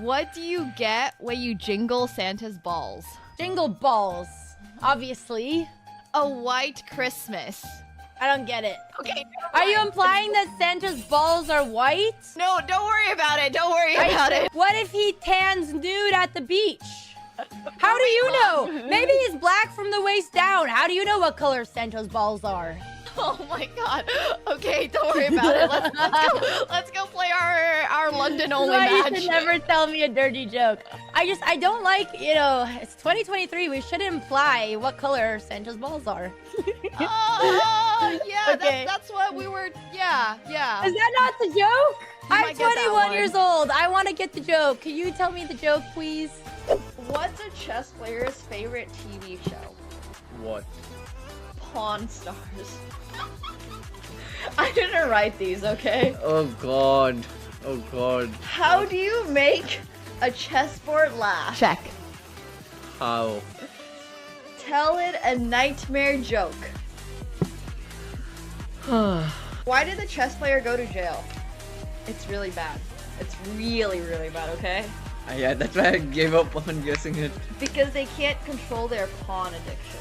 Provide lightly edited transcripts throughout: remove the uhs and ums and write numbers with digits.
What do you get when you jingle Santa's balls? Jingle balls, obviously. A white Christmas. I don't get it. Okay. Are you implying that Santa's balls are white? No, don't worry about it. Don't worry about it. What if he tans nude at the beach? How do you know? Maybe he's black from the waist down. How do you know what color Santa's balls are? Oh my god. Okay, don't worry about it. Let's go play our London only match. You should never tell me a dirty joke. I don't like, you know, it's 2023. We shouldn't imply what color Santa's balls are. Yeah, okay. That's what we were, yeah. Is that not the joke? I'm might get that 21 one. years old. I want to get the joke. Can you tell me the joke, please? What's a chess player's favorite TV show? What? Pawn Stars. I didn't write these, okay? Oh god. Oh god. How do you make a chessboard laugh? Check. How? Tell it a nightmare joke. Why did the chess player go to jail? It's really bad. It's really, really bad, okay? Yeah, that's why I gave up on guessing it. Because they can't control their pawn addiction.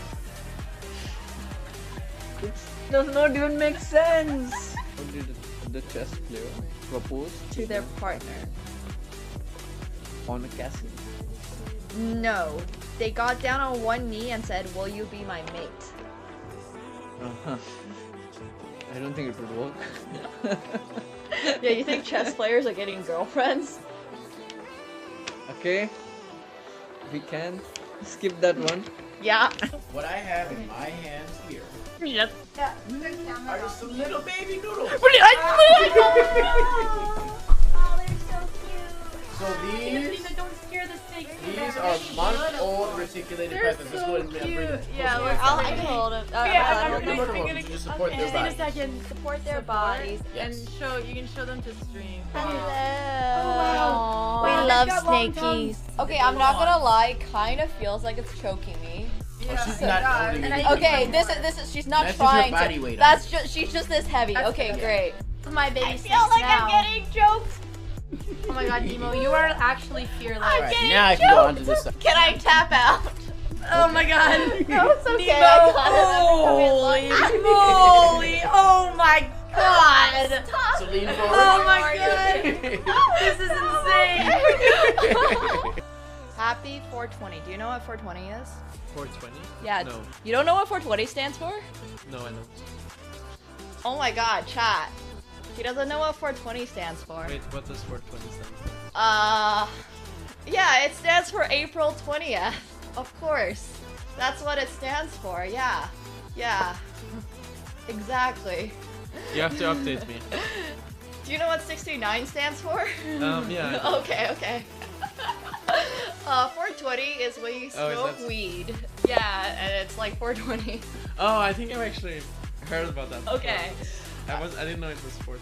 It does not even make sense. How did the chess player propose To their partner. on a castle? No. They got down on one knee and said, "Will you be my mate?" Uh-huh. I don't think it would work. Yeah, you think chess players are getting girlfriends? Okay. We can skip that one. Yeah. What I have in my hands here Yes. are just some little baby noodles. Oh, they're so cute. So these Don't scare the snake. are month-old reticulated peasants. Let's go ahead and bring them. Yeah, look, I can hold it. No, you just support their body. Support their bodies. Yes. You can show them to stream. Hello. We love snakies. Okay, I'm not gonna lie. Kind of feels like it's choking me. Oh, she's not holding it. Okay, this is. She's not That's just her trying body to. weight on That's just. She's just this heavy. Okay, great. My baby I feel like I'm getting choked. Oh my god, Nemo, you are actually fearless. All right, now I can go on to this side. Can I tap out? Oh my god. No, it's okay. Nemo, holy moly. Oh my god. So lean forward. Oh my god. This is insane. Happy 420. Do you know what 420 is? 420? Yeah. No. You don't know what 420 stands for? No, I don't. Oh my god, chat. He doesn't know what 420 stands for. Wait, what does 420 stand for? Yeah, it stands for April 20th. Of course. That's what it stands for. Yeah. Yeah. Exactly. You have to update me. Do you know what 69 stands for? Yeah. I do. Okay. 420 is when you smoke weed. Yeah, and it's like 420. Oh, I think I've actually heard about that. before. Okay. I didn't know it was 420.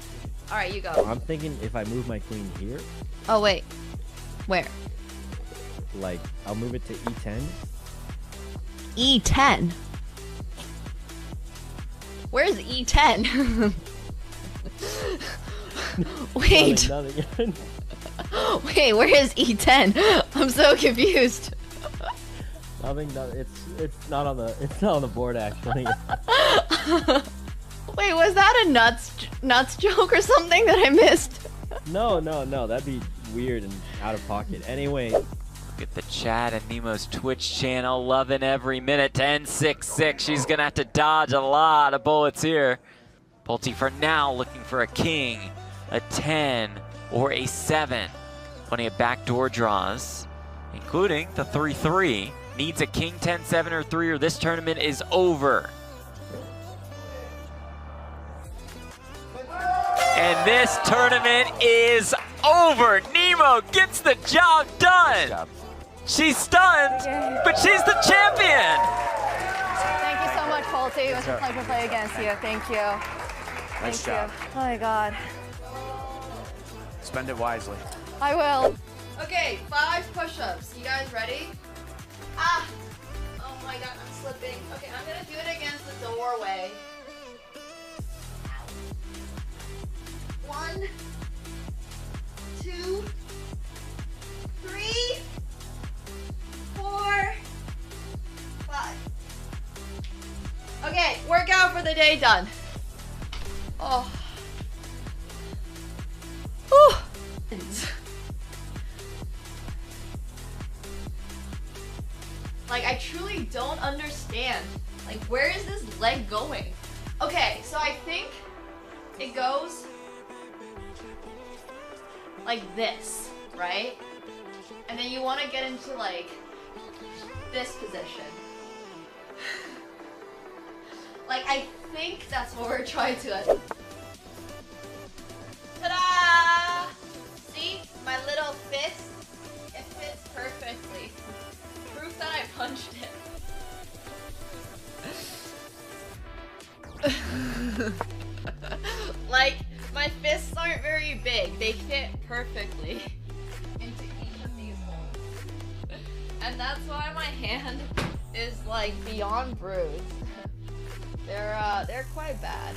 Alright, you go. I'm thinking if I move my queen here, Oh, wait. Where? like, I'll move it to e10. E10. Where's E10? Wait. Nothing. Wait, where is E10? I'm so confused. Nothing. It's not on the board actually. Wait, was that a nuts joke or something that I missed? No. That'd be weird and out of pocket. Anyway. Look at the chat and Nemo's Twitch channel, loving every minute. 10-6-6. She's gonna have to dodge a lot of bullets here. Pulte for now looking for a king, a 10, or a 7. Plenty of backdoor draws, including the 3-3. Needs a king, 10, 7, or 3, or this tournament is over. And this tournament is over. Nemo gets the job done. She's stunned, but she's the champion. Thank you so much, Pulte. It was a pleasure to play against you. Thank you. Nice Thank job. you. Oh my god. Spend it wisely. I will. Okay, 5 push-ups. You guys ready? Ah! Oh my god, I'm slipping. Okay, I'm gonna do it against the doorway. 1, 2, the day done. Oh. Whew. Like, I truly don't understand. Like, where is this leg going? Okay, so I think it goes like this, right? And then you want to get into like this position. Like, I think that's what we're trying to. Ta-da! See? My little fist? It fits perfectly. Proof that I punched it. Like, my fists aren't very big. They fit perfectly into each of these holes. And that's why my hand is like beyond bruised. They're quite bad.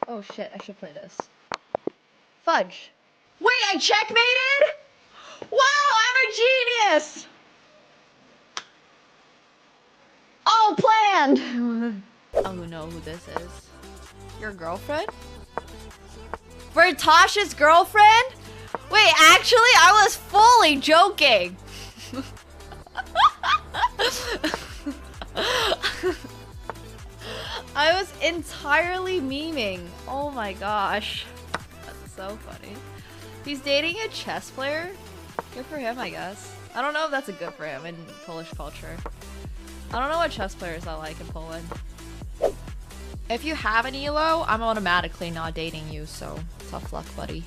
Oh shit, I should play this. Fudge. Wait, I checkmated? Wow, I'm a genius! All planned! Oh, know who this is. Your girlfriend? Bertosh's girlfriend? Wait, actually, I was fully joking. I was entirely memeing. Oh my gosh. That's so funny. He's dating a chess player? Good for him, I guess. I don't know if that's a good for him in Polish culture. I don't know what chess players are like in Poland. If you have an elo, I'm automatically not dating you, so tough luck, buddy.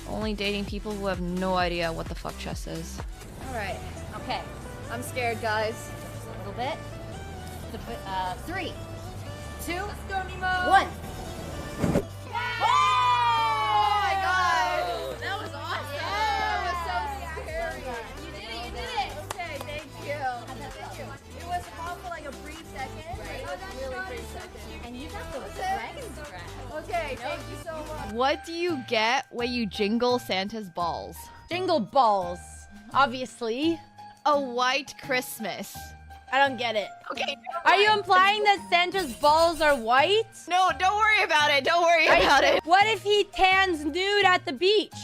Only dating people who have no idea what the fuck chess is. Alright, okay. I'm scared, guys. A little bit. 3, 2, let's go, Nemo. 1. Oh my god! That was awesome! That was so scary. You did it! Okay, thank you. Thank you. It was calm for like a brief second. Right. It was a really brief second. And you got those dragons drag. Okay, thank you so much. What do you get when you jingle Santa's balls? Jingle balls, obviously. A white Christmas. I don't get it. Okay. Are you implying that Santa's balls are white? No, don't worry about it. Don't worry about it. What if he tans nude at the beach?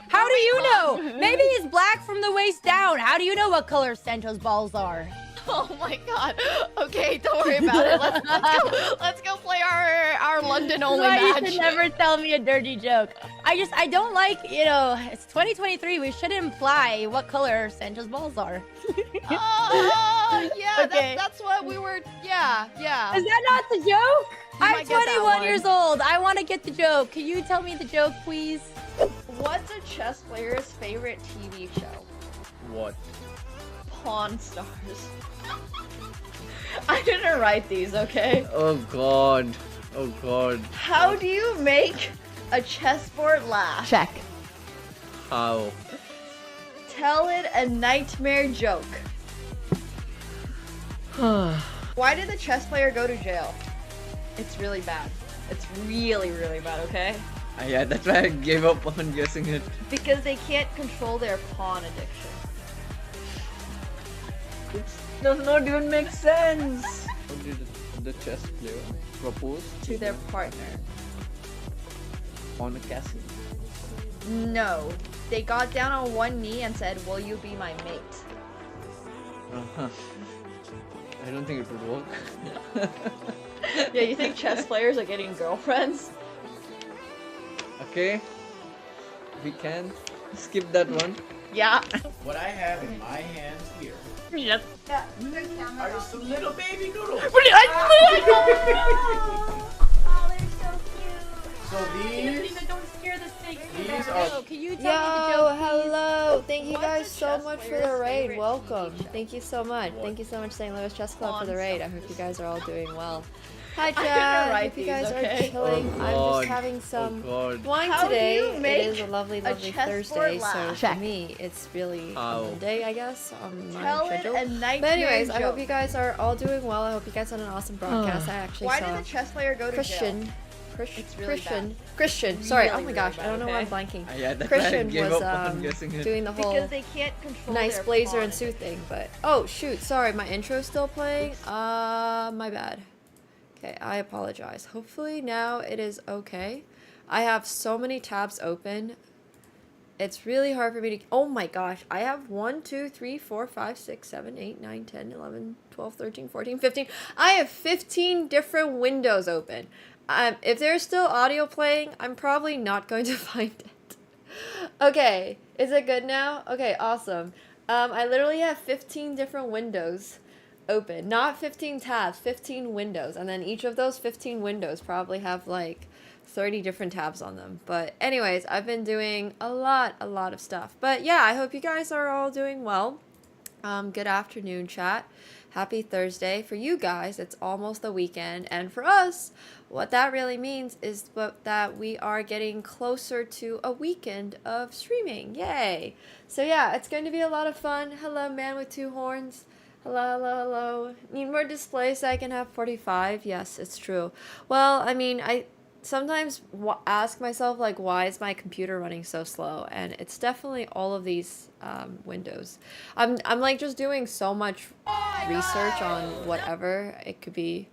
How do you know? Maybe he's black from the waist down. How do you know what color Santa's balls are? Oh my god. Okay, don't worry about it. Let's go play our London only match. You should never tell me a dirty joke. I don't like, you know, it's 2023. We should imply what color Santa's balls are. Oh, yeah, Okay. that's what we were, yeah. Is that not the joke? I'm might get that 21 one. years old. I want to get the joke. Can you tell me the joke, please? What's a chess player's favorite TV show? What? Pawn Stars. I didn't write these, okay? Oh god. Oh god. How do you make a chessboard laugh? Check. How? Tell it a nightmare joke. Why did the chess player go to jail? It's really bad. It's really, really bad, okay? Yeah, that's why I gave up on guessing it. Because they can't control their pawn addiction. It does not even make sense. How did the chess player propose To their partner. on a castle? No. They got down on one knee and said, "Will you be my mate?" Uh-huh. I don't think it would work. Yeah, you think chess players are getting girlfriends? Okay. We can skip that one. Yeah. What I have in my hands here Yep. are just some little baby noodles. So Don't scare the snakes. these are Can you tell me the Yo, joke, please? hello. Thank you What's guys a so chess much for player's the raid. favorite Welcome. TV show? Thank you so much. Thank you so much, St. Louis Chess Club, for the raid. I hope you guys are all doing well. Hi, gonna Chad. write Hope you these, guys okay? are chilling. Oh, I'm God. just having some God. wine How do today. you make It is a lovely, a lovely chessboard Thursday. So laugh? for Check. me, it's really a Ow. Monday, I guess, on my Tell it schedule. a night. But anyways, I hope you guys are all doing well. I hope you guys had an awesome broadcast. I actually Why saw did the chess player go to Christian. jail? It's really Christian. Sorry. Oh Really, my really gosh, bad, I don't know why I'm okay? blanking. Yeah, that's why I Christian gave was up on guessing it. doing the whole Because they can't control nice their blazer pawn. and suit thing, but oh shoot, sorry, my intro's still playing. My bad. Okay, I apologize. Hopefully now it is okay. I have so many tabs open. It's really hard for me to. Oh my gosh, I have 1, 2, 3, 4, 5, 6, 7, 8, 9, 10, 11, 12, 13, 14, 15. I have 15 different windows open. If there's still audio playing, I'm probably not going to find it. Okay, is it good now? Okay, awesome. I literally have 15 different windows open. Not 15 tabs, 15 windows. And then each of those 15 windows probably have like 30 different tabs on them. But anyways, I've been doing a lot of stuff. But yeah, I hope you guys are all doing well. Good afternoon, chat. Happy Thursday. For you guys, it's almost the weekend. And for us, what that really means is that we are getting closer to a weekend of streaming. Yay. So yeah, it's going to be a lot of fun. Hello, man with two horns. Hello, hello, hello. Need more displays so I can have 45? Yes, it's true. Well, I mean, I sometimes ask myself, like, why is my computer running so slow? And it's definitely all of these windows. I'm like just doing so much research on whatever. It could be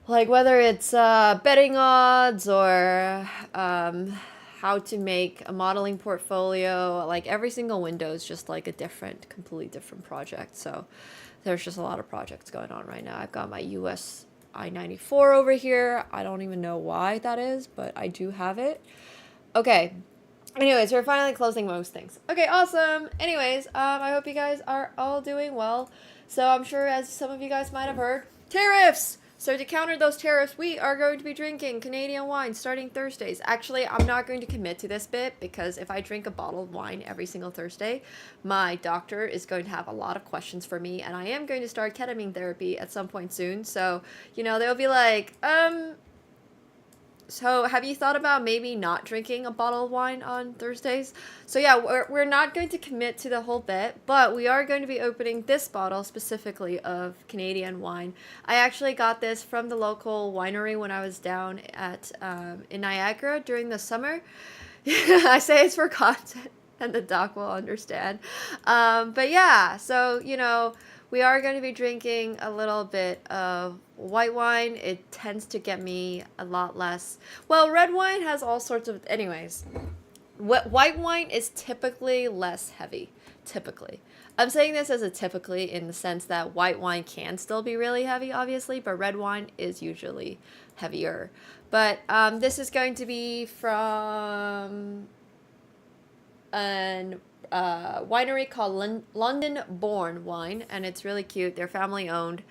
like whether it's betting odds or how to make a modeling portfolio. Like every single window is just like a completely different project. So there's just a lot of projects going on right now. I've got my US I-94 over here. I don't even know why that is, but I do have it. Okay. Anyways, we're finally closing most things. Okay, awesome. Anyways, I hope you guys are all doing well. So I'm sure, as some of you guys might have heard, tariffs! So to counter those tariffs, we are going to be drinking Canadian wine starting Thursdays. Actually, I'm not going to commit to this bit because if I drink a bottle of wine every single Thursday, my doctor is going to have a lot of questions for me, and I am going to start ketamine therapy at some point soon. So, you know, they'll be like, so have you thought about maybe not drinking a bottle of wine on Thursdays? So yeah, we're not going to commit to the whole bit, but we are going to be opening this bottle specifically of Canadian wine. I actually got this from the local winery when I was down at in Niagara during the summer. I say it's for content and the doc will understand. But yeah, so, you know, we are going to be drinking a little bit of white wine. It tends to get me a lot less. Well, red wine has all sorts of... Anyways, white wine is typically less heavy. Typically. I'm saying this as a typically in the sense that white wine can still be really heavy, obviously, but red wine is usually heavier. But this is going to be from an winery called London Born Wine, and it's really cute. They're family owned,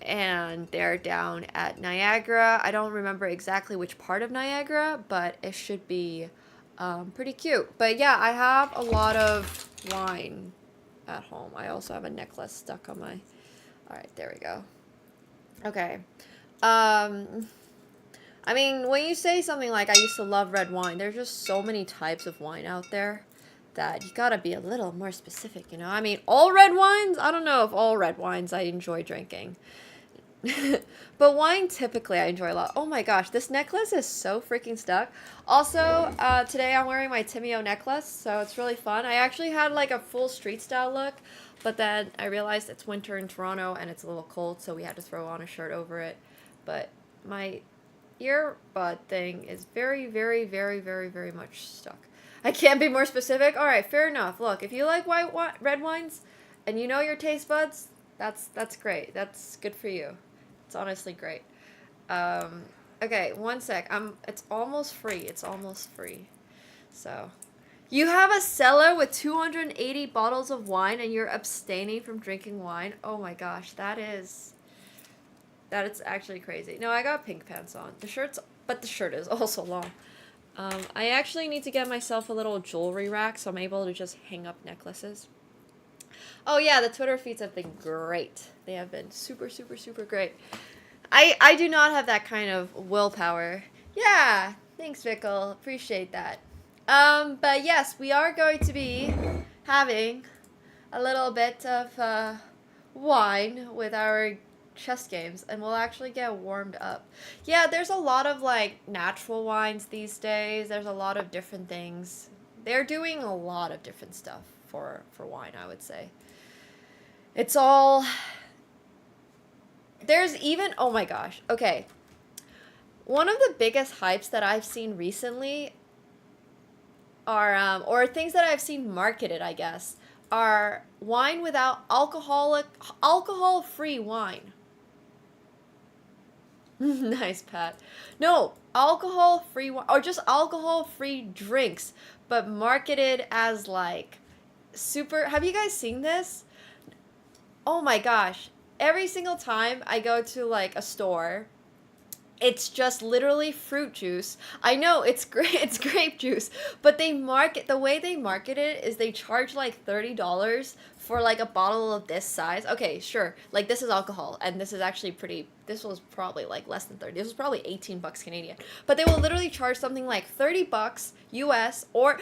and they're down at Niagara. I don't remember exactly which part of Niagara, but it should be pretty cute. But yeah, I have a lot of wine at home. I also have a necklace stuck on my... Alright, there we go. Okay. I mean, when you say something like, I used to love red wine, there's just so many types of wine out there that you gotta be a little more specific, you know? I mean, all red wines? I don't know if all red wines I enjoy drinking. But wine, typically, I enjoy a lot. Oh my gosh, this necklace is so freaking stuck. Also, today I'm wearing my Timeo necklace, so it's really fun. I actually had like a full street style look, but then I realized it's winter in Toronto and it's a little cold, so we had to throw on a shirt over it. But my earbud thing is very, very, very, very, very much stuck. I can't be more specific. All right, fair enough. Look, if you like red wines and you know your taste buds, that's great. That's good for you. It's honestly great. Okay, one sec. It's almost free. It's almost free. So, you have a cellar with 280 bottles of wine and you're abstaining from drinking wine? Oh my gosh, that is actually crazy. No, I got pink pants on. But the shirt is also long. I actually need to get myself a little jewelry rack so I'm able to just hang up necklaces. Oh yeah, the Twitter feeds have been great. They have been super, super, super great. I do not have that kind of willpower. Yeah, thanks, Vickle. Appreciate that. But yes, we are going to be having a little bit of wine with our chess games, and we'll actually get warmed up. Yeah, there's a lot of like natural wines these days. There's a lot of different things. They're doing a lot of different stuff for wine, I would say. It's all... There's even... Oh my gosh. Okay. One of the biggest hypes that I've seen recently are, or things that I've seen marketed, I guess, are wine without alcohol-free wine. Nice, Pat. No, alcohol-free wine, or just alcohol-free drinks, but marketed as like super... Have you guys seen this? Oh my gosh. Every single time I go to like a store, it's just literally fruit juice. I know it's grape juice, but the way they market it is they charge like $30 for like a bottle of this size. Okay, sure. Like this is alcohol, and this is actually pretty... This was probably like less than 30. This was probably 18 bucks Canadian. But they will literally charge something like 30 bucks US, or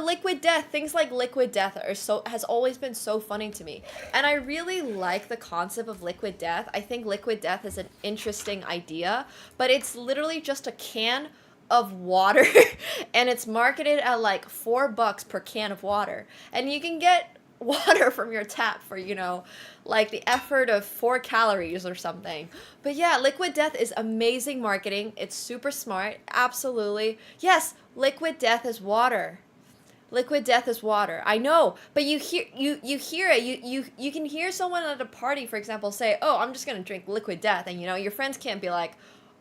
Liquid Death. Things like Liquid Death has always been so funny to me. And I really like the concept of Liquid Death. I think Liquid Death is an interesting idea, but it's literally just a can of water and it's marketed at like $4 per can of water. And you can get water from your tap for, you know, like the effort of 4 calories or something. But yeah, Liquid Death is amazing marketing. It's super smart. Absolutely. Yes, Liquid Death is water. Liquid Death is water. I know, but you hear it. You can hear someone at a party, for example, say, "Oh, I'm just gonna drink Liquid Death," and you know your friends can't be like,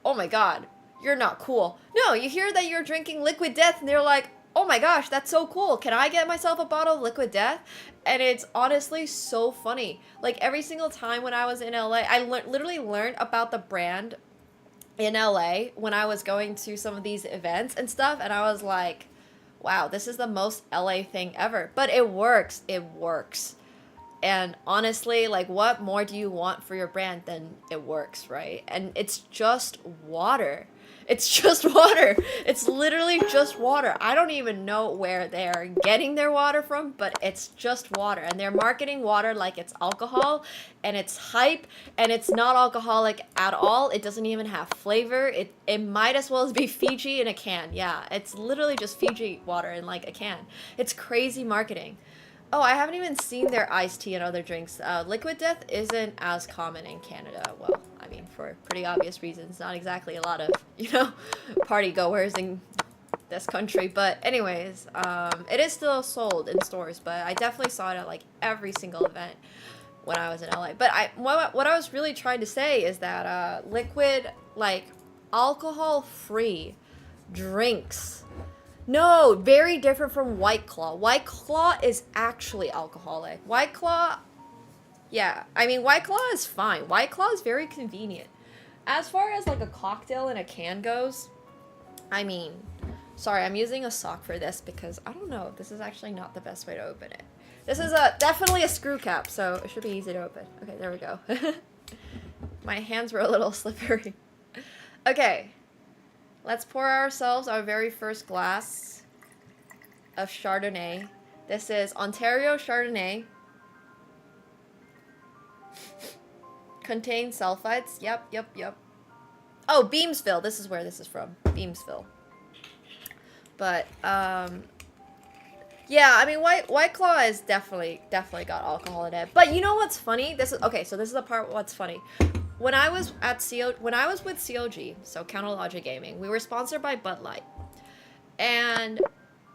"Oh my God, you're not cool." No, you hear that you're drinking Liquid Death, and they're like, "Oh my gosh, that's so cool. Can I get myself a bottle of Liquid Death?" And it's honestly so funny. Like every single time when I was in LA, I literally learned about the brand in LA when I was going to some of these events and stuff, and I was like, wow, this is the most LA thing ever. But it works. It works. And honestly, like, what more do you want for your brand than it works, right? And it's just water. It's just water. It's literally just water. I don't even know where they're getting their water from, but it's just water. And they're marketing water like it's alcohol, and it's hype, and it's not alcoholic at all. It doesn't even have flavor. It might as well be Fiji in a can. Yeah, it's literally just Fiji water in like a can. It's crazy marketing. Oh, I haven't even seen their iced tea and other drinks. Liquid Death isn't as common in Canada. Well, I mean, for pretty obvious reasons. Not exactly a lot of, you know, party goers in this country. But anyways, it is still sold in stores. But I definitely saw it at like every single event when I was in LA. But what I was really trying to say is that liquid, like alcohol-free drinks. No, very different from White Claw. White Claw is actually alcoholic. White Claw, yeah, I mean, White Claw is fine. White Claw is very convenient. As far as like a cocktail in a can goes, I mean, sorry, I'm using a sock for this because I don't know, this is actually not the best way to open it. This is definitely a screw cap, so it should be easy to open. Okay, there we go. My hands were a little slippery. Okay. Let's pour ourselves our very first glass of Chardonnay. This is Ontario Chardonnay. Contains sulfites. Yep. Oh, Beamsville. This is where this is from. Beamsville. But, yeah, I mean, White Claw is definitely got alcohol in it. But you know what's funny? Okay, so this is the part what's funny. When I was with COG, so Counterlogic Gaming, we were sponsored by Bud Light. And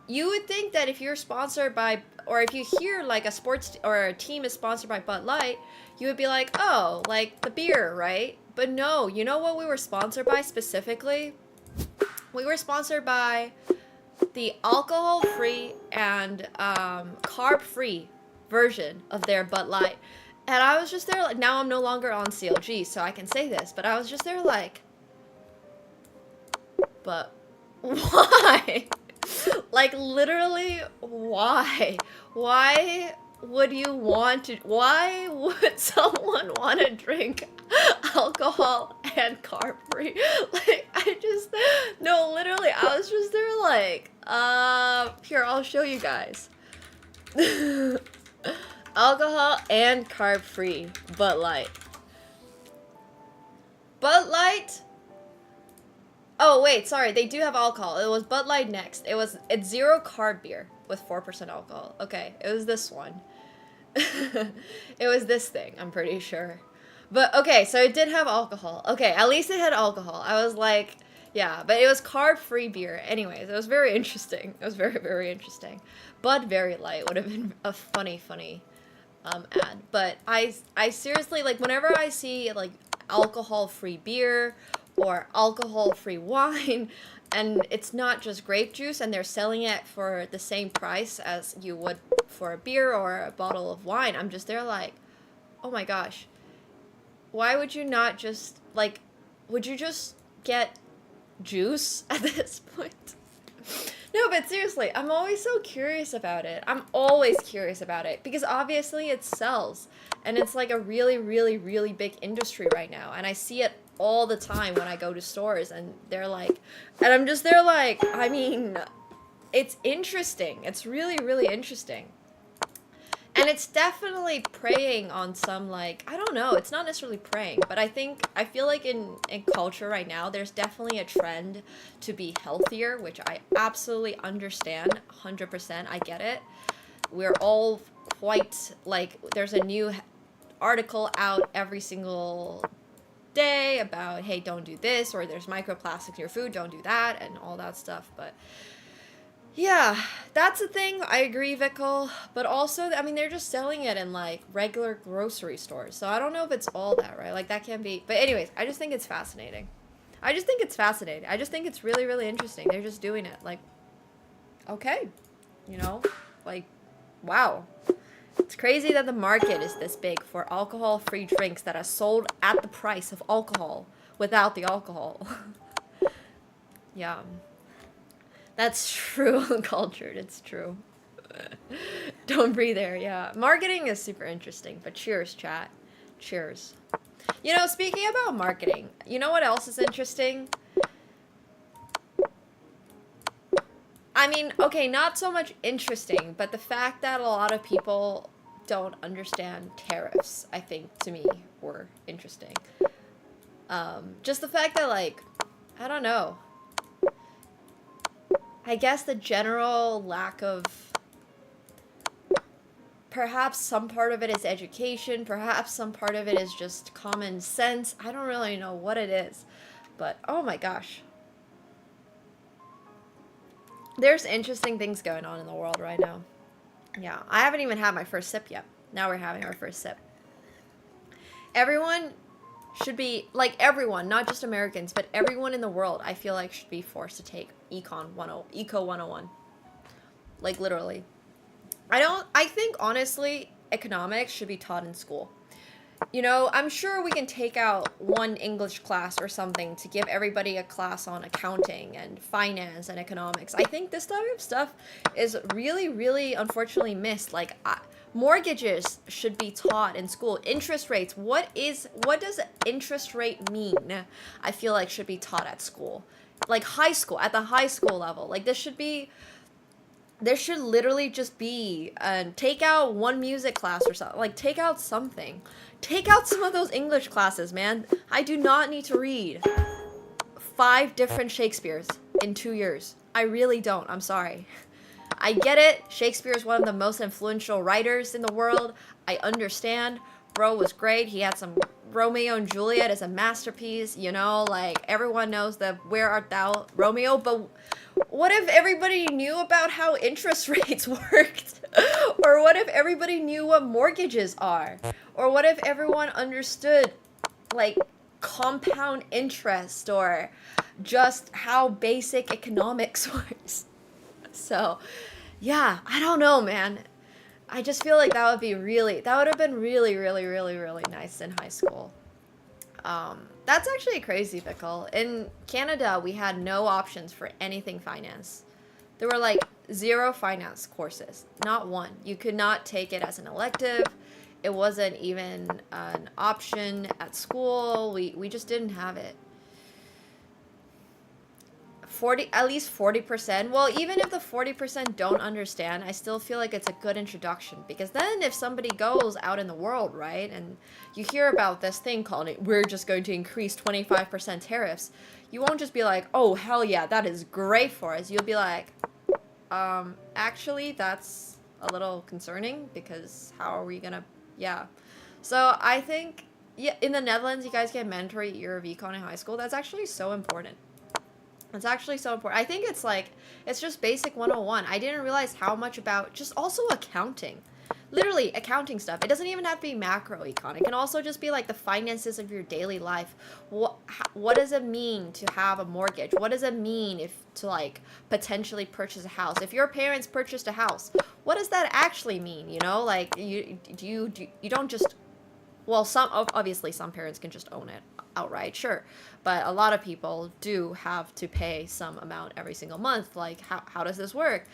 you would think that if you're sponsored by, or if you hear like a sports or a team is sponsored by Bud Light, you would be like, oh, like the beer, right? But no, you know what we were sponsored by specifically? We were sponsored by the alcohol-free and carb-free version of their Bud Light. And I was just there, like, now I'm no longer on CLG, so I can say this, but I was just there like, but why? Like, literally, why? Why would someone want to drink alcohol and carb free. Like, I just, no, literally, I was just there like, here, I'll show you guys. Alcohol and carb free, Bud Light. Bud Light? Oh, wait, sorry, they do have alcohol. It was Bud Light next. It's zero carb beer with 4% alcohol. Okay, it was this one. It was this thing, I'm pretty sure. But, okay, so it did have alcohol. Okay, at least it had alcohol. I was like, yeah, but it was carb-free beer. Anyways, it was very interesting. It was very, very interesting. Bud Very Light would have been a funny ad. But I seriously, like, whenever I see, like, alcohol-free beer or alcohol-free wine, and it's not just grape juice, and they're selling it for the same price as you would for a beer or a bottle of wine, I'm just there like, oh my gosh, why would you not just, like, would you just get juice at this point? No, but seriously, I'm always so curious about it. I'm always curious about it because obviously it sells, and it's like a really, really, really big industry right now, and I see it all the time when I go to stores, and they're like, and I'm just there like, I mean, it's interesting. It's really, really interesting. And it's definitely preying on some, like, I don't know, it's not necessarily preying, but I feel like in culture right now, there's definitely a trend to be healthier, which I absolutely understand, 100%, I get it. We're all quite, like, there's a new article out every single day about, hey, don't do this, or there's microplastics in your food, don't do that, and all that stuff, but yeah, that's the thing. I agree, Vickle. But also, I mean, they're just selling it in, like, regular grocery stores. So I don't know if it's all that, right? Like, that can be. But anyways, I just think it's fascinating. I just think it's really, really interesting. They're just doing it. Like, okay. You know? Like, wow. It's crazy that the market is this big for alcohol-free drinks that are sold at the price of alcohol without the alcohol. Yeah. That's true, Uncultured, it's true. Don't breathe there, yeah. Marketing is super interesting, but cheers, chat. Cheers. You know, speaking about marketing, you know what else is interesting? I mean, okay, not so much interesting, but the fact that a lot of people don't understand tariffs, I think, to me, were interesting. Just the fact that, like, I don't know. I guess the general lack of, perhaps some part of it is education, perhaps some part of it is just common sense. I don't really know what it is, but oh my gosh. There's interesting things going on in the world right now. Yeah, I haven't even had my first sip yet. Now we're having our first sip. Everyone should be, like, everyone, not just Americans, but everyone in the world, I feel like, should be forced to take Eco 101. Like, literally. I think, honestly, economics should be taught in school. You know, I'm sure we can take out one English class or something to give everybody a class on accounting and finance and economics. I think this type of stuff is really, really, unfortunately, missed. Like, mortgages should be taught in school. Interest rates. What does interest rate mean? I feel like should be taught at school. Like high school, at the high school level. Like there should literally just be, take out one music class or something. Like take out something. Take out some of those English classes, man. I do not need to read 5 different Shakespeares in 2 years. I really don't. I'm sorry. I get it. Shakespeare is one of the most influential writers in the world. I understand. Bro was great. He had some Romeo and Juliet is a masterpiece, you know, like everyone knows the Where Art Thou, Romeo, but what if everybody knew about how interest rates worked? Or what if everybody knew what mortgages are? Or what if everyone understood, like, compound interest or just how basic economics works? So, yeah, I don't know, man. I just feel like that would have been really, really, really, really nice in high school. That's actually crazy, Pickle. In Canada, we had no options for anything finance. There were like 0 finance courses, not one. You could not take it as an elective. it wasn't even an option at school. We just didn't have it. At least 40%. Well, even if the 40% don't understand, I still feel like it's a good introduction, because then if somebody goes out in the world, right, and you hear about this thing called we're just going to increase 25% tariffs, you won't just be like, oh hell yeah, that is great for us. You'll be like, actually that's a little concerning, because how are we gonna, yeah. So I think, yeah, in the Netherlands you guys get mandatory year of econ in high school. That's actually so important. It's actually so important. I think it's like, it's just basic 101. I didn't realize how much about just also accounting. Literally, accounting stuff. It doesn't even have to be macro econ. It can also just be like the finances of your daily life. What does it mean to have a mortgage? What does it mean if to like potentially purchase a house? If your parents purchased a house, what does that actually mean? You know, like you don't just, well, obviously some parents can just own it outright, sure, but a lot of people do have to pay some amount every single month. Like, how does this work?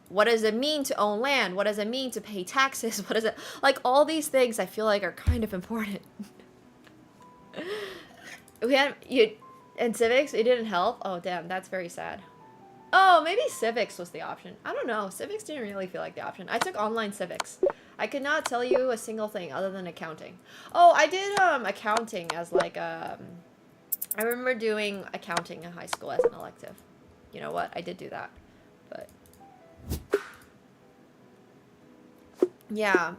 What does it mean to own land? What does it mean to pay taxes? What is it, like, all these things I feel like are kind of important. And civics, it didn't help. Oh damn, that's very sad. Oh, maybe civics was the option. I don't know, civics didn't really feel like the option. I took online civics. I could not tell you a single thing other than accounting. Oh, I did accounting as like I remember doing accounting in high school as an elective. You know what? I did do that. But yeah.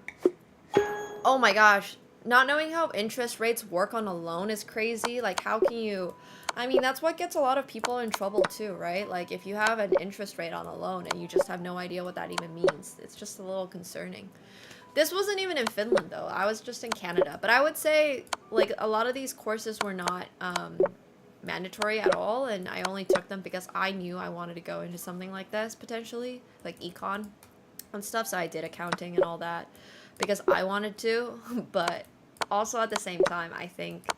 Oh my gosh. Not knowing how interest rates work on a loan is crazy. Like, how can you, I mean, that's what gets a lot of people in trouble too, right? Like, if you have an interest rate on a loan and you just have no idea what that even means, it's just a little concerning. This wasn't even in Finland though. I was just in Canada. But I would say, like, a lot of these courses were not mandatory at all, and I only took them because I knew I wanted to go into something like this potentially, like econ and stuff. So I did accounting and all that because I wanted to, but also at the same time, I think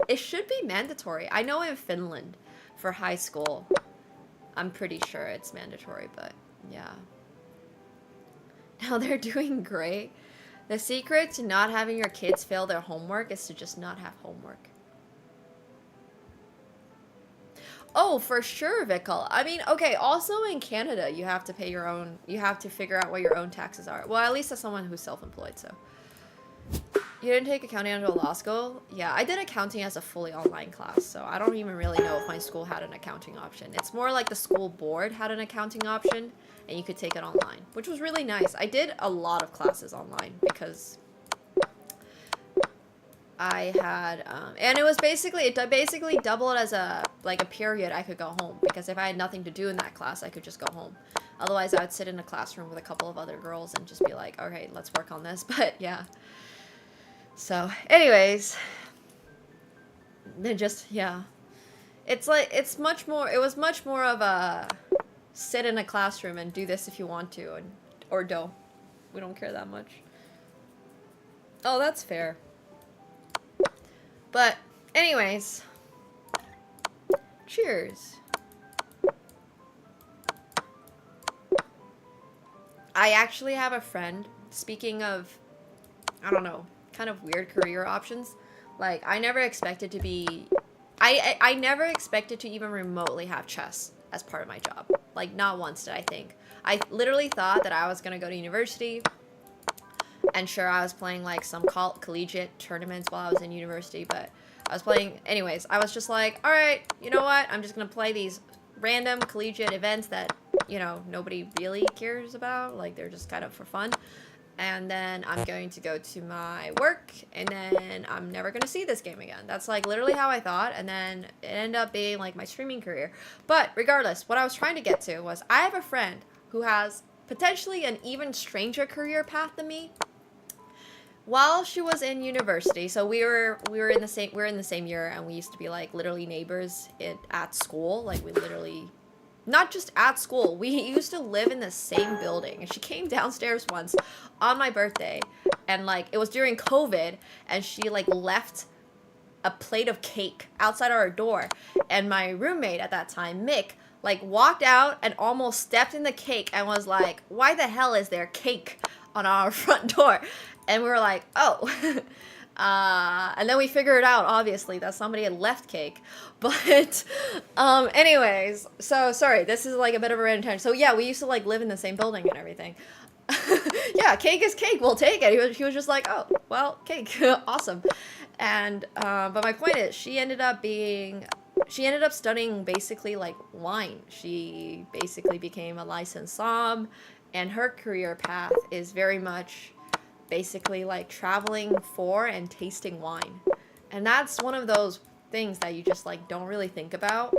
it should be mandatory. I know in Finland for high school, I'm pretty sure it's mandatory, but yeah. Now they're doing great. The secret to not having your kids fail their homework is to just not have homework. Oh, for sure, Vikal. I mean, okay, also in Canada, you have to pay your own, you have to figure out what your own taxes are. Well, at least as someone who's self-employed, so. You didn't take accounting until law school? Yeah, I did accounting as a fully online class, so I don't even really know if my school had an accounting option. It's more like the school board had an accounting option, and you could take it online, which was really nice. I did a lot of classes online because I had, and it was basically, it basically doubled as a period I could go home, because if I had nothing to do in that class, I could just go home. Otherwise, I would sit in a classroom with a couple of other girls and just be like, okay, let's work on this, but yeah. So, anyways, they're just, yeah. It's like, it's much more, it was much more of a sit in a classroom and do this if you want to, and or don't. We don't care that much. Oh, that's fair. But, anyways, cheers. I actually have a friend, speaking of, I don't know, kind of weird career options. Like, I never expected to be, I never expected to even remotely have chess as part of my job. Like, not once did I think. I literally thought that I was gonna go to university, and sure, I was playing like some collegiate tournaments while I was in university, but I was playing, anyways, I was just like, alright, you know what, I'm just gonna play these random collegiate events that, you know, nobody really cares about, like, they're just kind of for fun. And then I'm going to go to my work, and then I'm never going to see this game again. That's like literally how I thought, and then it ended up being like my streaming career. But regardless, what I was trying to get to was I have a friend who has potentially an even stranger career path than me. While she was in university, so we were in the same year, and we used to be like literally neighbors at school. Like, we literally, not just at school, we used to live in the same building. And she came downstairs once on my birthday, and like, it was during COVID, and she like left a plate of cake outside our door, and my roommate at that time, Mick, Like, walked out and almost stepped in the cake and was like, why the hell is there cake on our front door? And we were like, oh. And then we figured out, obviously, that somebody had left cake. But, anyways, so, sorry, this is, like, a bit of a random tangent. So, yeah, we used to, like, live in the same building and everything. Yeah, cake is cake, we'll take it. He was just like, oh, well, cake, awesome. And, but my point is, she ended up studying, basically, like, wine. She basically became a licensed somm, and her career path is very much basically like traveling for and tasting wine. And that's one of those things that you just like don't really think about.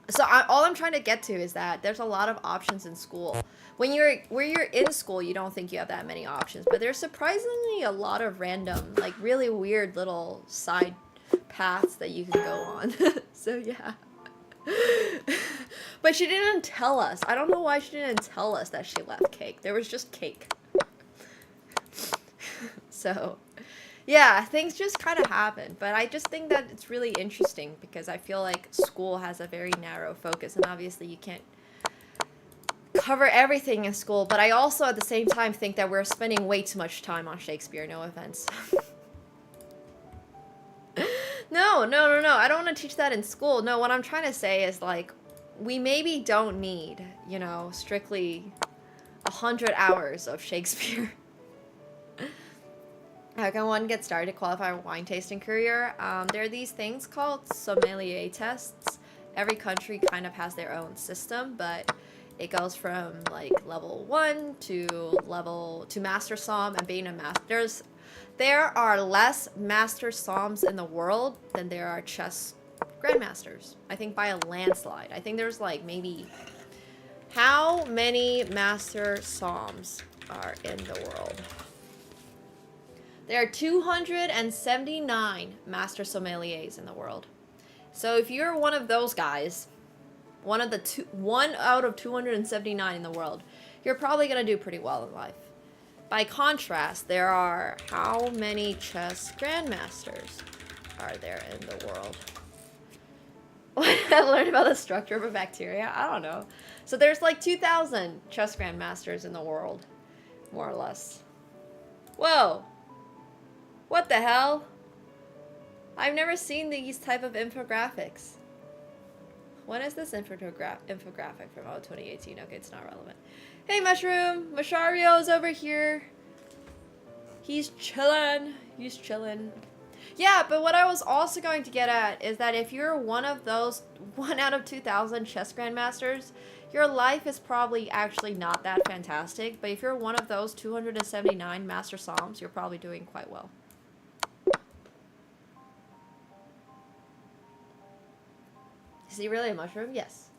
So all I'm trying to get to is that there's a lot of options in school. Where you're in school, you don't think you have that many options, but there's surprisingly a lot of random, like really weird little side paths that you can go on. So yeah. But she didn't tell us. I don't know why she didn't tell us that she left cake. There was just cake. So, yeah, things just kind of happen. But I just think that it's really interesting because I feel like school has a very narrow focus. And obviously you can't cover everything in school. But I also, at the same time, think that we're spending way too much time on Shakespeare. No offense. No. I don't want to teach that in school. No, what I'm trying to say is, like, we maybe don't need, you know, strictly 100 hours of Shakespeare. How can one get started to qualify a wine tasting career? There are these things called sommelier tests. Every country kind of has their own system, but it goes from like level 1 to master somm and being a master. There are less master somms in the world than there are chess grandmasters. I think by a landslide. I think there's like maybe... How many master somms are in the world? There are 279 master sommeliers in the world. So if you're one of those guys, one out of 279 in the world, you're probably going to do pretty well in life. By contrast, there are how many chess grandmasters are there in the world? What did I learn about the structure of a bacteria? I don't know. So there's like 2,000 chess grandmasters in the world, more or less. Whoa. What the hell? I've never seen these type of infographics. When is this infographic from 2018? Okay, it's not relevant. Hey, Mushroom! Mashario's over here. He's chillin'. He's chillin'. Yeah, but what I was also going to get at is that if you're one of those 1 out of 2,000 chess grandmasters, your life is probably actually not that fantastic. But if you're one of those 279 master somms, you're probably doing quite well. Is he really a mushroom? Yes.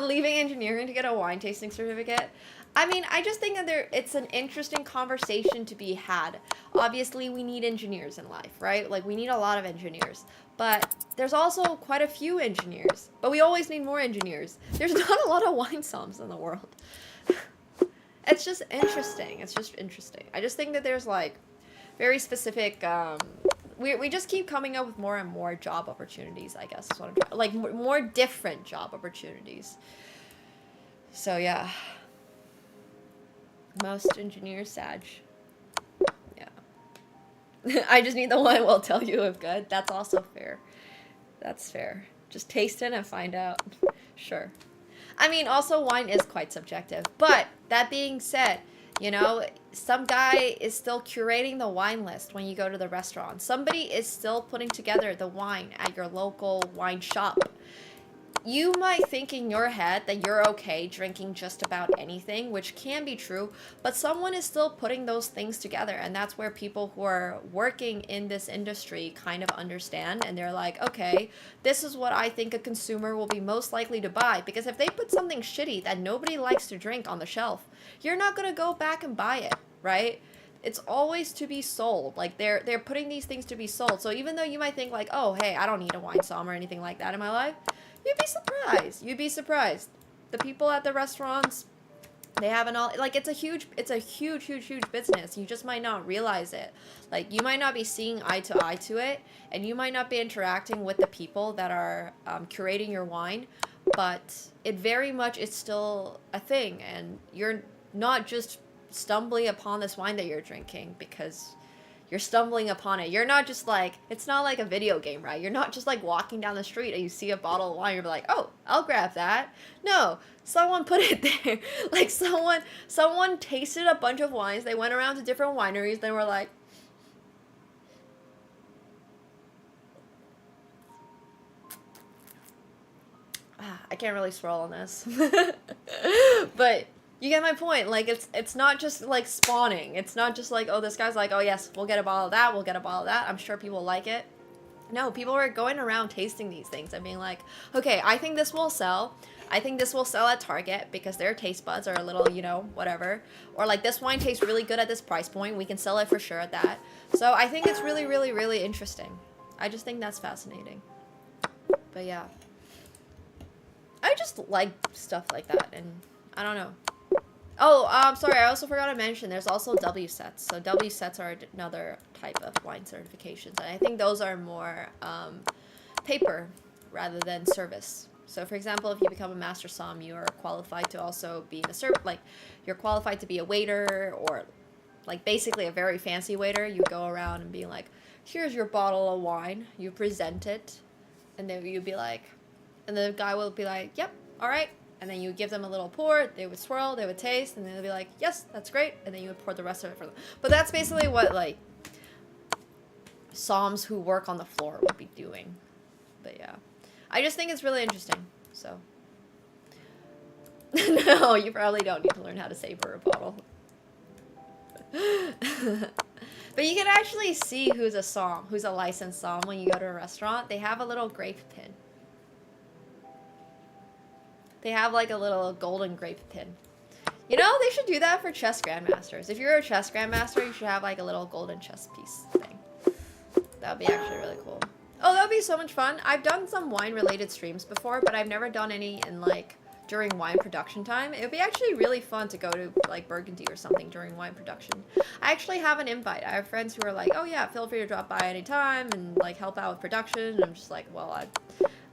Leaving engineering to get a wine tasting certificate. I mean, I just think that it's an interesting conversation to be had. Obviously, we need engineers in life, right? Like, we need a lot of engineers. But there's also quite a few engineers. But we always need more engineers. There's not a lot of wine somms in the world. It's just interesting. It's just interesting. I just think that there's, like, very specific... We just keep coming up with more and more job opportunities, I guess. Is what I'm trying, like, more different job opportunities. So, yeah. Most engineers, Sag. Yeah. I just need the one will tell you if good. That's also fair. That's fair. Just taste it and find out. Sure. I mean, also, wine is quite subjective. But, that being said, you know, some guy is still curating the wine list when you go to the restaurant. Somebody is still putting together the wine at your local wine shop. You might think in your head that you're okay drinking just about anything, which can be true, but someone is still putting those things together, and that's where people who are working in this industry kind of understand, and they're like, okay, this is what I think a consumer will be most likely to buy, because if they put something shitty that nobody likes to drink on the shelf, you're not going to go back and buy it, right? It's always to be sold. Like, they're putting these things to be sold. So even though you might think like, oh, hey, I don't need a wine somm or anything like that in my life, you'd be surprised. You'd be surprised. The people at the restaurants, they have an all, like, it's a huge business. You just might not realize it. Like, you might not be seeing eye to it, and you might not be interacting with the people that are curating your wine, but it very much is still a thing, and you're not just stumbling upon this wine that you're drinking because you're stumbling upon it. You're not just like, it's not like a video game, right? You're not just like walking down the street and you see a bottle of wine, you're like, oh, I'll grab that. No, someone put it there. Like someone tasted a bunch of wines, they went around to different wineries, they were like, I can't really swirl on this. But you get my point. Like, it's not just like spawning. It's not just like, oh, this guy's like, oh yes, we'll get a bottle of that, we'll get a bottle of that. I'm sure people like it. No, people are going around tasting these things and being like, okay, I think this will sell. I think this will sell at Target because their taste buds are a little, you know, whatever. Or like, this wine tastes really good at this price point. We can sell it for sure at that. So I think it's really, really, really interesting. I just think that's fascinating. But yeah. I just like stuff like that, and I don't know. Oh, sorry, I also forgot to mention, there's also W sets. So W sets are another type of wine certifications, and I think those are more paper rather than service. So for example, if you become a master som, you are qualified to also be you're qualified to be a waiter, or like basically a very fancy waiter. You go around and be like, here's your bottle of wine, you present it, and then you'd be like, and the guy will be like, yep, all right. And then you give them a little pour, they would swirl, they would taste, and then they'll be like, yes, that's great. And then you would pour the rest of it for them. But that's basically what, like, soms who work on the floor would be doing. But yeah. I just think it's really interesting, so. No, you probably don't need to learn how to savor a bottle. But you can actually see who's a som, who's a licensed som when you go to a restaurant. They have a little grape pin. They have like a little golden grape pin. You know, they should do that for chess grandmasters. If you're a chess grandmaster, you should have like a little golden chess piece thing. That would be actually really cool. Oh, that would be so much fun. I've done some wine related streams before, but I've never done any in like during wine production time. It would be actually really fun to go to like Burgundy or something during wine production. I actually have an invite. I have friends who are like, oh yeah, feel free to drop by anytime and like help out with production. And I'm just like, well,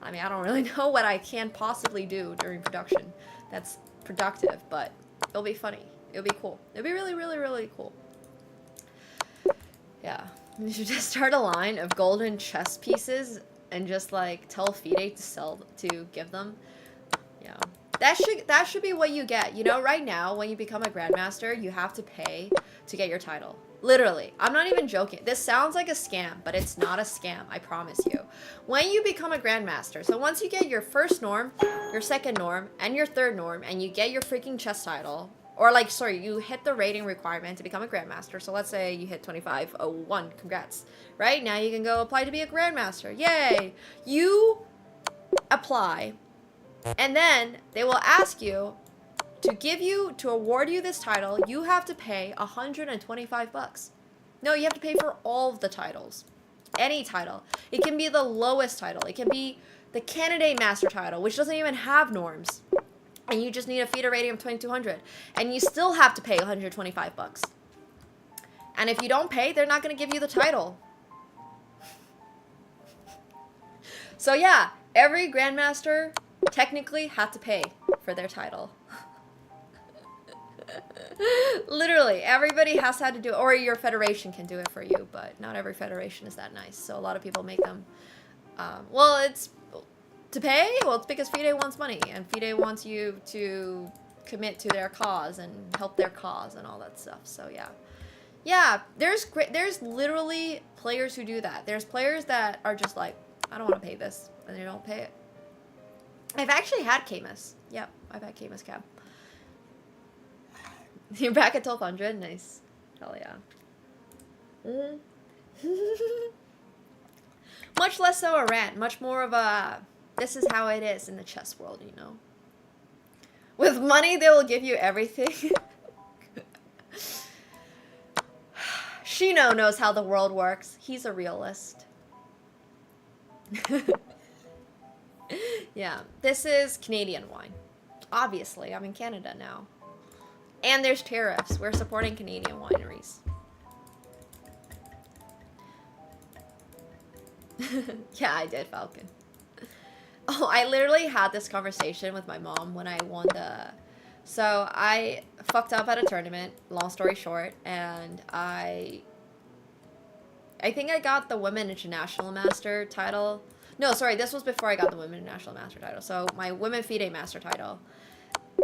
I mean, I don't really know what I can possibly do during production that's productive, but it'll be funny. It'll be cool. It'll be really, really, really cool. Yeah. You should just start a line of golden chess pieces and just like tell FIDE to give them. Yeah. That should be what you get. You know, right now, when you become a grandmaster, you have to pay to get your title. Literally. I'm not even joking. This sounds like a scam, but it's not a scam. I promise you. When you become a grandmaster, so once you get your first norm, your second norm, and your third norm, and you get your freaking chess title, or like, sorry, you hit the rating requirement to become a grandmaster. So let's say you hit 2501. Congrats. Right? Now you can go apply to be a grandmaster. Yay! You apply, and then they will ask you, to award you this title, you have to pay 125 bucks. No, you have to pay for all of the titles. Any title. It can be the lowest title. It can be the candidate master title, which doesn't even have norms. And you just need a FIDE rating of 2200. And you still have to pay 125 bucks. And if you don't pay, they're not going to give you the title. So yeah, every grandmaster technically had to pay for their title. Literally, everybody has had to do it, or your federation can do it for you, but not every federation is that nice. So a lot of people make them, well, it's to pay. Well, it's because FIDE wants money, and FIDE wants you to commit to their cause and help their cause and all that stuff. So yeah, there's literally players who do that. There's players that are just like, I don't want to pay this, and they don't pay it. I've actually had Camus. Yep, I've had Camus Cab. You're back at 1200? Nice. Hell yeah. Much less so a rant. Much more of a, this is how it is in the chess world, you know? With money, they will give you everything. Shino knows how the world works. He's a realist. Yeah. This is Canadian wine. Obviously, I'm in Canada now. And there's Tariffs. We're supporting Canadian wineries. Yeah, I did, Falcon. Oh, I literally had this conversation with my mom when I won the... So I fucked up at a tournament, long story short, and I think I got the Women International Master title. No, sorry, this was before I got the Women International Master title. So my Women FIDE Master title.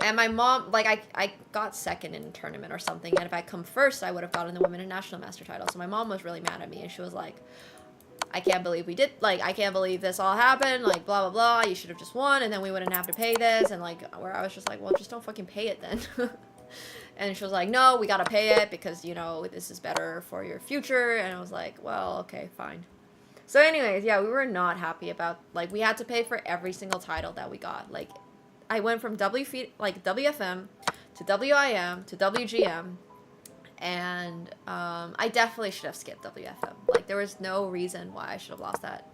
And my mom, like, I got second in a tournament or something, and if I come first, I would have gotten the Women International Master title. So my mom was really mad at me, and she was like, I can't believe we did, like, I can't believe this all happened, like, blah, blah, blah, you should have just won, and then we wouldn't have to pay this, and, like, where I was just like, well, just don't fucking pay it then. And she was like, no, we gotta pay it, because, you know, this is better for your future, and I was like, well, okay, fine. So anyways, yeah, we were not happy about, like, we had to pay for every single title that we got, like, I went from WFM, to WIM, to WGM, and I definitely should have skipped WFM. Like, there was no reason why I should have lost that.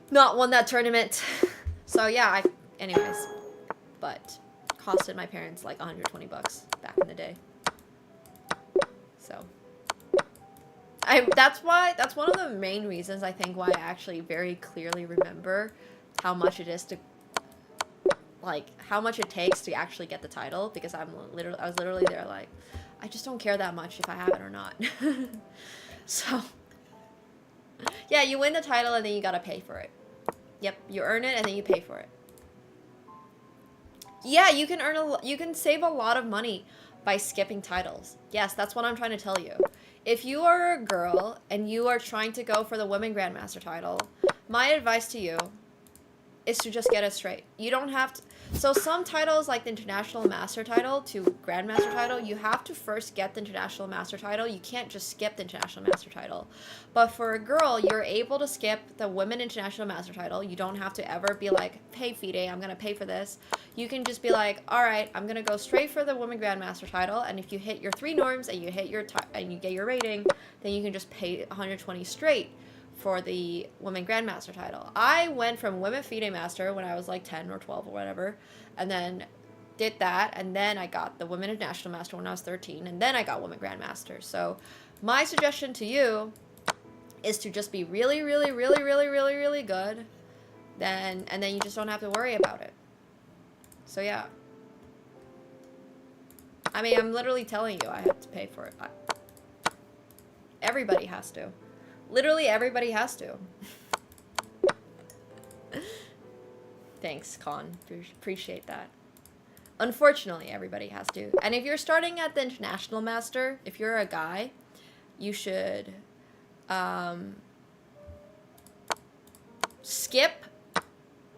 Not won that tournament. So yeah, anyways. But costed my parents like 120 bucks back in the day. So that's one of the main reasons I think why I actually very clearly remember how much it is to, like, how much it takes to actually get the title, because I was literally there like, I just don't care that much if I have it or not. So, yeah, you win the title and then you gotta pay for it. Yep, you earn it and then you pay for it. Yeah, you can save a lot of money by skipping titles. Yes, that's what I'm trying to tell you. If you are a girl and you are trying to go for the Women Grandmaster title, my advice to you is to just get it straight. You don't have to... So some titles, like the International Master title to Grandmaster title, you have to first get the International Master title. You can't just skip the International Master title. But for a girl, you're able to skip the Women International Master title. You don't have to ever be like, hey, FIDE, I'm going to pay for this. You can just be like, all right, I'm going to go straight for the Women Grandmaster title. And if you hit your 3 norms and you hit your and you get your rating, then you can just pay 120 straight for the Women Grandmaster title. I went from Women FIDE Master when I was like 10 or 12 or whatever, and then did that, and then I got the Women International Master when I was 13, and then I got Women Grandmaster. So my suggestion to you is to just be really, really, really, really, really, really good, and then you just don't have to worry about it. So yeah. I mean, I'm literally telling you I have to pay for it. Everybody has to. Literally everybody has to. Thanks, Con. Appreciate that. Unfortunately, everybody has to. And if you're starting at the International Master, if you're a guy, you should skip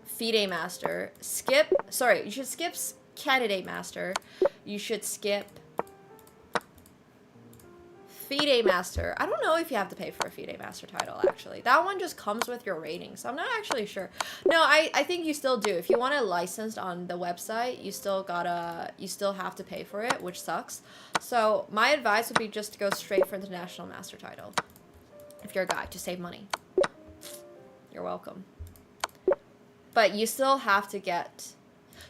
FIDE Master. You should skip Candidate Master. You should skip FIDE Master. I don't know if you have to pay for a FIDE Master title, actually. That one just comes with your rating, so I'm not actually sure. No, I think you still do. If you want it licensed on the website, you still have to pay for it, which sucks. So my advice would be just to go straight for the International Master title. If you're a guy, to save money. You're welcome. But you still have to get...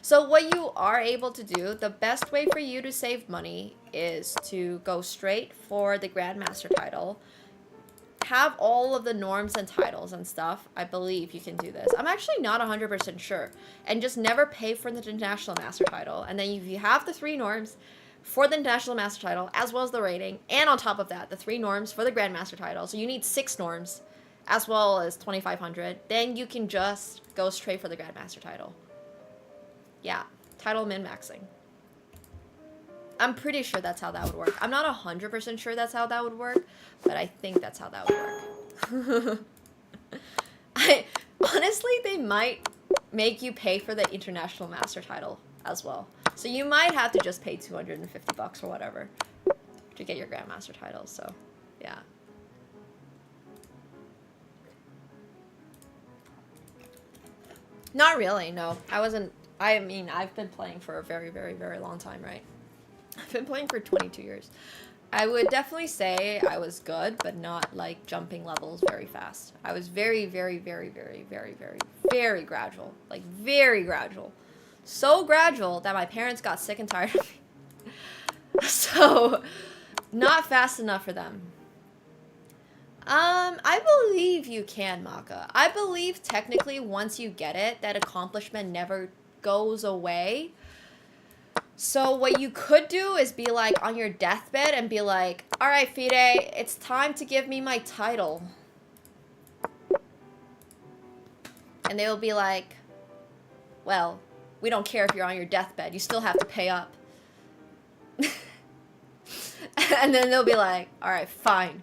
So what you are able to do, the best way for you to save money is to go straight for the Grandmaster title. Have all of the norms and titles and stuff. I believe you can do this. I'm actually not 100% sure. And just never pay for the International Master title. And then if you have the 3 norms for the International Master title, as well as the rating, and on top of that, the 3 norms for the Grandmaster title. So you need 6 norms, as well as 2,500. Then you can just go straight for the Grandmaster title. Yeah, title min-maxing. I'm pretty sure that's how that would work. I'm not 100% sure that's how that would work, but I think that's how that would work. Honestly, they might make you pay for the International Master title as well. So you might have to just pay 250 bucks or whatever to get your Grandmaster title, so yeah. Not really, no. I mean, I've been playing for a very, very, very long time, right? I've been playing for 22 years. I would definitely say I was good, but not, like, jumping levels very fast. I was very, very, very, very, very, very, very gradual. Like, very gradual. So gradual that my parents got sick and tired of me. So, not fast enough for them. I believe you can, Maka. I believe technically once you get it, that accomplishment never goes away. So what you could do is be like on your deathbed and be like, all right, FIDE, it's time to give me my title. And they will be like, well, we don't care if you're on your deathbed. You still have to pay up. And then they'll be like, all right, fine.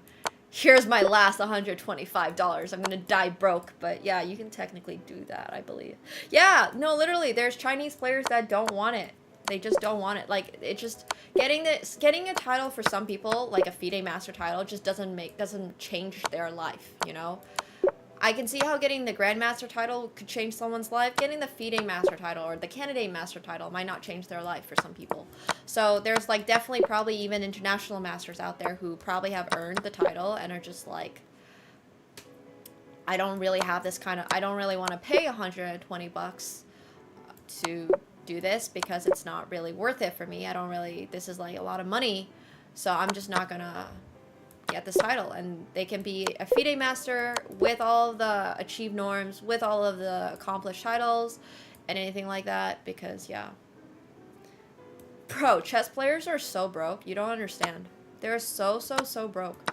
Here's my last $125. I'm gonna die broke. But yeah, you can technically do that, I believe. Yeah, no, literally, there's Chinese players that don't want it. They just don't want it. Like, it just getting a title for some people, like a FIDE master title, just doesn't change their life, you know? I can see how getting the Grandmaster title could change someone's life. Getting the FIDE Master title or the Candidate Master title might not change their life for some people. So there's like definitely probably even international masters out there who probably have earned the title and are just like, I don't really have this kind of, I don't really want to pay 120 bucks to do this because it's not really worth it for me. I don't really, this is like a lot of money. So I'm just not gonna get this title. And they can be a FIDE master with all of the achieved norms, with all of the accomplished titles and anything like that, because yeah. Bro, chess players are so broke. You don't understand. They're so broke.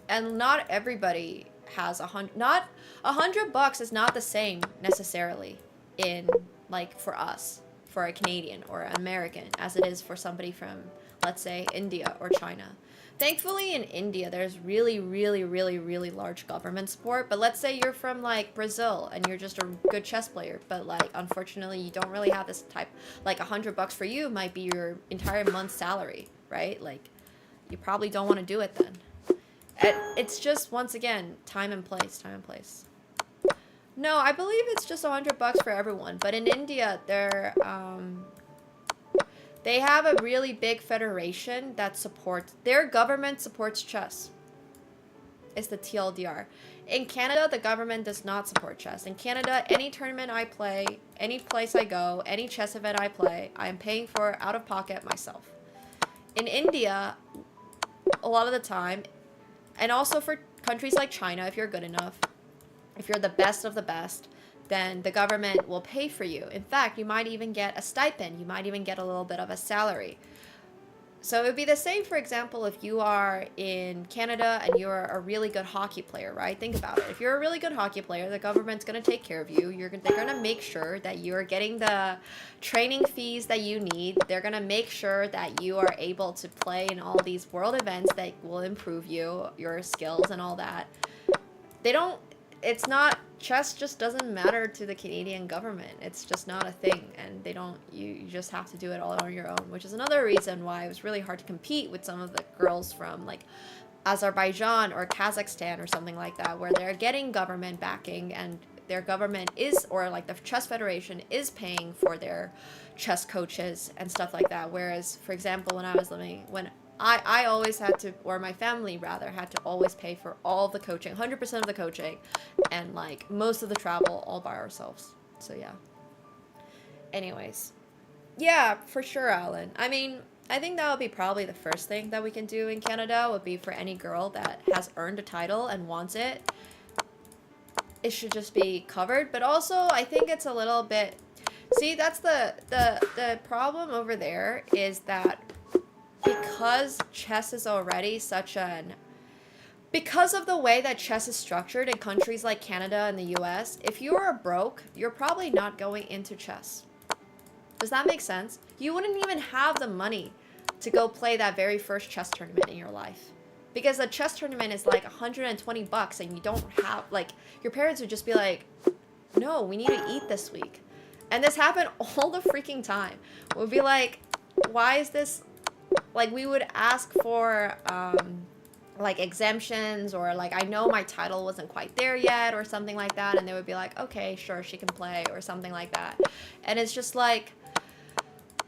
And not everybody has not $100 is not the same necessarily in, like, for us, for a Canadian or an American, as it is for somebody from, let's say, India or China. Thankfully in India there's really large government support, but let's say you're from like Brazil and you're just a good chess player, but like unfortunately you don't really have this type, like $100 for you might be your entire month's salary, right? Like you probably don't want to do it then. It's just, once again, time and place. No, I believe it's just $100 for everyone. But in India, they have a really big federation that supports, their government supports chess. It's the TLDR. In Canada, the government does not support chess. In Canada, any tournament I play, any place I go, any chess event I play, I am paying for out of pocket myself. In India, a lot of the time, and also for countries like China, if you're good enough, if you're the best of the best, then the government will pay for you. In fact, you might even get a stipend. You might even get a little bit of a salary. So it would be the same, for example, if you are in Canada and you're a really good hockey player, right? Think about it. If you're a really good hockey player, the government's going to take care of you. They're going to make sure that you're getting the training fees that you need. They're going to make sure that you are able to play in all these world events that will improve your skills and all that. It's not, chess just doesn't matter to the Canadian government. It's just not a thing, and you just have to do it all on your own, which is another reason why it was really hard to compete with some of the girls from like Azerbaijan or Kazakhstan or something like that, where they're getting government backing and their government is, or like the chess federation is paying for their chess coaches and stuff like that. Whereas, for example, when I always had to, or my family rather, had to always pay for all the coaching, 100% of the coaching, and like most of the travel all by ourselves. So yeah. Anyways. Yeah, for sure, Alan. I mean, I think that would be probably the first thing that we can do in Canada, would be for any girl that has earned a title and wants it. It should just be covered. But also, I think it's a little bit... See, that's the problem over there, is that because chess is already because of the way that chess is structured in countries like Canada and the US, if you are broke, you're probably not going into chess. Does that make sense? You wouldn't even have the money to go play that very first chess tournament in your life. Because a chess tournament is like 120 bucks and you don't have, like, your parents would just be like, no, we need to eat this week. And this happened all the freaking time. We'd be like, why is this... Like, we would ask for, like, exemptions, or, like, I know my title wasn't quite there yet, or something like that, and they would be like, okay, sure, she can play, or something like that. And it's just, like,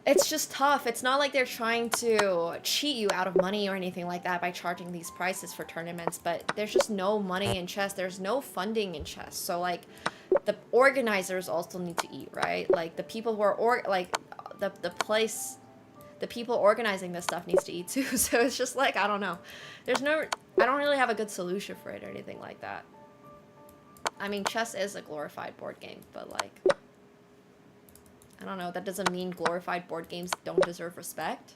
it's just tough. It's not like they're trying to cheat you out of money or anything like that by charging these prices for tournaments, but there's just no money in chess. There's no funding in chess. So, like, the organizers also need to eat, right? Like, the people who are, the place... the people organizing this stuff needs to eat too. So it's just like, I don't know. I don't really have a good solution for it or anything like that. I mean, chess is a glorified board game, but like, I don't know. That doesn't mean glorified board games don't deserve respect.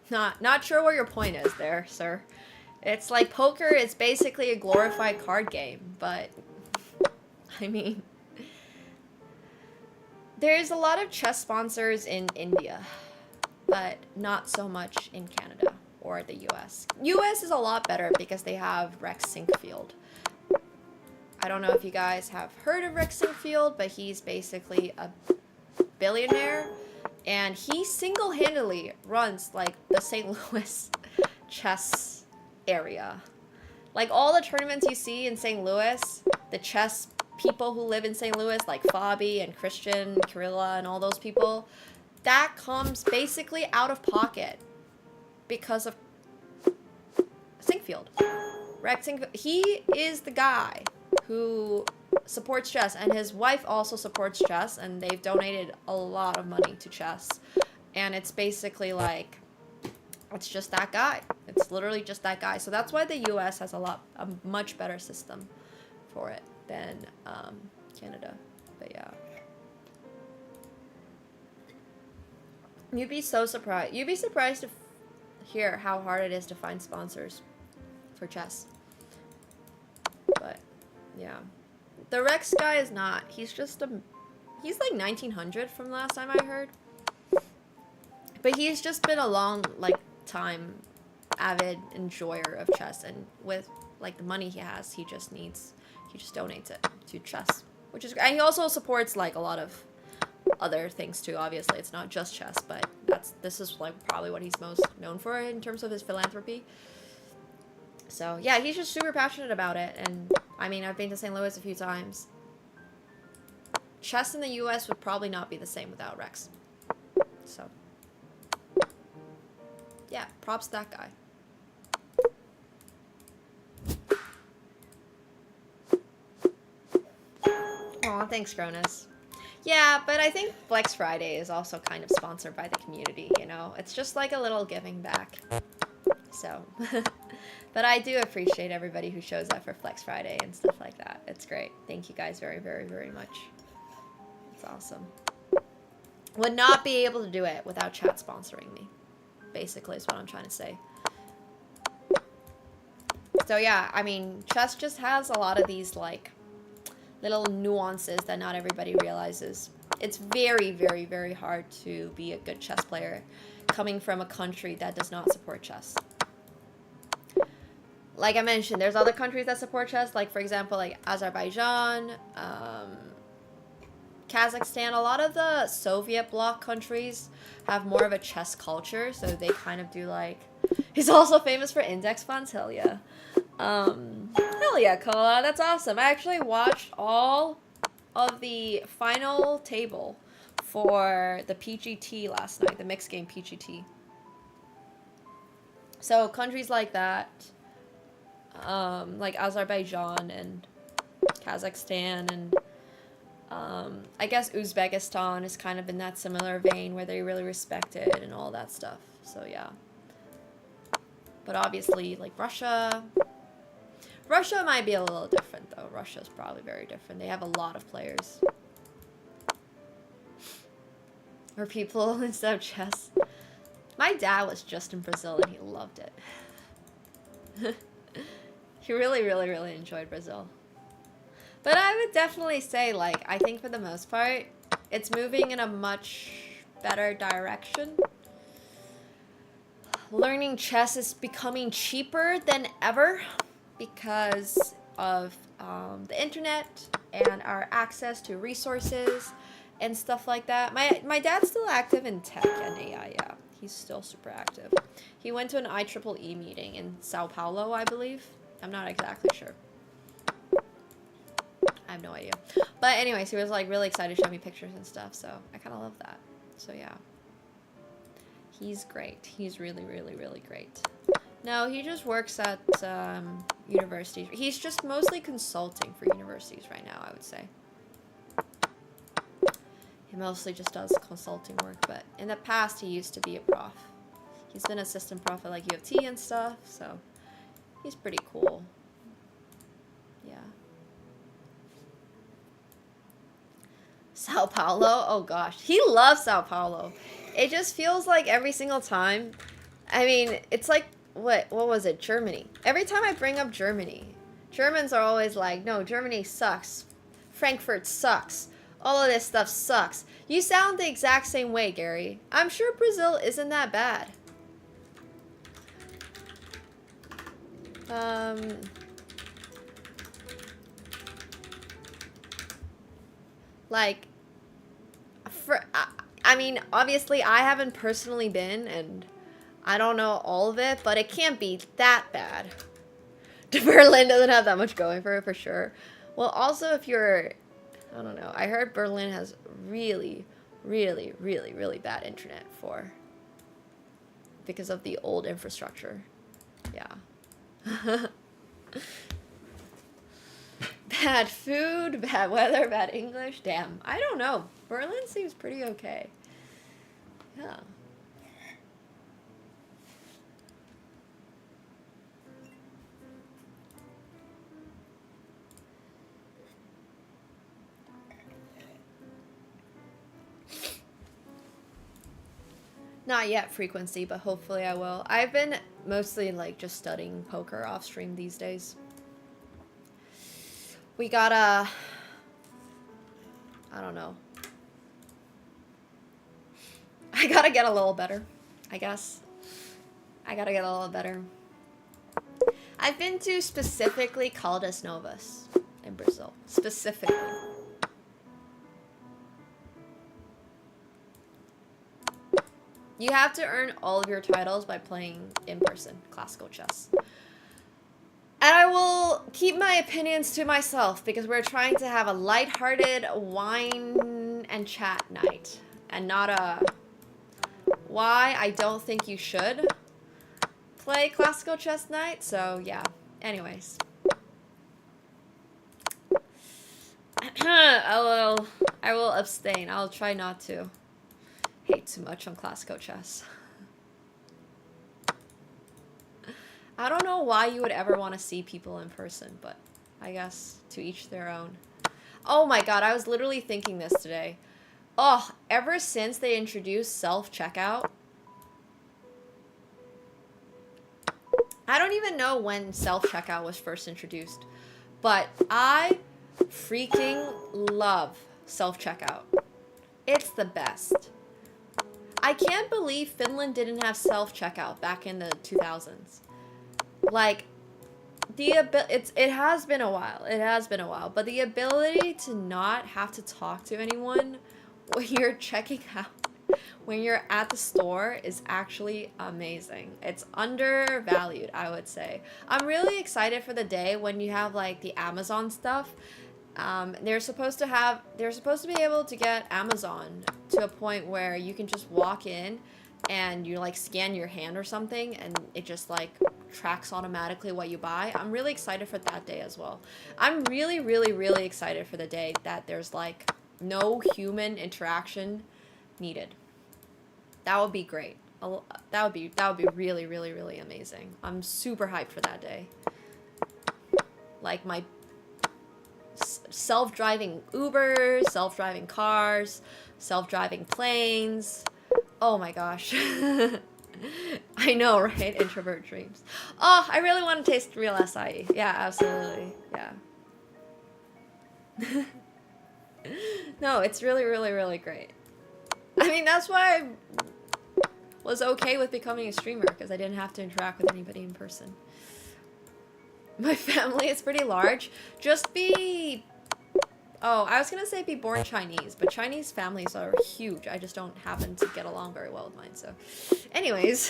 Not sure what your point is there, sir. It's like poker is basically a glorified card game, but I mean, there's a lot of chess sponsors in India, but not so much in Canada or the US. US is a lot better because they have Rex Sinkfield. I don't know if you guys have heard of Rex Sinkfield, but he's basically a billionaire, and he single-handedly runs like the St. Louis chess area. Like all the tournaments you see in St. Louis, the chess people who live in St. Louis, like Fabi and Christian, Kirilla, and all those people, that comes basically out of pocket because of Sinkfield. Rex Sinkfield, he is the guy who supports chess, and his wife also supports chess, and they've donated a lot of money to chess. And it's basically like, it's just that guy. It's literally just that guy. So that's why the US has a much better system for it than Canada. But yeah. You'd be so surprised. You'd be surprised to hear how hard it is to find sponsors for chess. But yeah. The Rex guy is not. He's just he's like 1900 from last time I heard. But he's just been a long, like, time avid enjoyer of chess, and with like the money he has, he just donates it to chess, which is great. And he also supports like a lot of other things too. Obviously, it's not just chess, but this is like probably what he's most known for in terms of his philanthropy. So yeah, he's just super passionate about it. And I mean, I've been to St. Louis a few times. Chess in the US would probably not be the same without Rex. So yeah, props to that guy. Aw, thanks, Cronus. Yeah, but I think Flex Friday is also kind of sponsored by the community, you know? It's just like a little giving back. So, but I do appreciate everybody who shows up for Flex Friday and stuff like that. It's great. Thank you guys very, very, very much. It's awesome. Would not be able to do it without chat sponsoring me, basically, is what I'm trying to say. So yeah, I mean, chess just has a lot of these, like, little nuances that not everybody realizes. It's very, very, very hard to be a good chess player coming from a country that does not support chess. Like I mentioned, there's other countries that support chess, like, for example, like Azerbaijan, Kazakhstan. A lot of the Soviet bloc countries have more of a chess culture, so they kind of do, like... He's also famous for index funds, hell yeah. Hell yeah, Kola, that's awesome. I actually watched all of the final table for the PGT last night, the mixed game PGT. So countries like that, like Azerbaijan and Kazakhstan, and I guess Uzbekistan is kind of in that similar vein where they really respect it and all that stuff. So yeah. But obviously, like Russia might be a little different though. Russia's probably very different. They have a lot of players. Or people instead of chess. My dad was just in Brazil and he loved it. He really, really, really enjoyed Brazil. But I would definitely say, like, I think for the most part, it's moving in a much better direction. Learning chess is becoming cheaper than ever because of the internet and our access to resources and stuff like that. My dad's still active in tech and AI, yeah. He's still super active. He went to an IEEE meeting in Sao Paulo, I believe. I'm not exactly sure. I have no idea. But anyways, he was like really excited to show me pictures and stuff, so I kind of love that. So yeah. He's great. He's really, really, really great. No, he just works at universities. He's just mostly consulting for universities right now, I would say. He mostly just does consulting work, but in the past he used to be a prof. He's been assistant prof at like U of T and stuff, so he's pretty cool. Yeah. Sao Paulo? Oh gosh. He loves Sao Paulo. It just feels like every single time. I mean, it's like, what was it? Germany. Every time I bring up Germany, Germans are always like, no, Germany sucks. Frankfurt sucks. All of this stuff sucks. You sound the exact same way, Gary. I'm sure Brazil isn't that bad. Like, I mean, obviously I haven't personally been, and I don't know all of it, but it can't be that bad. Berlin doesn't have that much going for it, for sure. Well, also, if you're, I don't know, I heard Berlin has really, really, really, really bad internet because of the old infrastructure. Yeah. Bad food, bad weather, bad English. Damn, I don't know. Berlin seems pretty okay. Yeah. Not yet frequency, but hopefully I will. I've been mostly like just studying poker off stream these days. We gotta, I don't know. I gotta get a little better, I guess. I gotta get a little better. I've been to specifically Caldas Novas in Brazil, specifically. You have to earn all of your titles by playing in-person classical chess. And I will keep my opinions to myself because we're trying to have a lighthearted wine and chat night. And not a why I don't think you should play classical chess night. So yeah, anyways. I will abstain. I'll try not to hate too much on classical chess. I don't know why you would ever want to see people in person, but I guess to each their own. Oh my god, I was literally thinking this today. Oh, ever since they introduced self-checkout, I don't even know when self-checkout was first introduced, but I freaking love self-checkout. It's the best. I can't believe Finland didn't have self-checkout back in the 2000s. Like, it has been a while. It has been a while. But the ability to not have to talk to anyone when you're checking out, when you're at the store, is actually amazing. It's undervalued, I would say. I'm really excited for the day when you have, like, the Amazon stuff. They're supposed to be able to get Amazon to a point where you can just walk in and you like scan your hand or something and it just like tracks automatically what you buy. I'm really excited for that day as well. I'm really, really, really excited for the day that there's like no human interaction needed. That would be great. That would be really, really, really amazing. I'm super hyped for that day. Like my self-driving Ubers, self-driving cars, self-driving planes. Oh my gosh. I know, right? Introvert dreams. Oh, I really want to taste real acai. Yeah, absolutely. Yeah. No, it's really, really, really great. I mean, that's why I was okay with becoming a streamer, because I didn't have to interact with anybody in person. My family is pretty large. Just be... Oh, I was gonna say be born Chinese, but Chinese families are huge. I just don't happen to get along very well with mine, so... Anyways.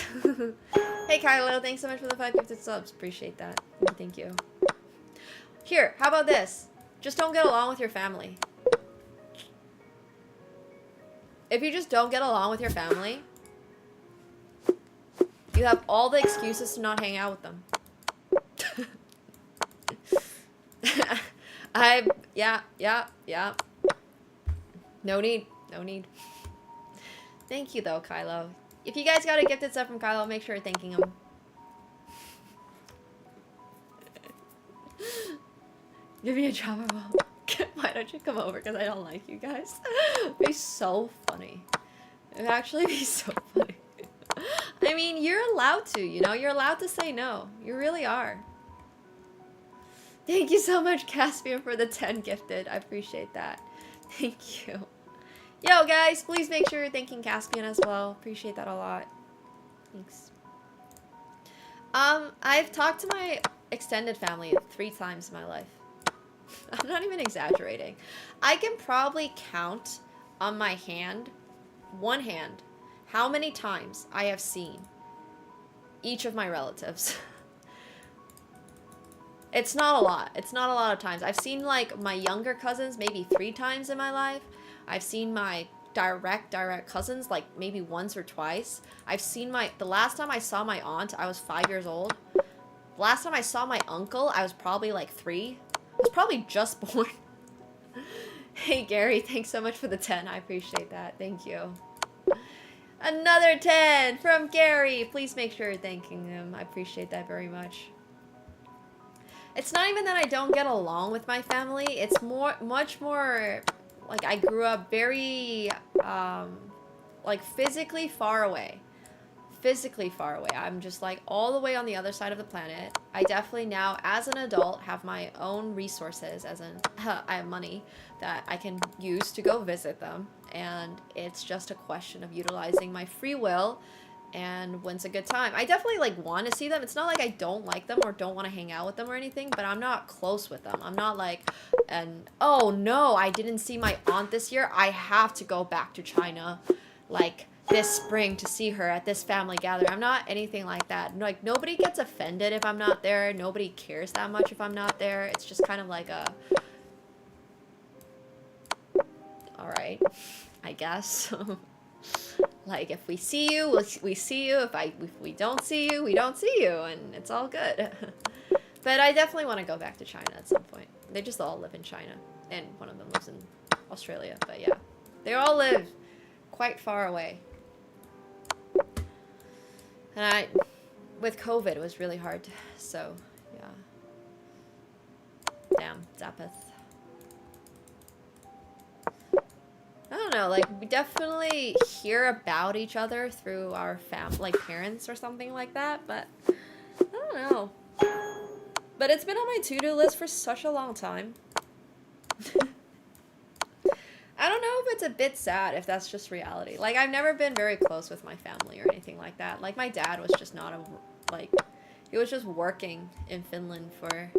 Hey, Kylo, thanks so much for the 5 gifted subs. Appreciate that. Thank you. Here, how about this? Just don't get along with your family. If you just don't get along with your family, you have all the excuses to not hang out with them. Yeah. No need. No need. Thank you though, Kylo. If you guys got a gifted stuff from Kylo, make sure you're thanking him. Give me a drama bomb. Why don't you come over? Because I don't like you guys. It'd be so funny. It'd actually be so funny. I mean, you're allowed to, you know? You're allowed to say no. You really are. Thank you so much, Caspian, for the 10 gifted. I appreciate that. Thank you. Yo, guys, please make sure you're thanking Caspian as well. Appreciate that a lot. Thanks. I've talked to my extended family 3 times in my life. I'm not even exaggerating. I can probably count on my hand, one hand, how many times I have seen each of my relatives. It's not a lot. It's not a lot of times. I've seen like my younger cousins maybe 3 times in my life. I've seen my direct cousins like maybe once or twice. I've seen the last time I saw my aunt, I was 5 years old. The last time I saw my uncle, I was probably like 3. I was probably just born. Hey Gary, thanks so much for the 10. I appreciate that. Thank you. Another 10 from Gary. Please make sure you're thanking him. I appreciate that very much. It's not even that I don't get along with my family. It's much more like I grew up very like physically far away. Physically far away. I'm just like all the way on the other side of the planet. I definitely now, as an adult, have my own resources, as in I have money that I can use to go visit them, and it's just a question of utilizing my free will and when's a good time. I definitely like want to see them. It's not like I don't like them or don't want to hang out with them or anything, but I'm not close with them. I'm not like, oh no, I didn't see my aunt this year, I have to go back to China like this spring to see her at this family gathering. I'm not anything like that. Like, nobody gets offended if I'm not there. Nobody cares that much if I'm not there. It's just kind of like a, all right, I guess. Like, if we see you, we see you. If we don't see you, we don't see you, and it's all good. But I definitely want to go back to China at some point. They just all live in China, and one of them lives in Australia. But yeah, they all live quite far away. And with COVID, it was really hard. So, yeah. Damn, Zapeth. I don't know, like, we definitely hear about each other through our parents or something like that, but I don't know. But it's been on my to-do list for such a long time. I don't know if it's a bit sad, if that's just reality. Like, I've never been very close with my family or anything like that. Like, my dad was just not he was just working in Finland for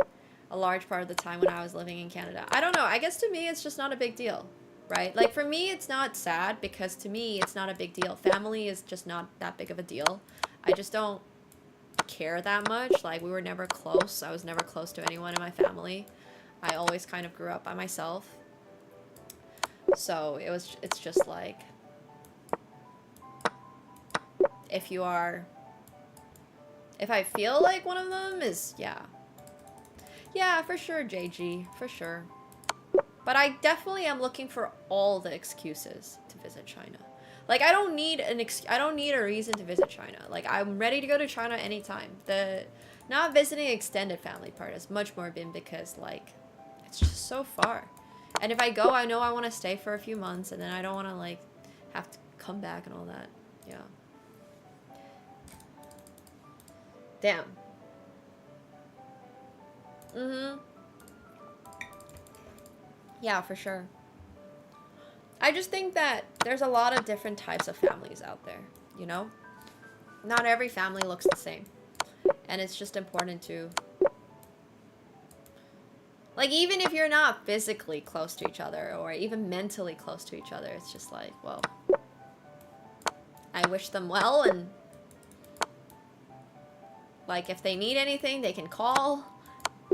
a large part of the time when I was living in Canada. I don't know, I guess to me it's just not a big deal, right? Like, for me it's not sad because to me it's not a big deal. Family is just not that big of a deal. I just don't care that much. Like, we were never close. I was never close to anyone in my family. I always kind of grew up by myself. So it's just like, if I feel like one of them is, yeah, for sure, JG, for sure. But I definitely am looking for all the excuses to visit China. Like, I don't need a reason to visit China. Like, I'm ready to go to China anytime. The not visiting extended family part has much more been because, like, it's just so far. And if I go, I know I want to stay for a few months, and then I don't want to, like, have to come back and all that. Yeah. Damn. Mm-hmm. Yeah, for sure. I just think that there's a lot of different types of families out there, you know? Not every family looks the same. And it's just important to... Like, even if you're not physically close to each other or even mentally close to each other, it's just like, well, I wish them well, and like, if they need anything, they can call.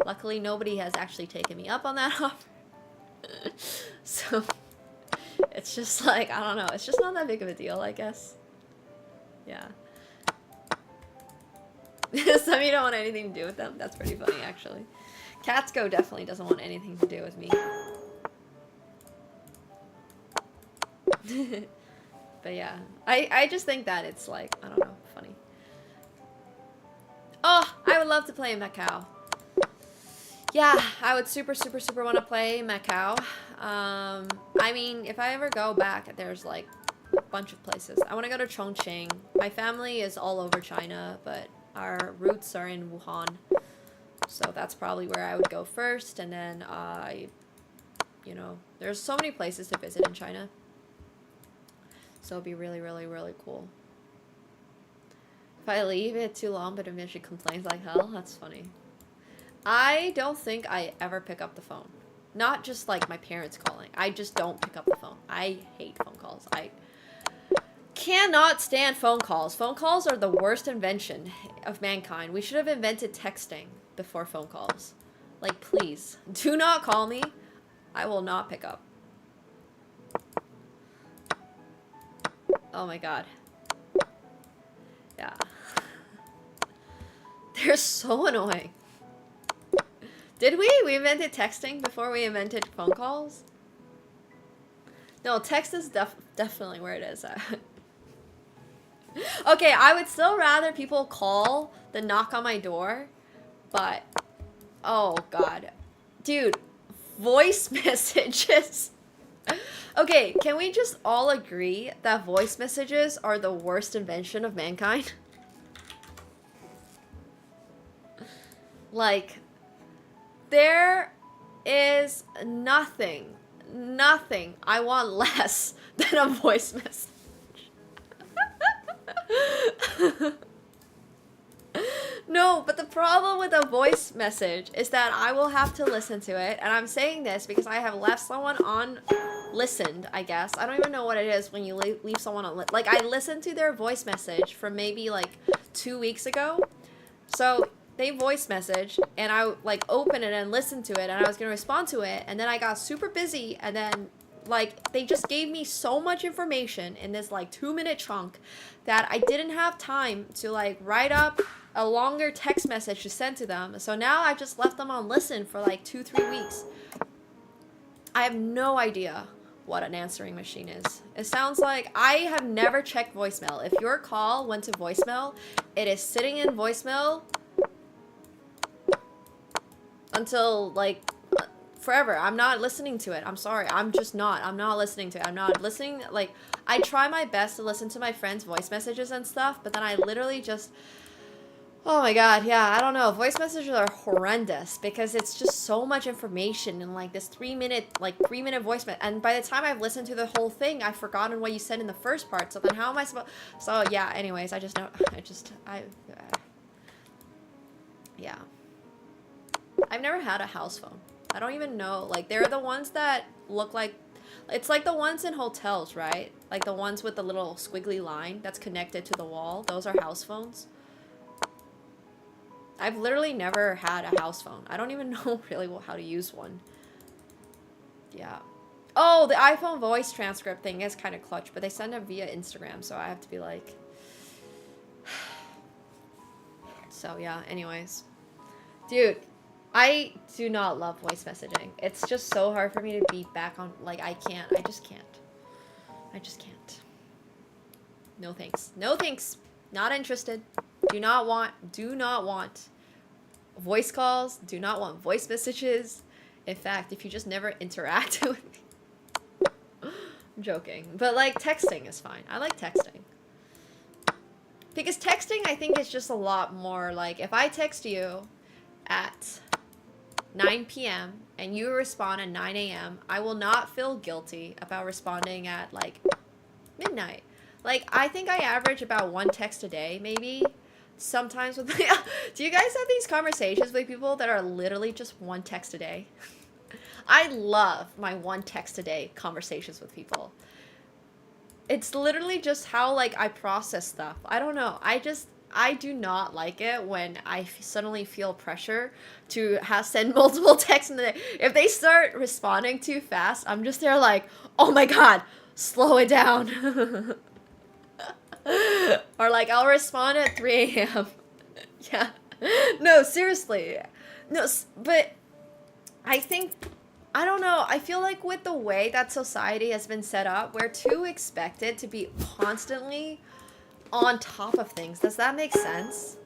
Luckily, nobody has actually taken me up on that offer. So, it's just like, I don't know, it's just not that big of a deal, I guess. Yeah. Some of you don't want anything to do with them. That's pretty funny, actually. Catsko definitely doesn't want anything to do with me. But yeah, I just think that it's like, I don't know, funny. Oh, I would love to play in Macau. Yeah, I would super want to play Macau. I mean, if I ever go back, there's like a bunch of places. I want to go to Chongqing. My family is all over China, but our roots are in Wuhan. So that's probably where I would go first, and then you know, there's so many places to visit in China. So it'd be really cool. If I leave it too long, but eventually complains like hell, that's funny. I don't think I ever pick up the phone. Not just like my parents calling. I just don't pick up the phone. I hate phone calls. I cannot stand phone calls. Phone calls are the worst invention of mankind. We should have invented texting before phone calls. Like, please, do not call me. I will not pick up. Oh my god. Yeah. They're so annoying. Did we? We invented texting before we invented phone calls? No, text is definitely where it is at. Okay, I would still rather people call than knock on my door, but oh god. Dude, voice messages. Okay, can we just all agree that voice messages are the worst invention of mankind? Like, there is nothing I want less than a voice message. No, but the problem with a voice message is that I will have to listen to it, and I'm saying this because I have left someone on listened, I guess. I don't even know what it is when you leave someone on like, I listened to their voice message from maybe like 2 weeks ago. So they voice messaged, and I like opened it and listened to it, and I was gonna respond to it, and then I got super busy, and then like they just gave me so much information in this like 2-minute chunk that I didn't have time to like write up a longer text message to send to them. So now I just left them on listen for like 2-3 weeks. I have no idea what an answering machine is. It sounds like I have never checked voicemail. If your call went to voicemail, it is sitting in voicemail until like forever. I'm not listening to it. I'm sorry. I'm not listening to it. I'm not listening. Like, I try my best to listen to my friends' voice messages and stuff, but then I literally just, oh my god, yeah, I don't know. Voice messages are horrendous because it's just so much information in like this 3-minute voice message. And by the time I've listened to the whole thing, I've forgotten what you said in the first part. So then how am I supposed? So yeah, anyways, yeah. I've never had a house phone. I don't even know. Like, they're the ones that look like, it's like the ones in hotels, right? Like the ones with the little squiggly line that's connected to the wall. Those are house phones. I've literally never had a house phone. I don't even know really how to use one. Yeah. Oh, the iPhone voice transcript thing is kind of clutch, but they send it via Instagram, so I have to be like... So yeah, anyways. Dude, I do not love voice messaging. It's just so hard for me to be back on, like, I just can't. No thanks. No thanks. Not interested. Do not want voice calls. Do not want voice messages. In fact, if you just never interact with me. I'm joking. But, like, texting is fine. I like texting. Because texting, I think, is just a lot more, like, if I text you at 9 p.m. and you respond at 9 a.m., I will not feel guilty about responding at, like, midnight. Like, I think I average about 1 text a day, maybe. Sometimes with... Do you guys have these conversations with people that are literally just 1 text a day? I love my 1 text a day conversations with people. It's literally just how, like, I process stuff. I don't know. I do not like it when I suddenly feel pressure to send multiple texts in the day. If they start responding too fast, I'm just there like, oh my god, slow it down. Or like, I'll respond at 3 a.m. Yeah. No, seriously. No, but I think I don't know. I feel like with the way that society has been set up, we're too expected to be constantly on top of things. Does that make sense?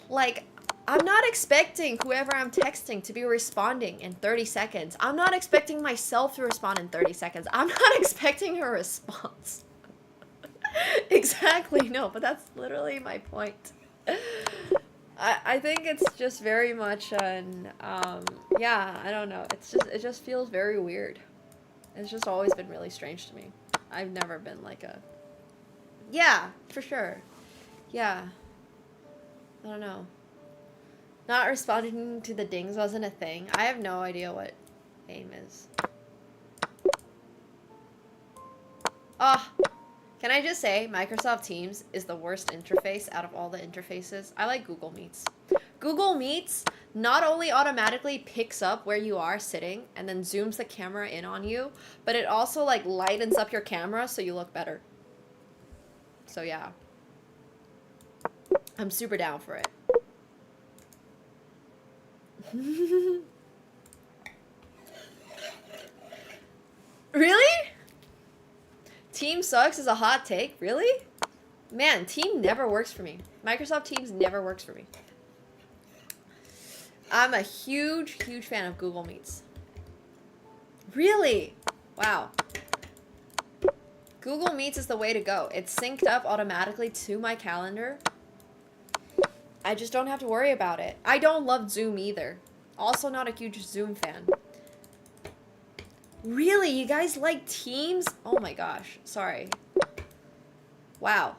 Like, I'm not expecting whoever I'm texting to be responding in 30 seconds. I'm not expecting myself to respond in 30 seconds. I'm not expecting a response. Exactly, no, but that's literally my point. I think it's just very much an, yeah, I don't know. It just feels very weird. It's just always been really strange to me. I've never been like a, yeah, for sure. Yeah. I don't know. Not responding to the dings wasn't a thing. I have no idea what AIM is. Ah. Can I just say, Microsoft Teams is the worst interface out of all the interfaces. I like Google Meets. Google Meets not only automatically picks up where you are sitting and then zooms the camera in on you, but it also like lightens up your camera so you look better. So yeah. I'm super down for it. Really? Team sucks is a hot take? Really? Man, Team never works for me. Microsoft Teams never works for me. I'm a huge, huge fan of Google Meets. Really? Wow. Google Meets is the way to go. It's synced up automatically to my calendar. I just don't have to worry about it. I don't love Zoom either. Also not a huge Zoom fan. Really? You guys like Teams? Oh my gosh. Sorry. Wow.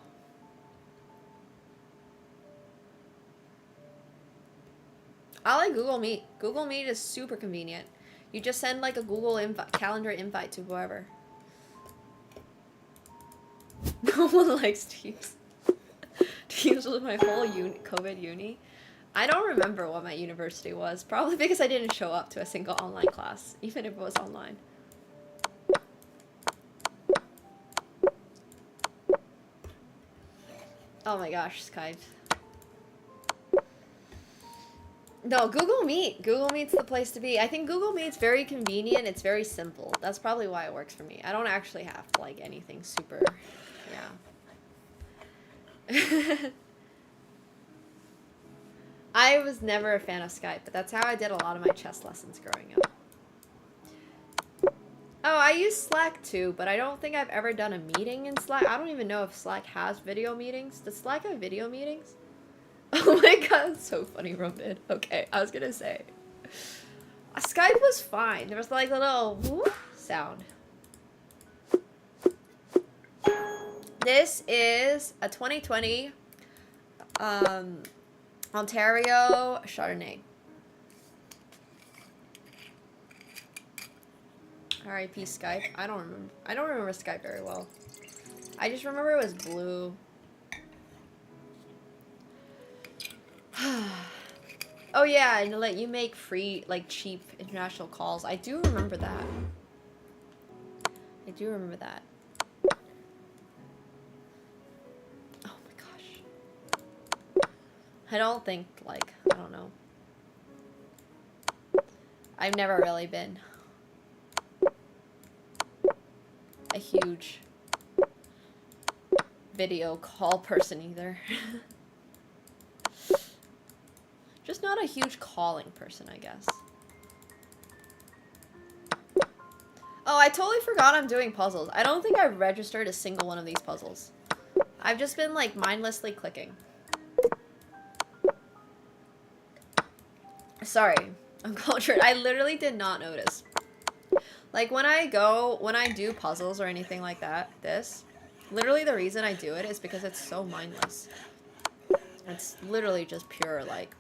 I like Google Meet. Google Meet is super convenient. You just send like a Google calendar invite to whoever. No one likes Teams. Teams was my whole COVID uni. I don't remember what my university was. Probably because I didn't show up to a single online class, even if it was online. Oh my gosh, Skype. No, Google Meet. Google Meet's the place to be. I think Google Meet's very convenient. It's very simple. That's probably why it works for me. I don't actually have like anything super, yeah. I was never a fan of Skype, but that's how I did a lot of my chess lessons growing up. Oh, I use Slack too, but I don't think I've ever done a meeting in Slack. I don't even know if Slack has video meetings. Does Slack have video meetings? Oh my god, it's so funny, Rumbid. Okay, I was gonna say. Skype was fine. There was like a little whoop sound. This is a 2020 Ontario Chardonnay. R.I.P. Skype. I don't remember Skype very well. I just remember it was blue. Oh yeah, and let you make free, like cheap international calls. I do remember that. I do remember that. Oh my gosh. I don't think, like, I don't know. I've never really been a huge video call person either. Just not a huge calling person, I guess. Oh, I totally forgot I'm doing puzzles. I don't think I've registered a single one of these puzzles. I've just been, like, mindlessly clicking. Sorry, I'm cultured. I literally did not notice. Like, when I do puzzles or anything like that, literally the reason I do it is because it's so mindless. It's literally just pure, like,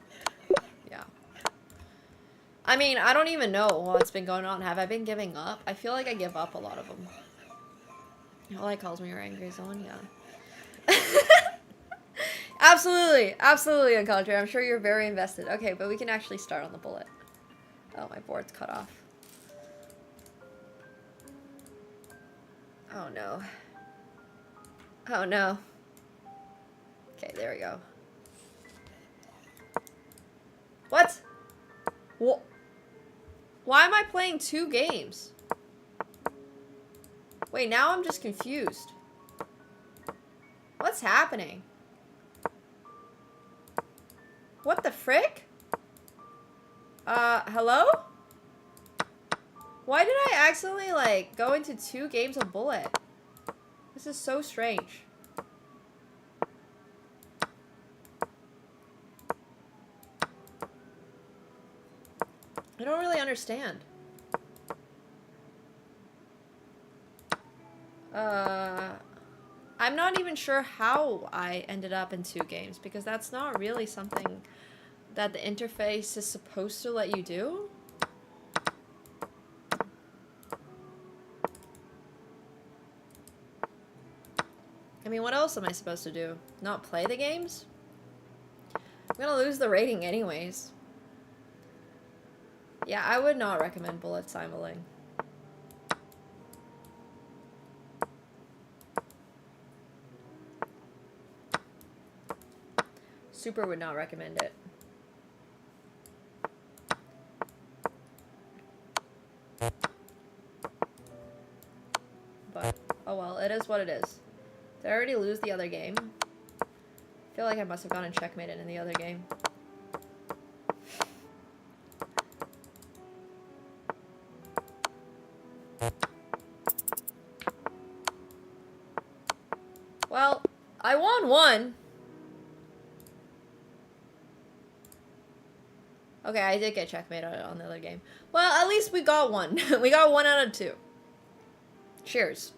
yeah. I mean, I don't even know what's been going on. Have I been giving up? I feel like I give up a lot of them. All calls me your angry zone, yeah. Absolutely, absolutely, Uncultured. I'm sure you're very invested. Okay, but we can actually start on the bullet. Oh, my board's cut off. Oh no. Oh no. Okay, there we go. What? What? Why am I playing 2 games? Wait, now I'm just confused. What's happening? What the frick? Hello? Why did I accidentally, like, go into 2 games of Bullet? This is so strange. I don't really understand. I'm not even sure how I ended up in 2 games, because that's not really something that the interface is supposed to let you do. I mean, what else am I supposed to do? Not play the games? I'm gonna lose the rating anyways. Yeah, I would not recommend Bullet Simuling. Super would not recommend it. But, oh well, it is what it is. Did I already lose the other game? I feel like I must have gotten checkmated in the other game. Well, I won 1. Okay, I did get checkmate on the other game. Well, at least we got 1. We got 1 out of 2. Cheers.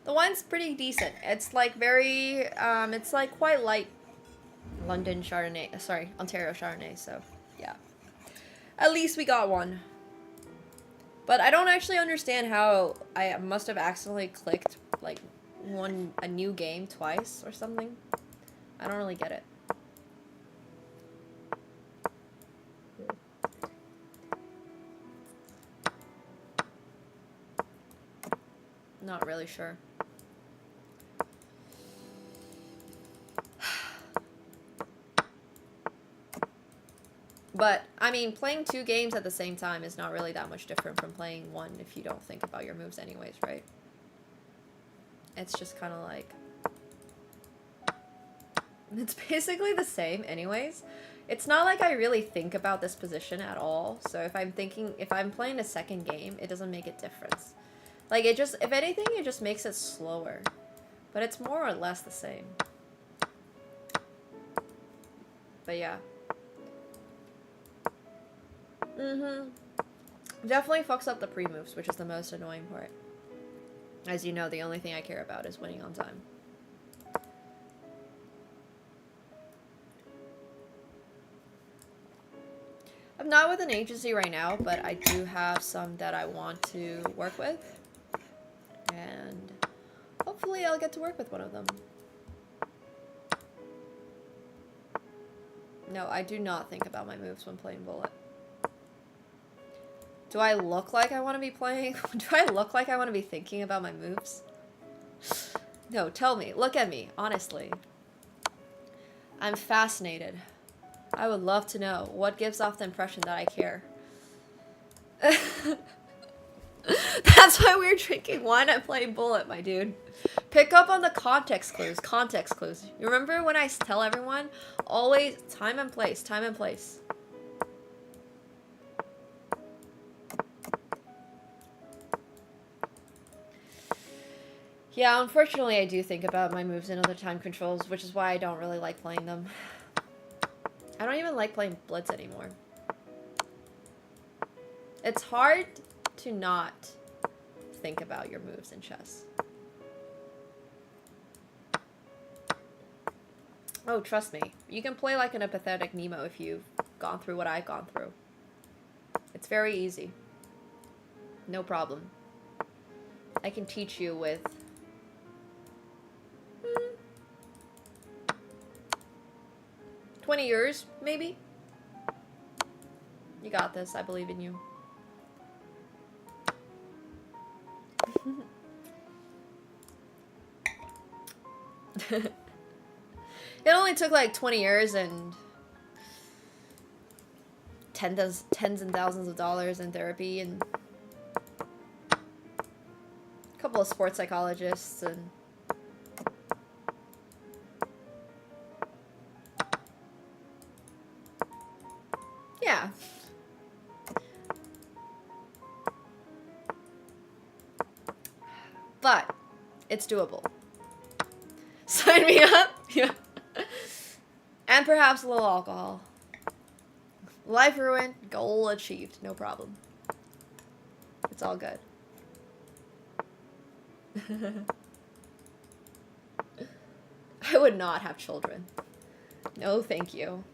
The wine's pretty decent. It's like very, it's like quite light London Chardonnay, sorry, Ontario Chardonnay, so yeah. At least we got 1. But I don't actually understand how I must have accidentally clicked, like, a new game twice or something. I don't really get it. Not really sure. But, I mean, playing 2 games at the same time is not really that much different from playing 1 if you don't think about your moves anyways, right? It's just kind of like... It's basically the same anyways. It's not like I really think about this position at all. So if I'm playing a second game, it doesn't make a difference. Like, it just, if anything, it just makes it slower. But it's more or less the same. But yeah. Definitely fucks up the pre-moves, which is the most annoying part. As you know, the only thing I care about is winning on time. I'm not with an agency right now, but I do have some that I want to work with. And hopefully I'll get to work with one of them. No, I do not think about my moves when playing Bullet. Do I look like I want to be playing? Do I look like I want to be thinking about my moves? No, tell me. Look at me, honestly. I'm fascinated. I would love to know what gives off the impression that I care. That's why we're drinking wine and playing Bullet, my dude. Pick up on the context clues. Context clues. You remember when I tell everyone? Always time and place. Time and place. Yeah, unfortunately I do think about my moves and other time controls, which is why I don't really like playing them. I don't even like playing Blitz anymore. It's hard to not think about your moves in chess. Oh, trust me. You can play like an apathetic Nemo if you've gone through what I've gone through. It's very easy. No problem. I can teach you with... 20 years, maybe? You got this. I believe in you. It only took like 20 years and tens and thousands of dollars in therapy and a couple of sports psychologists and yeah. But it's doable. Sign me up. Yeah. And perhaps a little alcohol. Life ruined, goal achieved, no problem. It's all good. I would not have children. No, thank you.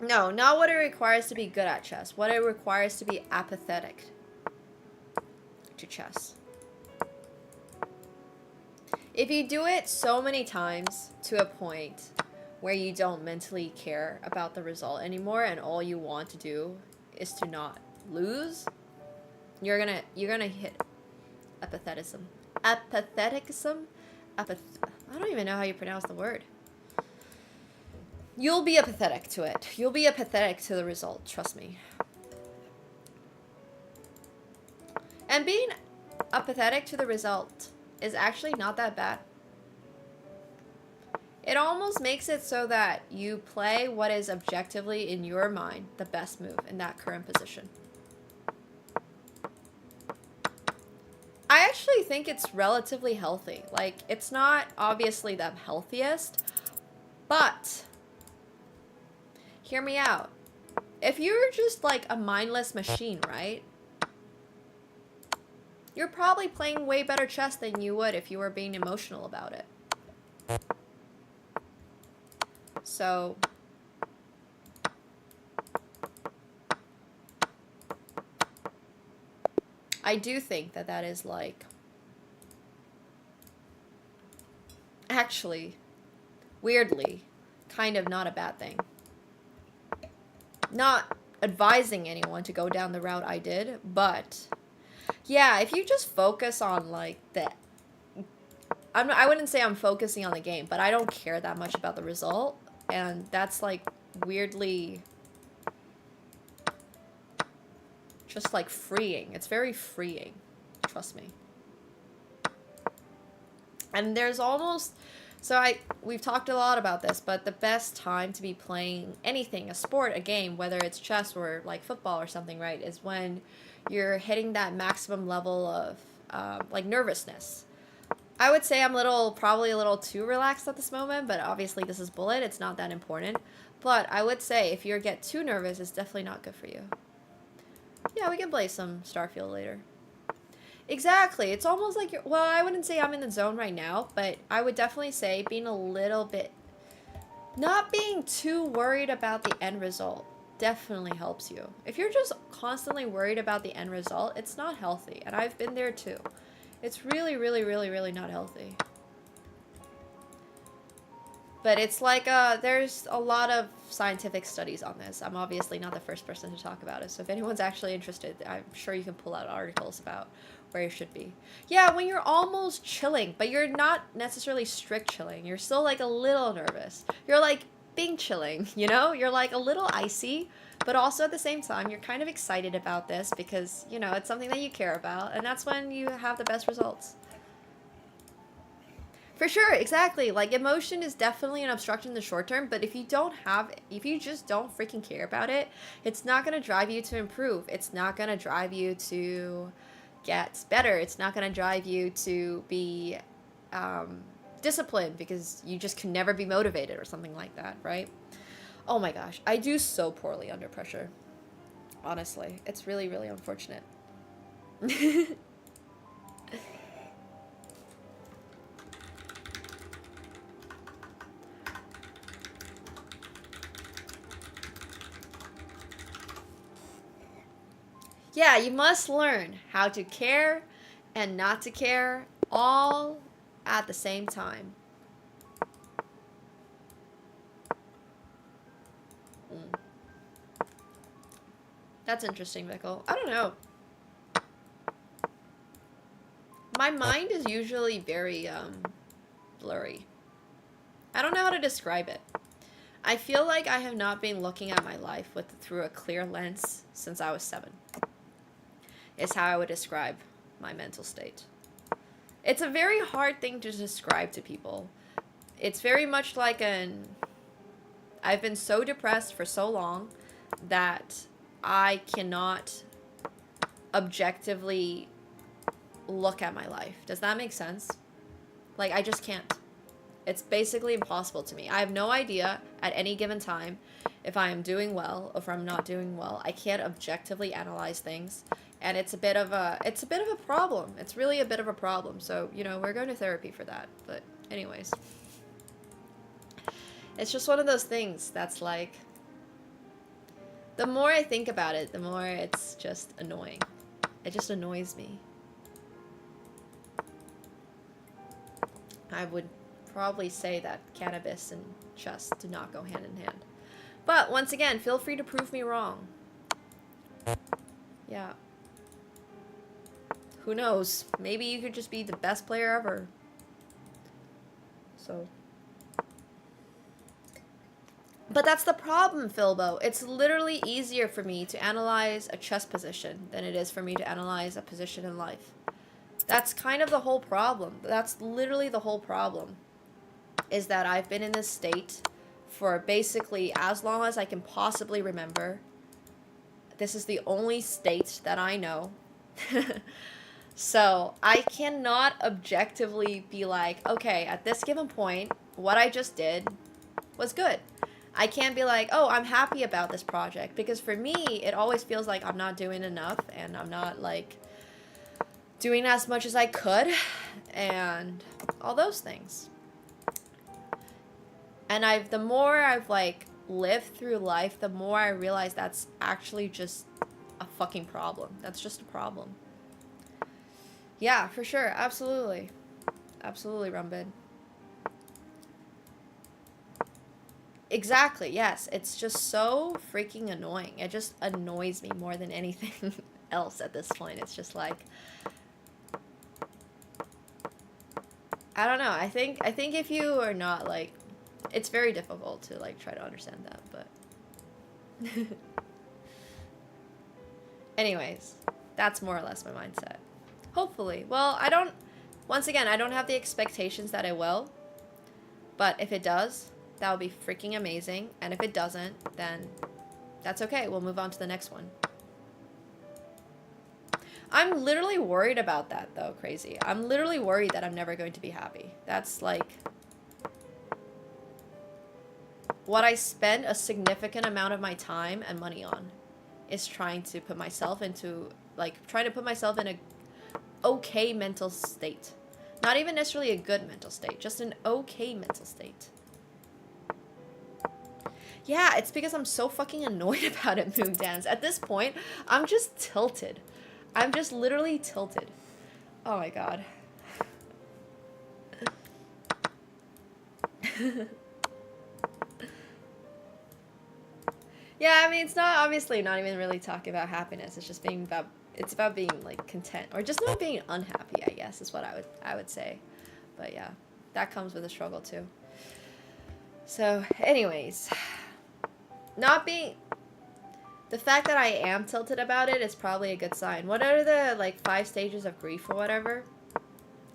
No, not what it requires to be good at chess. What it requires to be apathetic to chess. If you do it so many times to a point where you don't mentally care about the result anymore and all you want to do is to not lose, you're gonna hit apatheticism. Apatheticism? I don't even know how you pronounce the word. You'll be apathetic to it. You'll be apathetic to the result, trust me. And being apathetic to the result is actually not that bad. It almost makes it so that you play what is objectively, in your mind, the best move in that current position. I actually think it's relatively healthy. Like, it's not obviously the healthiest, but hear me out. If you're just like a mindless machine, right? You're probably playing way better chess than you would if you were being emotional about it. So I do think that that is like actually weirdly kind of not a bad thing. Not advising anyone to go down the route I did, but yeah, if you just focus on like the I wouldn't say I'm focusing on the game, but I don't care that much about the result, and that's like weirdly just like freeing. It's very freeing, trust me. And there's almost, we've talked a lot about this, but the best time to be playing anything, a sport, a game, whether it's chess or like football or something, right, is when you're hitting that maximum level of like nervousness. I would say I'm probably a little too relaxed at this moment, but obviously this is bullet, it's not that important. But I would say if you get too nervous, it's definitely not good for you. Yeah, we can play some Starfield later. Exactly, it's almost like well, I wouldn't say I'm in the zone right now, but I would definitely say being a little bit, not being too worried about the end result definitely helps you. If you're just constantly worried about the end result, it's not healthy, and I've been there too. It's really, really, really, really not healthy. But it's like, there's a lot of scientific studies on this. I'm obviously not the first person to talk about it, so if anyone's actually interested, I'm sure you can pull out articles about where you should be. Yeah, when you're almost chilling, but you're not necessarily strict chilling. You're still like a little nervous. You're like being chilling, you know? You're like a little icy, but also at the same time, you're kind of excited about this because, you know, it's something that you care about, and that's when you have the best results. For sure, exactly. Like, emotion is definitely an obstruction in the short term, but if you just don't freaking care about it, it's not going to drive you to improve. It's not going to drive you to get better. It's not going to drive you to be disciplined because you just can never be motivated or something like that, right? Oh my gosh, I do so poorly under pressure. Honestly, it's really, really unfortunate. Yeah, you must learn how to care and not to care all at the same time. That's interesting, Mikkel. I don't know. My mind is usually very blurry. I don't know how to describe it. I feel like I have not been looking at my life through a clear lens since I was 7. Is how I would describe my mental state. It's a very hard thing to describe to people. It's very much like I've been so depressed for so long that I cannot objectively look at my life. Does that make sense? Like, I just can't. It's basically impossible to me. I have no idea at any given time if I am doing well or if I'm not doing well. I can't objectively analyze things, and it's a bit of a problem. It's really a bit of a problem. So, you know, we're going to therapy for that. But anyways, it's just one of those things that's like, the more I think about it, the more it's just annoying. It just annoys me. I would probably say that cannabis and chess do not go hand in hand. But once again, feel free to prove me wrong. Yeah. Who knows? Maybe you could just be the best player ever. So. But that's the problem, Philbo. It's literally easier for me to analyze a chess position than it is for me to analyze a position in life. That's kind of the whole problem. That's literally the whole problem. Is that I've been in this state for basically as long as I can possibly remember. This is the only state that I know. So I cannot objectively be like, okay, at this given point, what I just did was good. I can't be like, oh, I'm happy about this project. Because for me, it always feels like I'm not doing enough and I'm not like doing as much as I could and all those things. And the more I've like lived through life, the more I realize that's actually just a fucking problem. That's just a problem. Yeah, for sure. Absolutely. Absolutely, Rumbid. Exactly, yes. It's just so freaking annoying. It just annoys me more than anything else at this point. It's just like, I don't know. I think if you are not like, it's very difficult to like try to understand that, but anyways, that's more or less my mindset. Hopefully. Well, once again, I don't have the expectations that it will, but if it does, that would be freaking amazing. And if it doesn't, then that's okay. We'll move on to the next one. I'm literally worried about that though, crazy. I'm literally worried that I'm never going to be happy. That's like what I spend a significant amount of my time and money on, is trying to put myself into, like, trying to put myself in a okay mental state. Not even necessarily a good mental state, just an okay mental state. Yeah, it's because I'm so fucking annoyed about it, Moon Dance. At this point, I'm just tilted. I'm just literally tilted. Oh my god. Yeah, I mean, it's not, obviously not even really talking about happiness. It's just being about, it's about being like content, or just not being unhappy, I guess, is what I would say. But yeah, that comes with a struggle too. So anyways, the fact that I am tilted about it is probably a good sign. What are the like 5 stages of grief or whatever?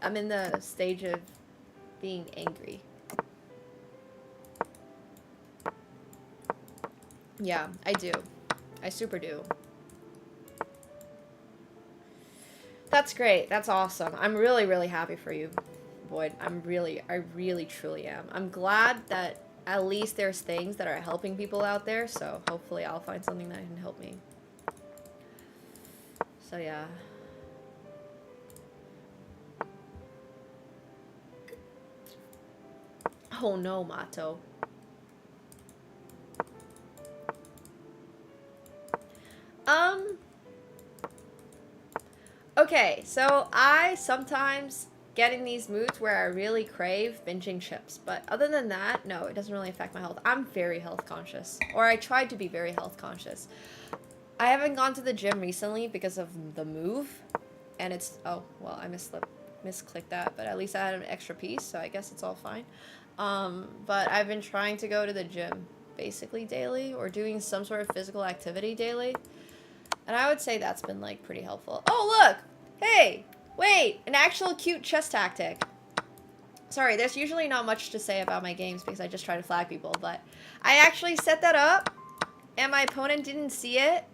I'm in the stage of being angry. Yeah, I do. I super do. That's great. That's awesome. I'm really, really happy for you, Boyd. I really, truly am. I'm glad that at least there's things that are helping people out there, so hopefully I'll find something that can help me. So yeah. Oh no, Mato. Okay, so I sometimes get in these moods where I really crave binging chips, but other than that, no, it doesn't really affect my health. I'm very health conscious, or I tried to be very health conscious. I haven't gone to the gym recently because of the move, and it's, oh, well, I misclicked that, but at least I had an extra piece, so I guess it's all fine. But I've been trying to go to the gym basically daily or doing some sort of physical activity daily. And I would say that's been like pretty helpful. Oh, look! Hey! Wait! An actual cute chess tactic. Sorry, there's usually not much to say about my games because I just try to flag people, but I actually set that up and my opponent didn't see it.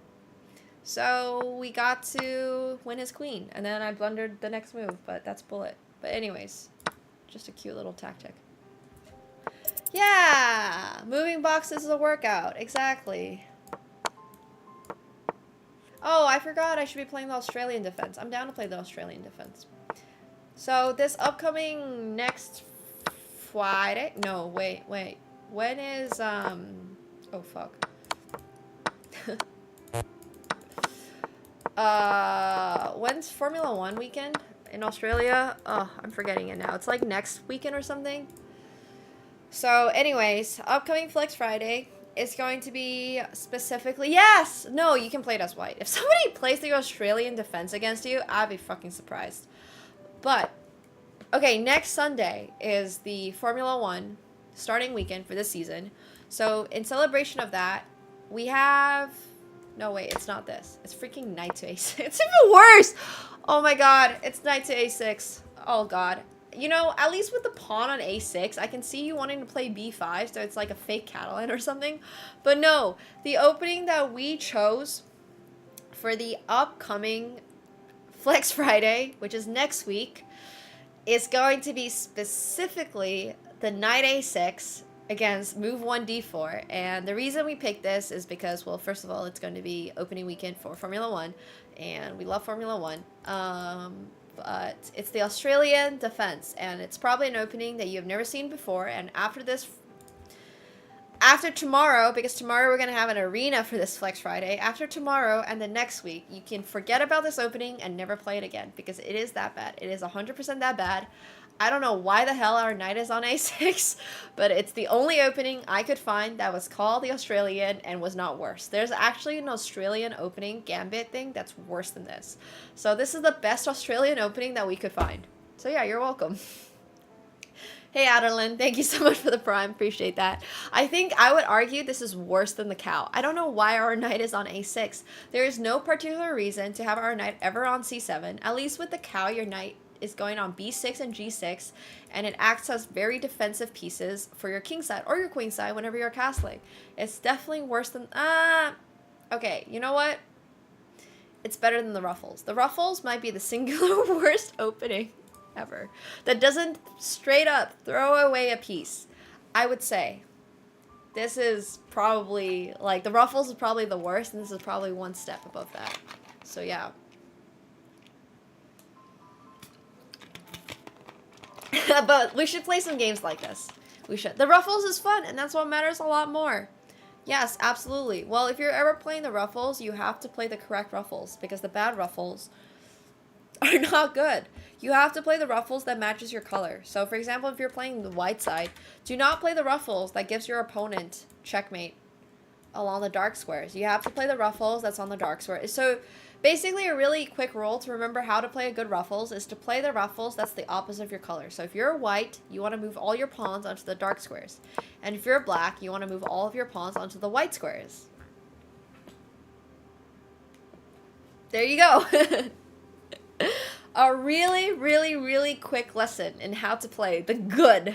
So we got to win his queen, and then I blundered the next move, but that's bullet. But anyways, just a cute little tactic. Yeah! Moving boxes is a workout. Exactly. Oh, I forgot I should be playing the Australian defense. I'm down to play the Australian defense. So this upcoming next Friday... No, wait. When is, oh, fuck. When's Formula 1 weekend in Australia? Oh, I'm forgetting it now. It's like next weekend or something. So anyways, upcoming Flex Friday is going to be specifically... Yes! No, you can play it as white. If somebody plays the Australian defense against you, I'd be fucking surprised. But, okay, next Sunday is the Formula 1 starting weekend for this season. So in celebration of that, we have... No, wait, it's not this. It's freaking knight to a6. It's even worse! Oh my god, it's knight to a6. Oh god. You know, at least with the pawn on a6, I can see you wanting to play b5, so it's like a fake Catalan or something. But no, the opening that we chose for the upcoming Flex Friday, which is next week, is going to be specifically the knight a6 against move 1 d4. And the reason we picked this is because, well, first of all, it's going to be opening weekend for Formula 1, and we love Formula 1. But it's the Australian defense, and it's probably an opening that you've never seen before. And after tomorrow, because tomorrow we're going to have an arena for this Flex Friday, after tomorrow and the next week, you can forget about this opening and never play it again, because it is that bad. It is 100% that bad. I don't know why the hell our knight is on a6, but it's the only opening I could find that was called the Australian and was not worse. There's actually an Australian opening gambit thing that's worse than this. So this is the best Australian opening that we could find. So yeah, you're welcome. Hey Adeline, thank you so much for the prime, appreciate that. I think I would argue this is worse than the cow. I don't know why our knight is on a6. There is no particular reason to have our knight ever on c7. At least with the cow, your knight is going on b6 and g6, and it acts as very defensive pieces for your king side or your queen side whenever you're castling. It's definitely worse than... okay, you know what? It's better than the ruffles. The ruffles might be the singular worst opening ever. That doesn't straight up throw away a piece. I would say this is probably, like, the ruffles is probably the worst, and this is probably one step above that. So yeah. But we should play some games like this. We should. The ruffles is fun, and that's what matters a lot more. Yes, absolutely. Well, if you're ever playing the ruffles, you have to play the correct ruffles, because the bad ruffles are not good. You have to play the ruffles that matches your color. So, for example, if you're playing the white side, do not play the ruffles that gives your opponent checkmate along the dark squares. You have to play the ruffles that's on the dark squares. So, basically, a really quick rule to remember how to play a good ruffles is to play the ruffles that's the opposite of your color. So if you're white, you want to move all your pawns onto the dark squares. And if you're black, you want to move all of your pawns onto the white squares. There you go. A really, really, really quick lesson in how to play the good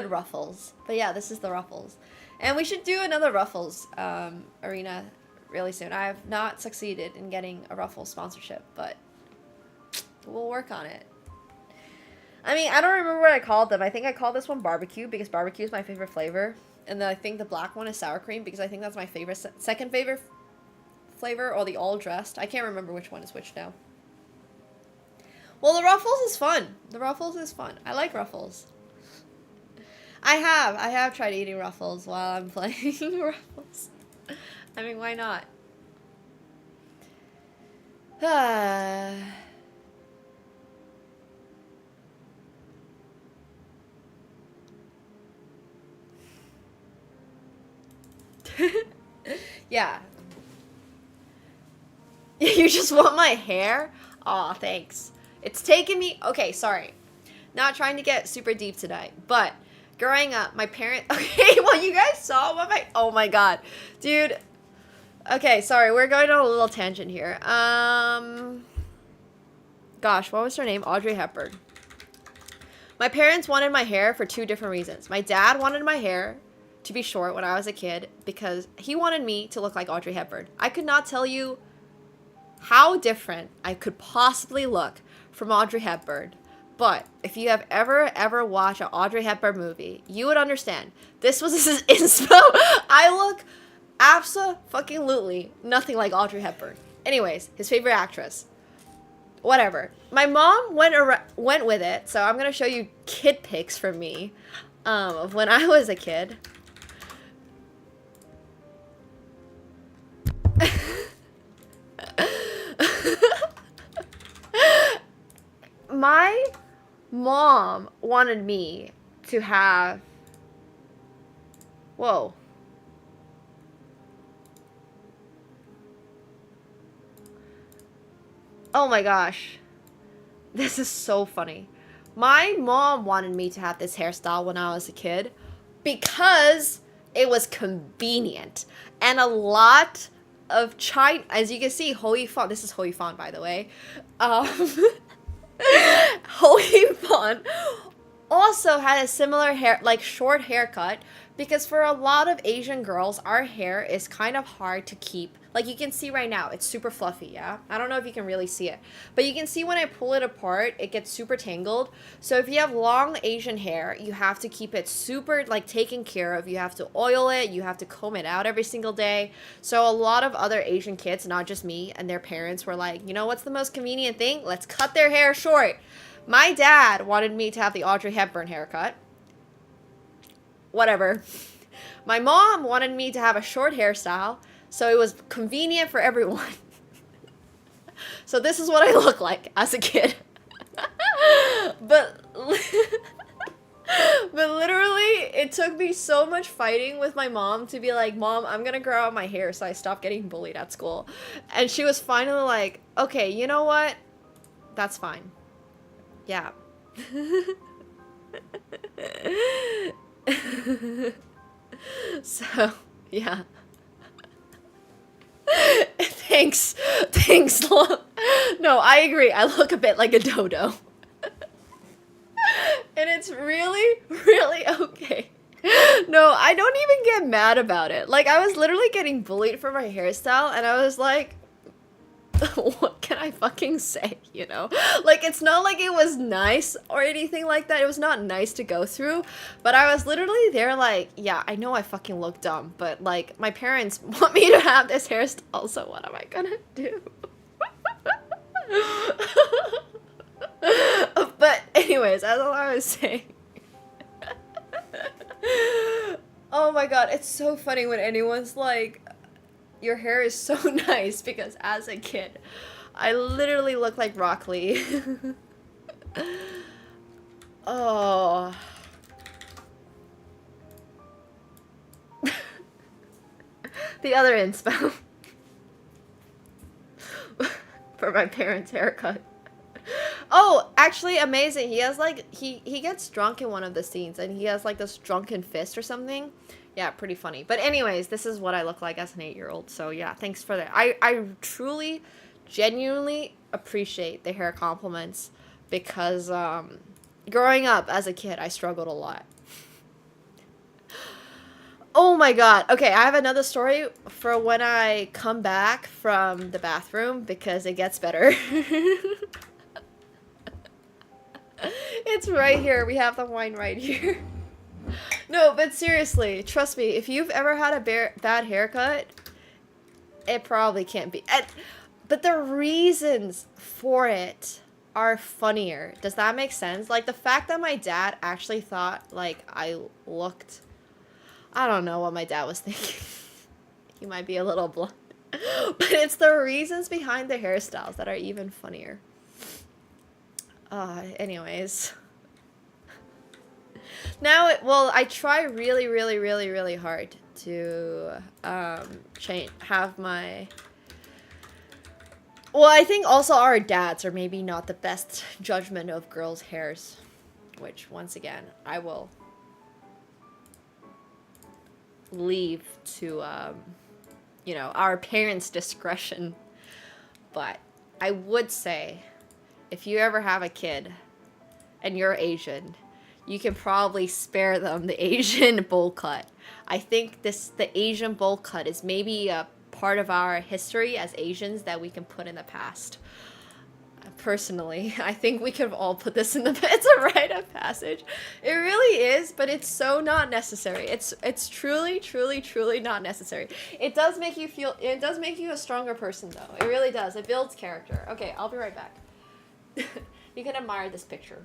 ruffles. But yeah, this is the ruffles. And we should do another ruffles arena really soon. I have not succeeded in getting a Ruffles sponsorship, but we'll work on it. I mean, I don't remember what I called them. I think I called this one barbecue because barbecue is my favorite flavor. And then I think the black one is sour cream because I think that's my favorite, second favorite flavor, or the all dressed. I can't remember which one is which now. Well, the Ruffles is fun. The Ruffles is fun. I like Ruffles. I have tried eating Ruffles while I'm playing Ruffles. I mean, why not? Yeah. You just want my hair? Aw, thanks. It's taken me... Okay, sorry. Not trying to get super deep tonight, but growing up, my parents. Okay, well, you guys saw what my. Oh my god, dude. Okay, sorry, we're going on a little tangent here. Gosh, what was her name? Audrey Hepburn. My parents wanted my hair for 2 different reasons. My dad wanted my hair to be short when I was a kid because he wanted me to look like Audrey Hepburn. I could not tell you how different I could possibly look from Audrey Hepburn. But if you have ever watched an Audrey Hepburn movie, you would understand. This was his inspo. I look abso-fucking-lutely nothing like Audrey Hepburn. Anyways, his favorite actress. Whatever. My mom went with it, so I'm gonna show you kid pics from me of when I was a kid. My mom wanted me to have... Whoa. Oh my gosh. This is so funny. My mom wanted me to have this hairstyle when I was a kid because it was convenient. And a lot of China, as you can see, Hoi Fan, this is Hoi Fan, by the way. Hoi Fan also had a similar hair, like short haircut, because for a lot of Asian girls, our hair is kind of hard to keep. Like you can see right now, it's super fluffy, yeah? I don't know if you can really see it, but you can see when I pull it apart, it gets super tangled. So if you have long Asian hair, you have to keep it super like taken care of. You have to oil it, you have to comb it out every single day. So a lot of other Asian kids, not just me, and their parents were like, you know what's the most convenient thing? Let's cut their hair short. My dad wanted me to have the Audrey Hepburn haircut. Whatever. My mom wanted me to have a short hairstyle, so it was convenient for everyone. So this is what I look like as a kid. But literally, it took me so much fighting with my mom to be like, Mom, I'm gonna grow out my hair so I stop getting bullied at school. And she was finally like, okay, you know what? That's fine. Yeah. So, yeah. Thanks. No, I agree. I look a bit like a dodo. And it's really, really okay. No, I don't even get mad about it. Like, I was literally getting bullied for my hairstyle, and I was like, what can I fucking say, you know? Like, it's not like it was nice or anything like that. It was not nice to go through, but I was literally there like, yeah, I know I fucking look dumb, but like, my parents want me to have this hairstyle, so what am I gonna do? But anyways, that's all I was saying. Oh my god, it's so funny when anyone's like, your hair is so nice, because as a kid, I literally look like Rock Lee. Oh. The other inspo. For my parents' haircut. Oh, actually amazing. He has like, he gets drunk in one of the scenes, and he has like this drunken fist or something. Yeah, pretty funny. But anyways, this is what I look like as an 8-year-old. So yeah, thanks for that. I truly, genuinely appreciate the hair compliments, because growing up as a kid, I struggled a lot. Oh my god. Okay, I have another story for when I come back from the bathroom, because it gets better. It's right here. We have the wine right here. No, but seriously, trust me, if you've ever had a bad haircut, it probably can't be. But the reasons for it are funnier. Does that make sense? Like, the fact that my dad actually thought, like, I looked... I don't know what my dad was thinking. He might be a little blunt. But it's the reasons behind the hairstyles that are even funnier. Anyways... Now, well, I try really, really, really, really hard to have my... Well, I think also our dads are maybe not the best judgment of girls' hairs, which, once again, I will leave to, you know, our parents' discretion. But I would say, if you ever have a kid and you're Asian, you can probably spare them the Asian bowl cut. I think the Asian bowl cut is maybe a part of our history as Asians that we can put in the past. Personally, I think we could have all put this in the it's a rite of passage. It really is, but it's so not necessary. It's truly, truly, truly not necessary. It does make you feel, it does make you a stronger person though. It really does. It builds character. Okay, I'll be right back. You can admire this picture.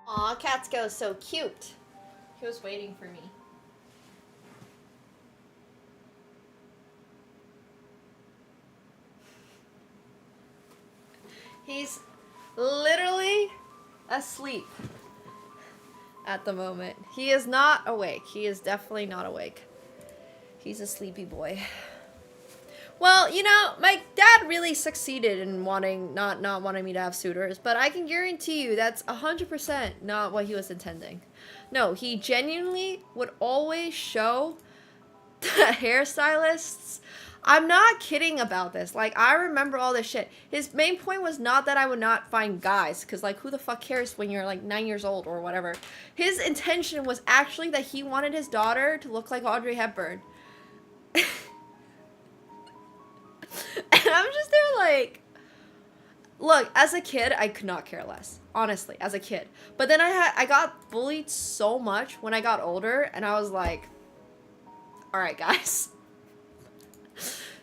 Aw, Katsuko is so cute. He was waiting for me. He's literally asleep at the moment. He is not awake. He is definitely not awake. He's a sleepy boy. Well, you know, my dad really succeeded in not wanting me to have suitors, but I can guarantee you that's 100% not what he was intending. No, he genuinely would always show the hairstylists. I'm not kidding about this. Like, I remember all this shit. His main point was not that I would not find guys, because, like, who the fuck cares when you're, like, 9 years old or whatever. His intention was actually that he wanted his daughter to look like Audrey Hepburn. And I'm just there like, look, as a kid, I could not care less. Honestly, as a kid. But then I got bullied so much when I got older, and I was like, alright guys.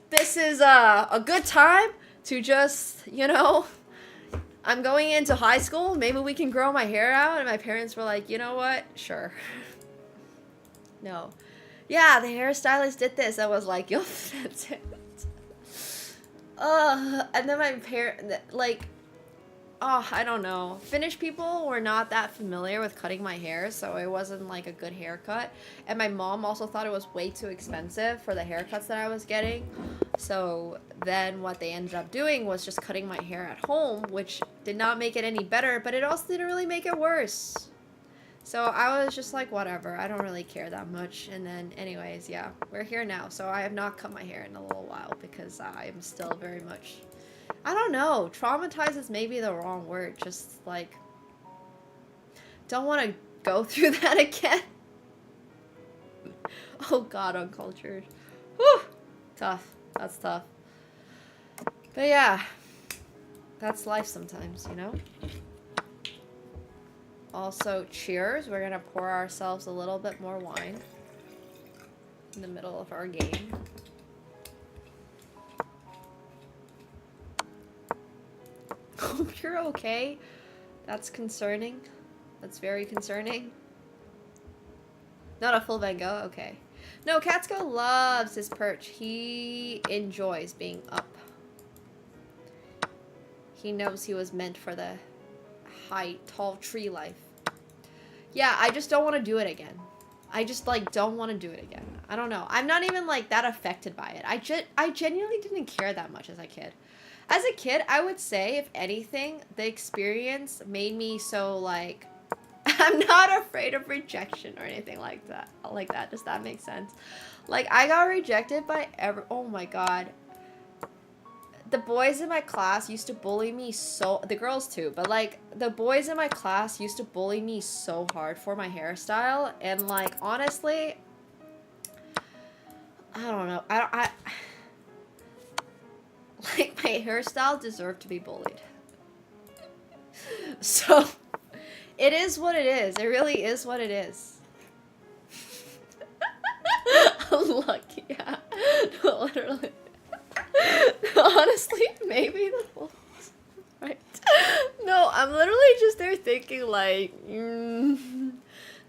This is a good time to just, you know, I'm going into high school, maybe we can grow my hair out, and my parents were like, you know what? Sure. No. Yeah, the hairstylist did this. I was like, yo, that's it. And then my parents, like, I don't know. Finnish people were not that familiar with cutting my hair, so it wasn't like a good haircut. And my mom also thought it was way too expensive for the haircuts that I was getting. So then what they ended up doing was just cutting my hair at home, which did not make it any better, but it also didn't really make it worse. So I was just like, whatever, I don't really care that much. And then anyways, yeah, we're here now. So I have not cut my hair in a little while because I am still very much, I don't know, traumatized is maybe the wrong word. Just like, don't want to go through that again. Oh God, uncultured. Whew, tough, that's tough. But yeah, that's life sometimes, you know? Also, cheers. We're gonna pour ourselves a little bit more wine in the middle of our game. Hope you're okay. That's concerning. That's very concerning. Not a full Van Gogh? Okay. No, Katsko loves his perch. He enjoys being up. He knows he was meant for the high, tall tree life. Yeah, I just don't want to do it again. I just, like, don't want to do it again. I don't know. I'm not even, like, that affected by it. I genuinely didn't care that much as a kid. As a kid, I would say, if anything, the experience made me so, like, I'm not afraid of rejection or anything like that. Does that make sense? Like, I got rejected by oh my God. The boys in my class used to bully me the girls too, but like the boys in my class used to bully me so hard for my hairstyle, and like honestly, I don't know. Like my hairstyle deserved to be bullied. So it is what it is. It really is what it is. Lucky, yeah. No, literally. Honestly, maybe the bull's right. No, I'm literally just there thinking like, no,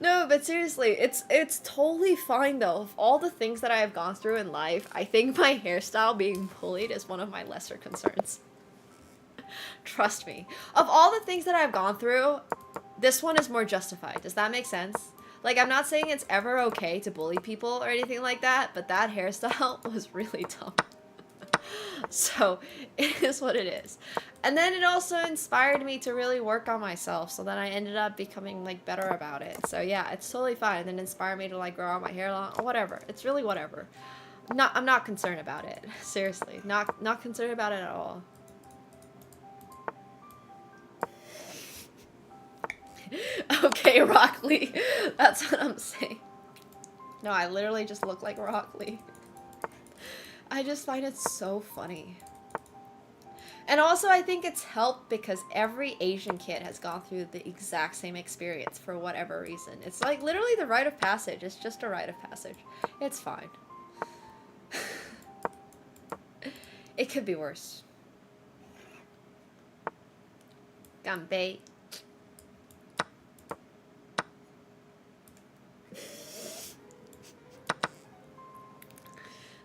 but seriously, it's totally fine though. Of all the things that I have gone through in life, I think my hairstyle being bullied is one of my lesser concerns. Trust me. Of all the things that I've gone through, this one is more justified. Does that make sense? Like, I'm not saying it's ever okay to bully people or anything like that, but that hairstyle was really dumb. So it is what it is. And then it also inspired me to really work on myself, so then I ended up becoming like better about it. So yeah, it's totally fine. And then inspired me to like grow out my hair long or whatever. It's really whatever. I'm not concerned about it. Seriously, not concerned about it at all. Okay, Rock Lee. That's what I'm saying. No, I literally just look like Rock Lee. I just find it so funny. And also, I think it's helped because every Asian kid has gone through the exact same experience for whatever reason. It's like literally the rite of passage. It's just a rite of passage. It's fine. It could be worse. Ganbei.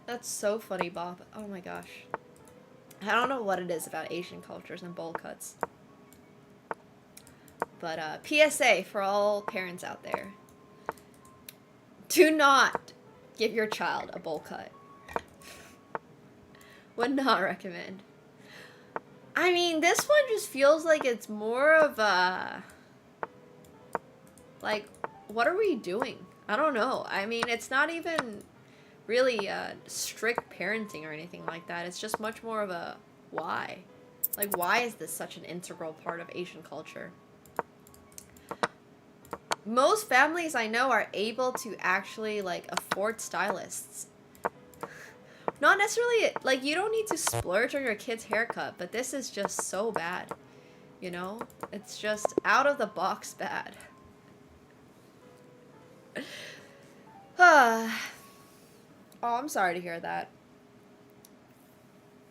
That's so funny, Bob. Oh my gosh. I don't know what it is about Asian cultures and bowl cuts. But PSA for all parents out there. Do not give your child a bowl cut. Would not recommend. I mean, this one just feels like it's more of a... Like, what are we doing? I don't know. I mean, it's not even really strict parenting or anything like that. It's just much more of a why. Like, why is this such an integral part of Asian culture? Most families I know are able to actually, like, afford stylists. Not necessarily, like, you don't need to splurge on your kid's haircut, but this is just so bad. You know? It's just out of the box bad. Oh, I'm sorry to hear that.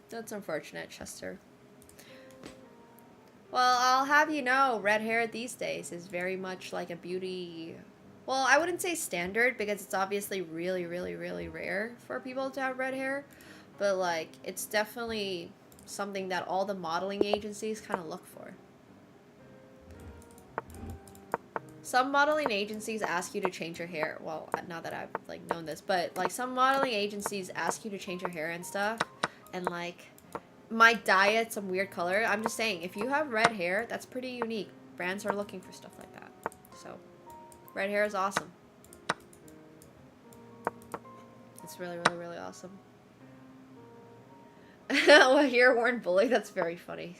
That's unfortunate, Chester. Well, I'll have you know, red hair these days is very much like a beauty... Well, I wouldn't say standard, because it's obviously really, really, really rare for people to have red hair. But, like, it's definitely something that all the modeling agencies kind of look for. Some modeling agencies ask you to change your hair. Well, not that I've, like, known this, but, like, some modeling agencies ask you to change your hair and stuff. And, like, might dye it some weird color. I'm just saying, if you have red hair, that's pretty unique. Brands are looking for stuff like that. So, red hair is awesome. It's really, really, really awesome. Here, Warren Bully, that's very funny.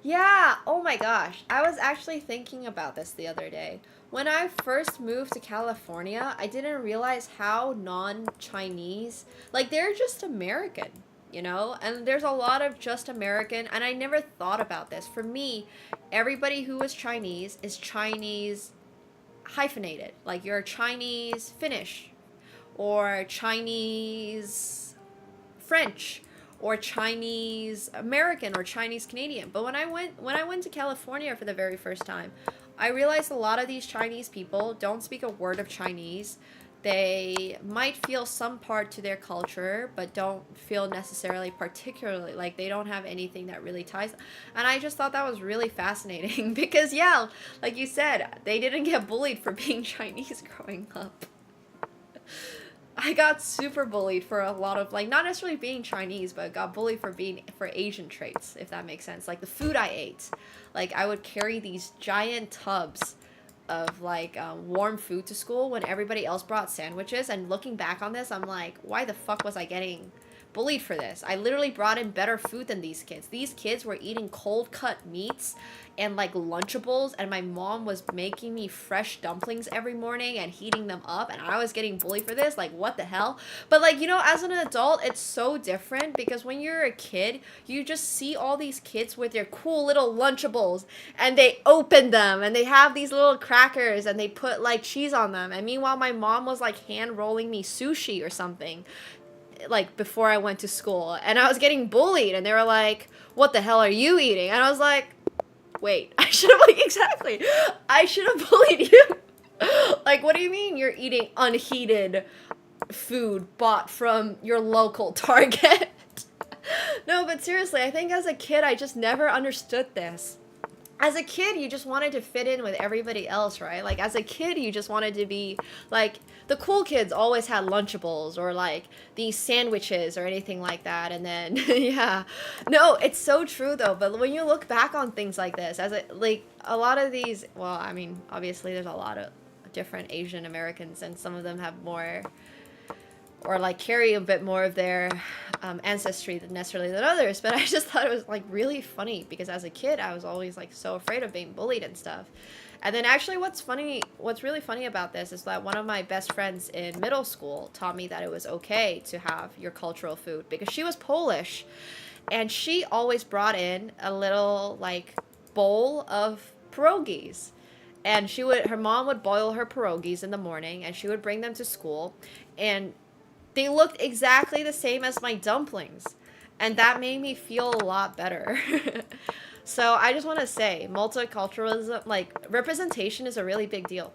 Yeah, oh my gosh. I was actually thinking about this the other day. When I first moved to California, I didn't realize how non-Chinese, like, they're just American, you know? And there's a lot of just American, and I never thought about this. For me, everybody who is Chinese hyphenated. Like, you're Chinese Finnish, or Chinese French, or Chinese American, or Chinese Canadian. But when I went to California for the very first time, I realized a lot of these Chinese people don't speak a word of Chinese. They might feel some part to their culture, but don't feel necessarily particularly, like, they don't have anything that really ties. And I just thought that was really fascinating because, yeah, like you said, they didn't get bullied for being Chinese growing up. I got super bullied for a lot of, like, not necessarily being Chinese, but got bullied for Asian traits, if that makes sense. Like, the food I ate. Like, I would carry these giant tubs of, like, warm food to school when everybody else brought sandwiches. And looking back on this, I'm like, why the fuck was I getting bullied for this? I literally brought in better food than these kids. These kids were eating cold cut meats and, like, Lunchables, and my mom was making me fresh dumplings every morning and heating them up, and I was getting bullied for this. Like, what the hell? But, like, you know, as an adult, it's so different because when you're a kid, you just see all these kids with their cool little Lunchables, and they open them, and they have these little crackers, and they put, like, cheese on them. And meanwhile, my mom was, like, hand rolling me sushi or something, like, before I went to school, and I was getting bullied, and they were like, what the hell are you eating? And I was like, wait, I should have, like, exactly, I should have bullied you. Like, what do you mean you're eating unheated food bought from your local Target? No, but seriously, I think as a kid, I just never understood this. As a kid, you just wanted to fit in with everybody else, right? Like, as a kid, you just wanted to be, like, the cool kids always had Lunchables or, like, these sandwiches or anything like that. And then, yeah. No, it's so true, though. But when you look back on things like this, as a, like, a lot of these, well, I mean, obviously there's a lot of different Asian Americans, and some of them have more, or, like, carry a bit more of their ancestry than necessarily than others. But I just thought it was, like, really funny because as a kid, I was always, like, so afraid of being bullied and stuff. And then actually what's really funny about this is that one of my best friends in middle school taught me that it was okay to have your cultural food because she was Polish, and she always brought in a little, like, bowl of pierogies. And her mom would boil her pierogies in the morning, and she would bring them to school, and they looked exactly the same as my dumplings. And that made me feel a lot better. So I just want to say, multiculturalism, like, representation is a really big deal.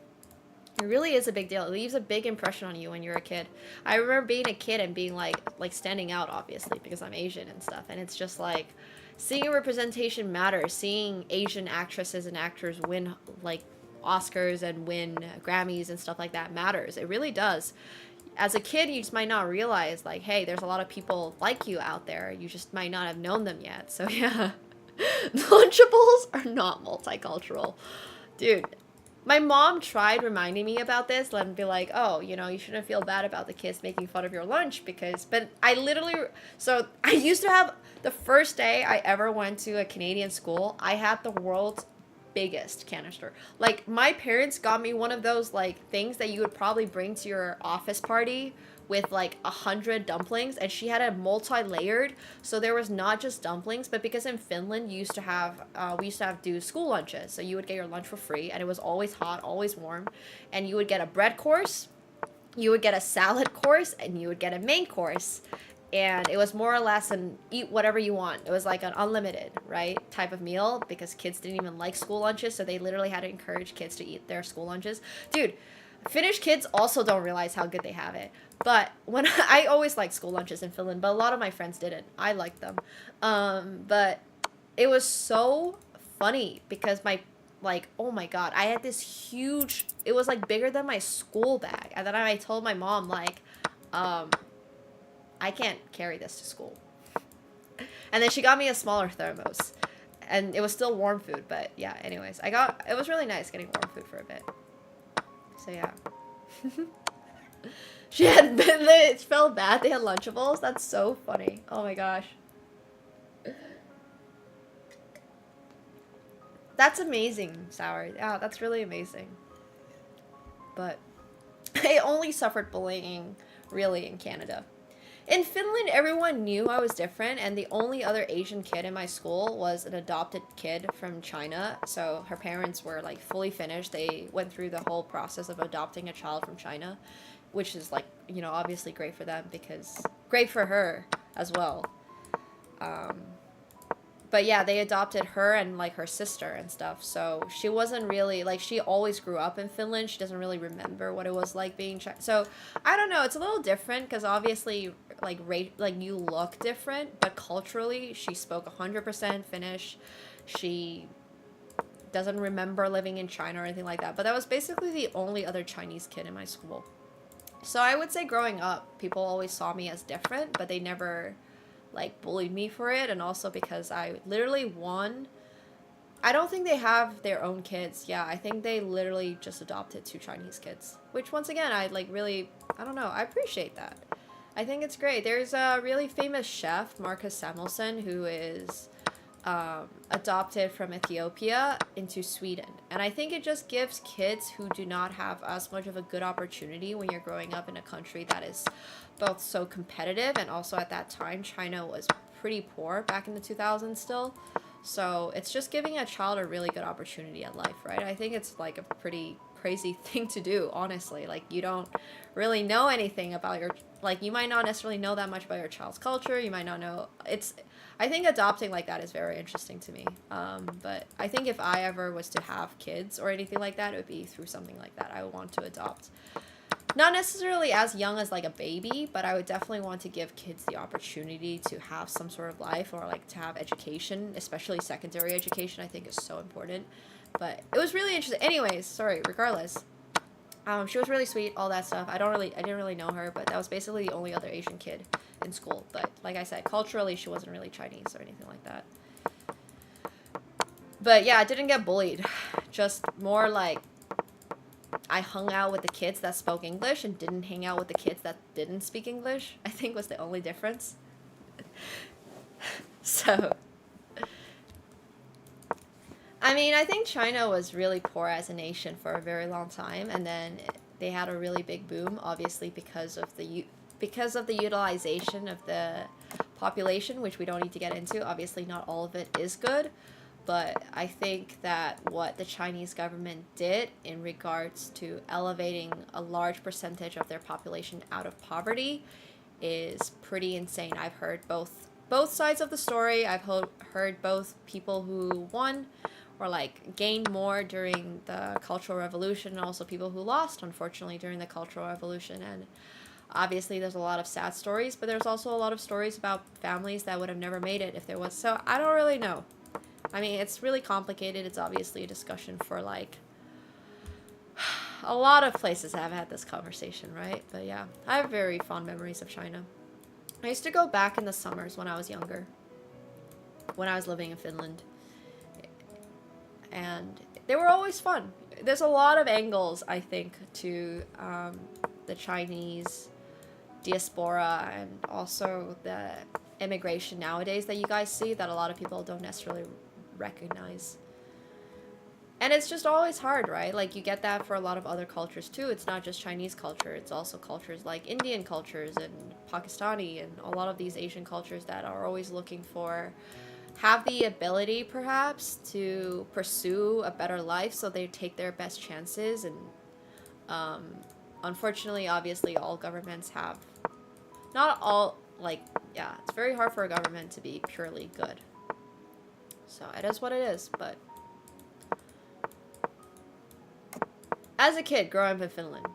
It really is a big deal. It leaves a big impression on you when you're a kid. I remember being a kid and being, like standing out, obviously, because I'm Asian and stuff. And it's just, like, seeing representation matters. Seeing Asian actresses and actors win, like, Oscars and win Grammys and stuff like that matters. It really does. as a kid, you just might not realize, like, hey, there's a lot of people like you out there. You just might not have known them yet. So yeah, Lunchables are not multicultural. Dude, my mom tried reminding me about this, and be like, oh, you know, you shouldn't feel bad about the kids making fun of your lunch but I literally, so I used to have, the first day I ever went to a Canadian school, I had the world's biggest canister. Like, my parents got me one of those, like, things that you would probably bring to your office party with like 100 dumplings, and she had it multi-layered, so there was not just dumplings, but because in Finland you used to have we used to have do school lunches, so you would get your lunch for free, and it was always hot, always warm, and you would get a bread course, you would get a salad course, and you would get a main course, and it was more or less an eat whatever you want. It was like an unlimited, right, type of meal, because kids didn't even like school lunches, so they literally had to encourage kids to eat their school lunches. Dude, Finnish kids also don't realize how good they have it. But when I always liked school lunches in Finland, but a lot of my friends didn't. I liked them. But it was so funny because oh my god, I had this huge, it was like bigger than my school bag. And then I told my mom, like, I can't carry this to school. And then she got me a smaller thermos. And it was still warm food, but yeah, anyways. It was really nice getting warm food for a bit. So yeah. She felt bad they had Lunchables. That's so funny. Oh my gosh. That's amazing, Sour. Yeah, that's really amazing. But I only suffered bullying really in Canada. In Finland, everyone knew I was different, and the only other Asian kid in my school was an adopted kid from China. So her parents were like fully Finnish. They went through the whole process of adopting a child from China, which is like, you know, obviously great for them, because great for her as well. But yeah, they adopted her and like her sister and stuff. So she wasn't really, like, she always grew up in Finland. She doesn't really remember what it was like being So I don't know. It's a little different because obviously like you look different, but culturally she spoke 100% Finnish. She doesn't remember living in China or anything like that. But that was basically the only other Chinese kid in my school. So I would say growing up, people always saw me as different, but they never like bullied me for it. And also because I literally won. I don't think they have their own kids. Yeah, I think they literally just adopted 2 Chinese kids, which once again, I like really, I don't know, I appreciate that. I think it's great. There's a really famous chef, Marcus Samuelsson, who is adopted from Ethiopia into Sweden. And I think it just gives kids who do not have as much of a good opportunity when you're growing up in a country that is both so competitive, and also at that time China was pretty poor back in the 2000s still. So it's just giving a child a really good opportunity at life, right? I think it's like a pretty crazy thing to do, honestly. Like, you don't really know anything about your, like, you might not necessarily know that much about your child's culture. You might not know, I think adopting like that is very interesting to me. But I think if I ever was to have kids or anything like that, it would be through something like that. I would want to adopt. Not necessarily as young as like a baby, but I would definitely want to give kids the opportunity to have some sort of life, or like to have education, especially secondary education. I think is so important. But it was really interesting. Anyways, sorry, regardless. She was really sweet, all that stuff. I didn't really know her, but that was basically the only other Asian kid in school. But like I said, culturally she wasn't really Chinese or anything like that. But yeah, I didn't get bullied. Just more like I hung out with the kids that spoke English and didn't hang out with the kids that didn't speak English, I think was the only difference. So, I mean, I think China was really poor as a nation for a very long time, and then they had a really big boom, obviously because of the utilization of the population, which we don't need to get into. Obviously, not all of it is good. But I think that what the Chinese government did in regards to elevating a large percentage of their population out of poverty is pretty insane. I've heard both sides of the story. I've heard both people who won or like gained more during the Cultural Revolution, and also people who lost, unfortunately, during the Cultural Revolution. And obviously there's a lot of sad stories, but there's also a lot of stories about families that would have never made it if there was. So I don't really know. I mean, it's really complicated. It's obviously a discussion for like a lot of places have had this conversation, right? But yeah, I have very fond memories of China. I used to go back in the summers when I was younger, when I was living in Finland, and they were always fun. There's a lot of angles, I think, to the Chinese diaspora and also the immigration nowadays that you guys see that a lot of people don't necessarily recognize. And it's just always hard, right? Like, you get that for a lot of other cultures too. It's not just Chinese culture, it's also cultures like Indian cultures and Pakistani and a lot of these Asian cultures that are always looking for, have the ability perhaps to pursue a better life, so they take their best chances. And unfortunately, obviously, all governments have, not all, like, yeah, it's very hard for a government to be purely good. So it is what it is. But as a kid growing up in Finland,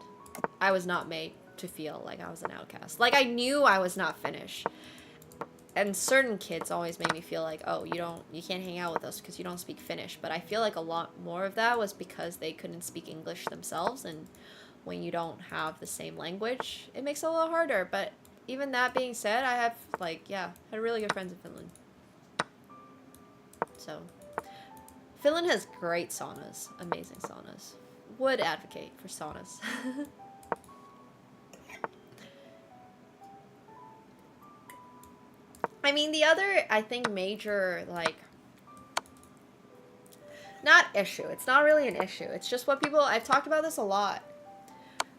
I was not made to feel like I was an outcast. Like, I knew I was not Finnish. And certain kids always made me feel like, oh, you can't hang out with us because you don't speak Finnish. But I feel like a lot more of that was because they couldn't speak English themselves. And when you don't have the same language, it makes it a little harder. But even that being said, I have, like, yeah, had really good friends in Finland. So, Finland has great saunas. Amazing saunas. Would advocate for saunas. I mean, the other, I think, major, like, not issue. It's not really an issue. It's just what people, I've talked about this a lot.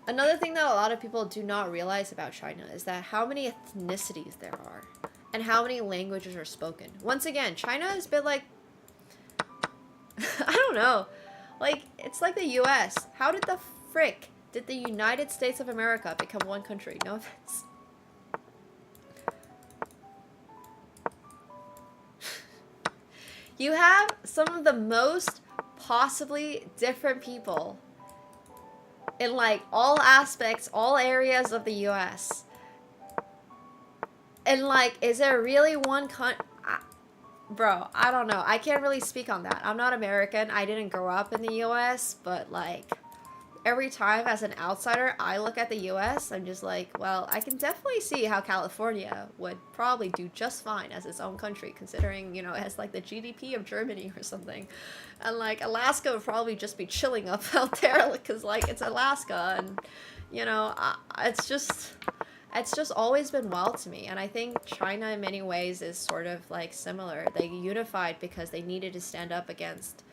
Another thing that a lot of people do not realize about China is that how many ethnicities there are and how many languages are spoken. Once again, China has been like, I don't know, like, it's like the US. How did the frick did the United States of America become one country? No offense. You have some of the most possibly different people in, like, all aspects, all areas of the US. And, like, is there really one bro, I don't know. I can't really speak on that. I'm not American. I didn't grow up in the US, but, like, every time as an outsider I look at the US, I'm just like, well, I can definitely see how California would probably do just fine as its own country, considering, you know, it has, like, the GDP of Germany or something. And, like, Alaska would probably just be chilling up out there because, like, it's Alaska. And, you know, it's just always been wild to me. And I think China in many ways is sort of, like, similar. They unified because they needed to stand up against,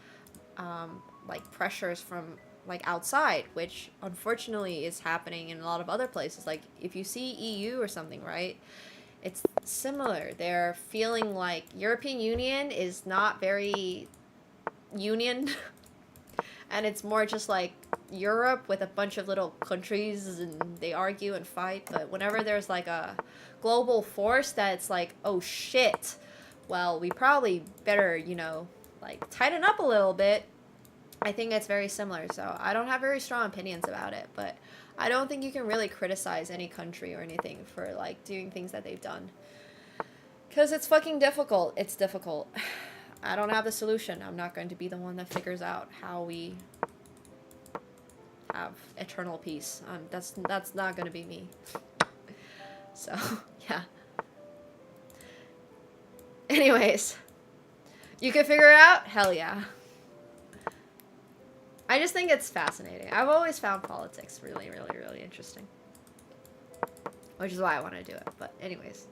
like, pressures from, like, outside, which unfortunately is happening in a lot of other places. Like, if you see EU or something, right, it's similar. They're feeling like European Union is not very union and it's more just like Europe with a bunch of little countries, and they argue and fight. But whenever there's, like, a global force that's like, oh shit, well, we probably better, you know, like, tighten up a little bit, I think it's very similar. So I don't have very strong opinions about it, but I don't think you can really criticize any country or anything for, like, doing things that they've done. Because it's fucking difficult. It's difficult. I don't have the solution. I'm not going to be the one that figures out how we have eternal peace. That's not going to be me. So, yeah. Anyways. You can figure it out? Hell yeah. I just think it's fascinating. I've always found politics really, really, really interesting. Which is why I want to do it. But anyways.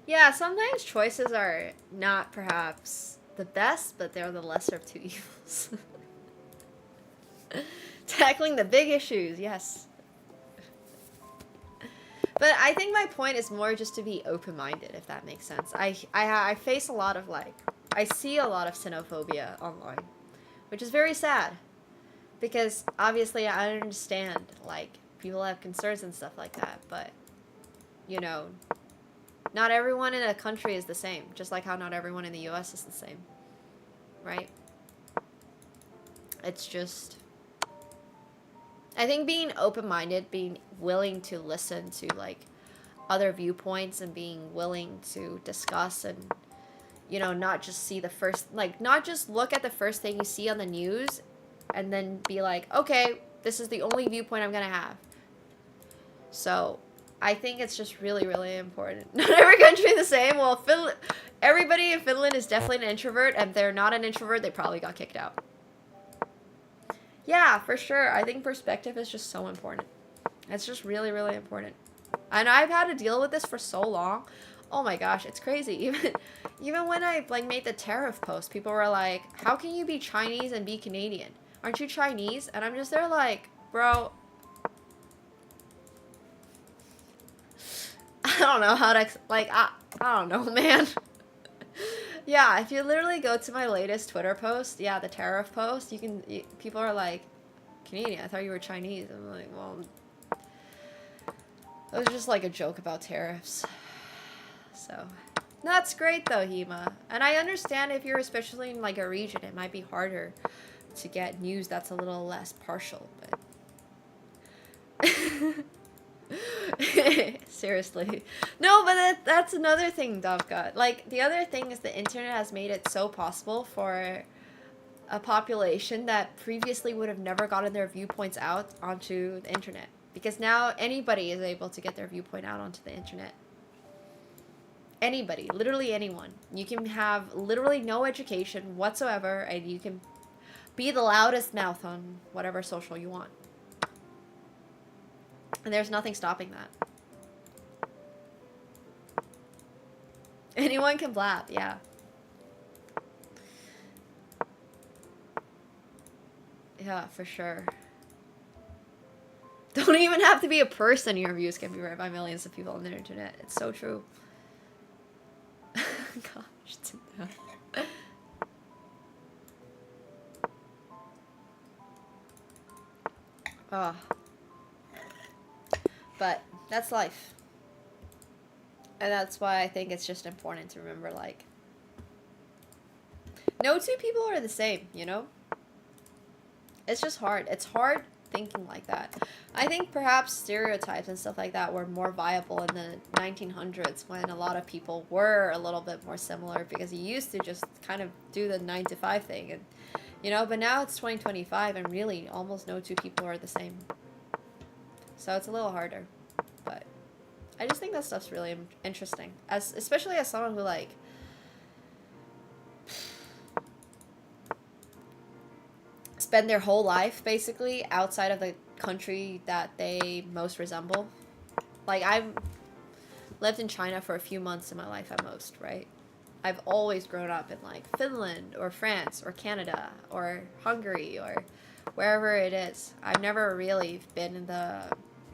Yeah, sometimes choices are not perhaps the best, but they're the lesser of two evils. Tackling the big issues, yes. But I think my point is more just to be open-minded, if that makes sense. I face a lot of, like, I see a lot of xenophobia online, which is very sad. Because, obviously, I understand, like, people have concerns and stuff like that, but, you know, not everyone in a country is the same, just like how not everyone in the US is the same, right? It's just, I think being open-minded, being willing to listen to, like, other viewpoints and being willing to discuss and, you know, not just see the first, like, not just look at the first thing you see on the news and then be like, okay, this is the only viewpoint I'm gonna have. So I think it's just really, really important. Not every country the same. Well, everybody in Finland is definitely an introvert, and if they're not an introvert, they probably got kicked out. Yeah, for sure. I think perspective is just so important. It's just really, really important. And I've had to deal with this for so long. Oh my gosh, it's crazy. Even when I like made the tariff post, people were like, how can you be Chinese and be Canadian? Aren't you Chinese? And I'm just there like, bro, I don't know how to, like, I don't know, man. Yeah, if you literally go to my latest Twitter post, yeah, the tariff post, people are like, Canadian, I thought you were Chinese. I'm like, well, it was just like a joke about tariffs. So, that's great though, Hema. And I understand if you're especially in like a region, it might be harder to get news that's a little less partial, but... Seriously. No, but that's another thing, Dovka. Like, the other thing is the internet has made it so possible for a population that previously would have never gotten their viewpoints out onto the internet. Because now anybody is able to get their viewpoint out onto the internet. Anybody. Literally anyone. You can have literally no education whatsoever, and you can be the loudest mouth on whatever social you want. And there's nothing stopping that. Anyone can blab, yeah. Yeah, for sure. Don't even have to be a person. Your views can be read by millions of people on the internet. It's so true. Gosh. Oh. But that's life. And that's why I think it's just important to remember, like, no two people are the same, you know? It's just hard. It's hard thinking like that. I think perhaps stereotypes and stuff like that were more viable in the 1900s when a lot of people were a little bit more similar, because you used to just kind of do the 9 to 5 thing, and, you know, but now it's 2025 and really almost no two people are the same. So it's a little harder, but I just think that stuff's really interesting, especially as someone who, like, spend their whole life basically outside of the country that they most resemble. Like, I've lived in China for a few months in my life at most, right? I've always grown up in like Finland or France or Canada or Hungary or wherever it is. I've never really been in the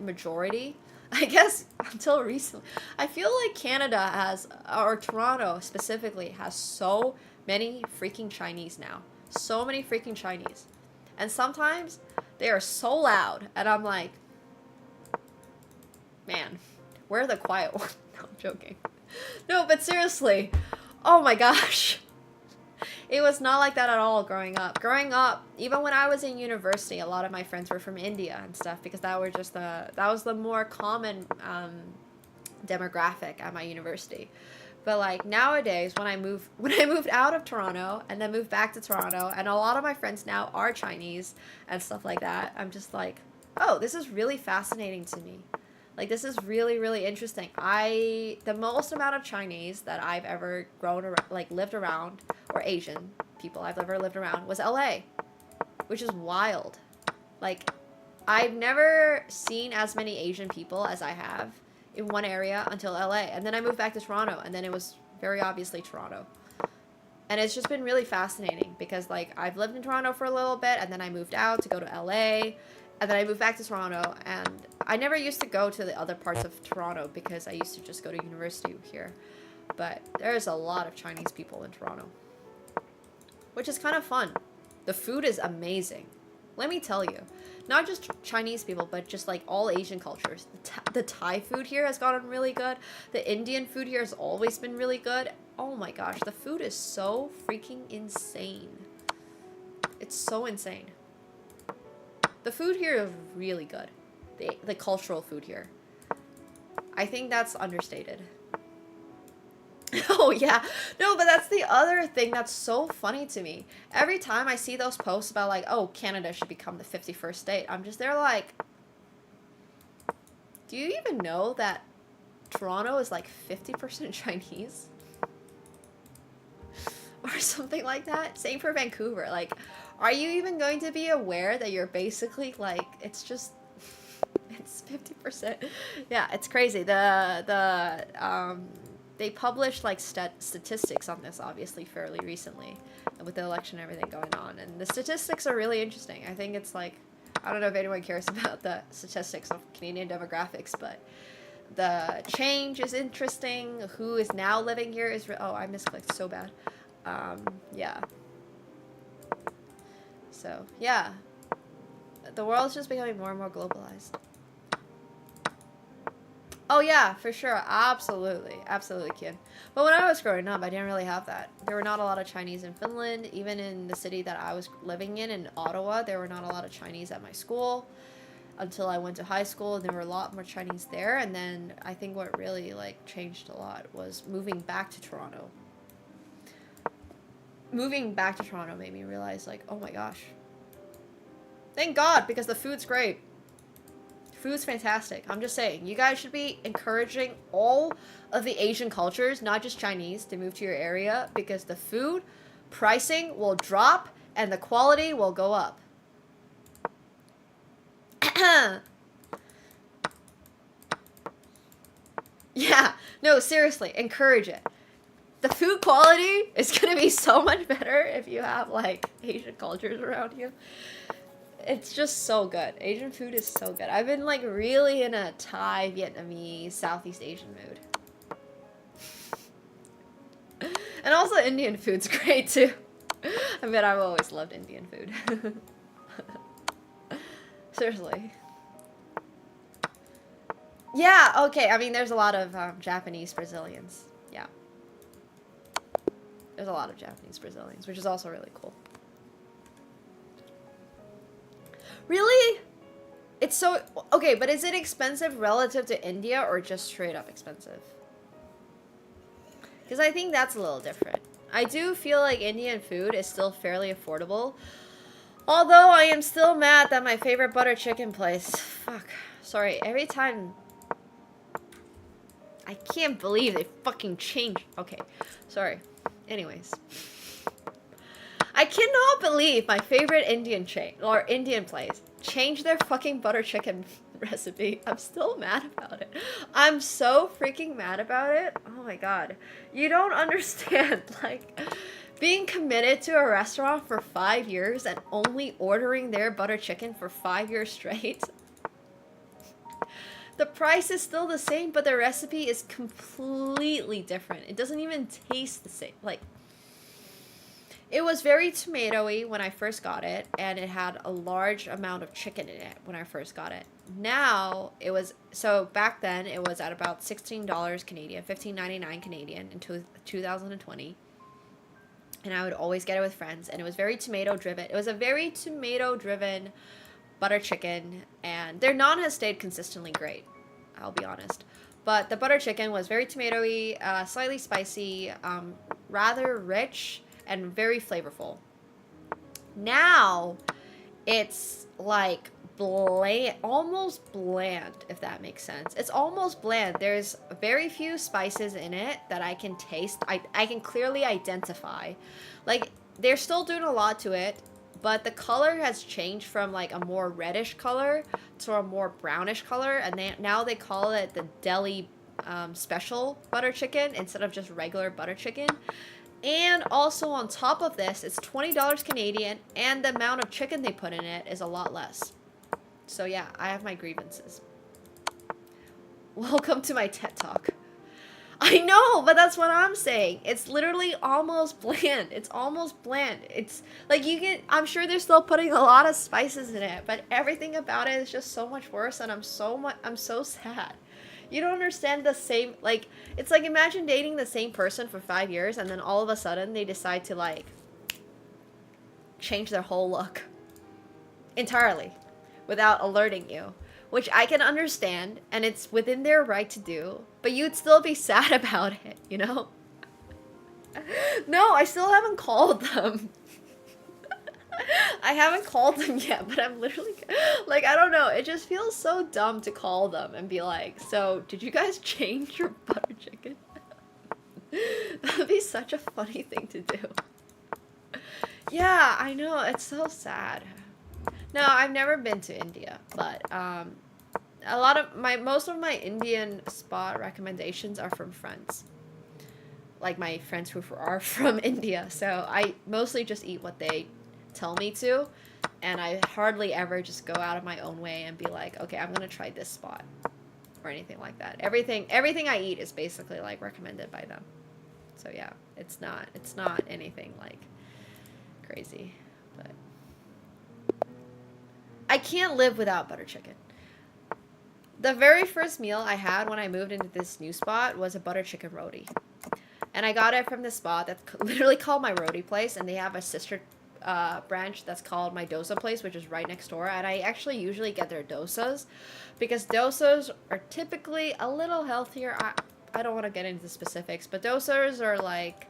majority, I guess, until recently. I feel like Canada has, or Toronto specifically, has so many freaking Chinese now. So many freaking Chinese. And sometimes they are so loud, and I'm like, man, where are the quiet ones? No, I'm joking. No, but seriously, oh my gosh. It was not like that at all growing up. Growing up, even when I was in university, a lot of my friends were from India and stuff, because that was the more common demographic at my university. But like nowadays, when I moved out of Toronto and then moved back to Toronto, and a lot of my friends now are Chinese and stuff like that, I'm just like, oh, this is really fascinating to me. Like, this is really, really interesting. The most amount of Chinese that I've ever lived around, or Asian people I've ever lived around, was LA, which is wild. Like, I've never seen as many Asian people as I have in one area until LA. And then I moved back to Toronto, and then it was very obviously Toronto. And it's just been really fascinating because, like, I've lived in Toronto for a little bit, and then I moved out to go to LA, and then I moved back to Toronto, and I never used to go to the other parts of Toronto because I used to just go to university here. But there's a lot of Chinese people in Toronto, which is kind of fun. The food is amazing. Let me tell you. Not just Chinese people, but just like all Asian cultures. The Thai food here has gotten really good. The Indian food here has always been really good. Oh my gosh, the food is so freaking insane. It's so insane. The food here is really good. The cultural food here. I think that's understated. Oh yeah, no, but that's the other thing that's so funny to me. Every time I see those posts about like, oh, Canada should become the 51st state, I'm just there like, do you even know that Toronto is like 50% Chinese? Or something like that? Same for Vancouver. Like, are you even going to be aware that you're basically like, it's just, it's 50%. Yeah, it's crazy. They published like statistics on this obviously fairly recently with the election and everything going on, and the statistics are really interesting. I think it's like, I don't know if anyone cares about the statistics of Canadian demographics, but the change is interesting. Who is now living here is oh, I misclicked so bad. Yeah. So yeah, the world's just becoming more and more globalized. Oh yeah, for sure. Absolutely. Absolutely, kid. But when I was growing up, I didn't really have that. There were not a lot of Chinese in Finland. Even in the city that I was living in Ottawa, there were not a lot of Chinese at my school until I went to high school, and there were a lot more Chinese there. And then I think what really like changed a lot was moving back to Toronto. Moving back to Toronto made me realize like, oh my gosh. Thank God, because the food's great. Food's fantastic. I'm just saying, you guys should be encouraging all of the Asian cultures, not just Chinese, to move to your area because the food pricing will drop and the quality will go up. Yeah, no, seriously, encourage it. The food quality is gonna be so much better if you have like Asian cultures around you. It's just so good. Asian food is so good. I've been like really in a Thai, Vietnamese, Southeast Asian mood. And also Indian food's great too. I mean, I've always loved Indian food. Seriously. Yeah, okay. I mean, there's a lot of Japanese Brazilians. Yeah. There's a lot of Japanese Brazilians, which is also really cool. Really? It's so... Okay, but is it expensive relative to India or just straight up expensive? Because I think that's a little different. I do feel like Indian food is still fairly affordable. Although I am still mad that my favorite butter chicken place... Fuck. Sorry, every time... I can't believe they fucking changed... Okay, sorry. Anyways... I cannot believe my favorite Indian chain or Indian place changed their fucking butter chicken recipe. I'm still mad about it. I'm so freaking mad about it. Oh my god. You don't understand, like, being committed to a restaurant for 5 years and only ordering their butter chicken for 5 years straight. The price is still the same, but the recipe is completely different. It doesn't even taste the same. Like, it was very tomatoey when I first got it, and it had a large amount of chicken in it when I first got it. Now, it was, so back then, it was at about $16 Canadian, $15.99 Canadian in 2020. And I would always get it with friends, and it was very tomato-driven. It was a very tomato-driven butter chicken, and their naan has stayed consistently great, I'll be honest. But the butter chicken was very tomatoey, slightly spicy, rather rich, and very flavorful. Now, it's like bland, almost bland, if that makes sense. It's almost bland. There's very few spices in it that I can taste. I can clearly identify. Like, they're still doing a lot to it, but the color has changed from like a more reddish color to a more brownish color, and now they call it the deli special butter chicken instead of just regular butter chicken. And also on top of this, it's $20 Canadian, and the amount of chicken they put in it is a lot less. So yeah, I have my grievances. Welcome to my TED Talk. I know, but that's what I'm saying. It's literally almost bland. It's almost bland. It's like you can, I'm sure they're still putting a lot of spices in it, but everything about it is just so much worse, and I'm so sad. You don't understand the same, like, it's like imagine dating the same person for 5 years and then all of a sudden they decide to like change their whole look entirely without alerting you, which I can understand, and it's within their right to do, but you'd still be sad about it, you know? No, I still haven't called them. I haven't called them yet, but I'm literally, like, I don't know, it just feels so dumb to call them and be like, so, did you guys change your butter chicken? That would be such a funny thing to do. Yeah, I know, it's so sad. No, I've never been to India, but most of my Indian spot recommendations are from friends. Like my friends who are from India, so I mostly just eat what they tell me to, and I hardly ever just go out of my own way and be like, okay, I'm gonna try this spot or anything like that. Everything I eat is basically like recommended by them. So yeah, it's not anything like crazy, but I can't live without butter chicken. The very first meal I had when I moved into this new spot was a butter chicken roti. And I got it from this spot that's literally called my roti place, and they have a sister branch that's called my dosa place, which is right next door. And I actually usually get their dosas because dosas are typically a little healthier. I don't want to get into the specifics, but dosas are like,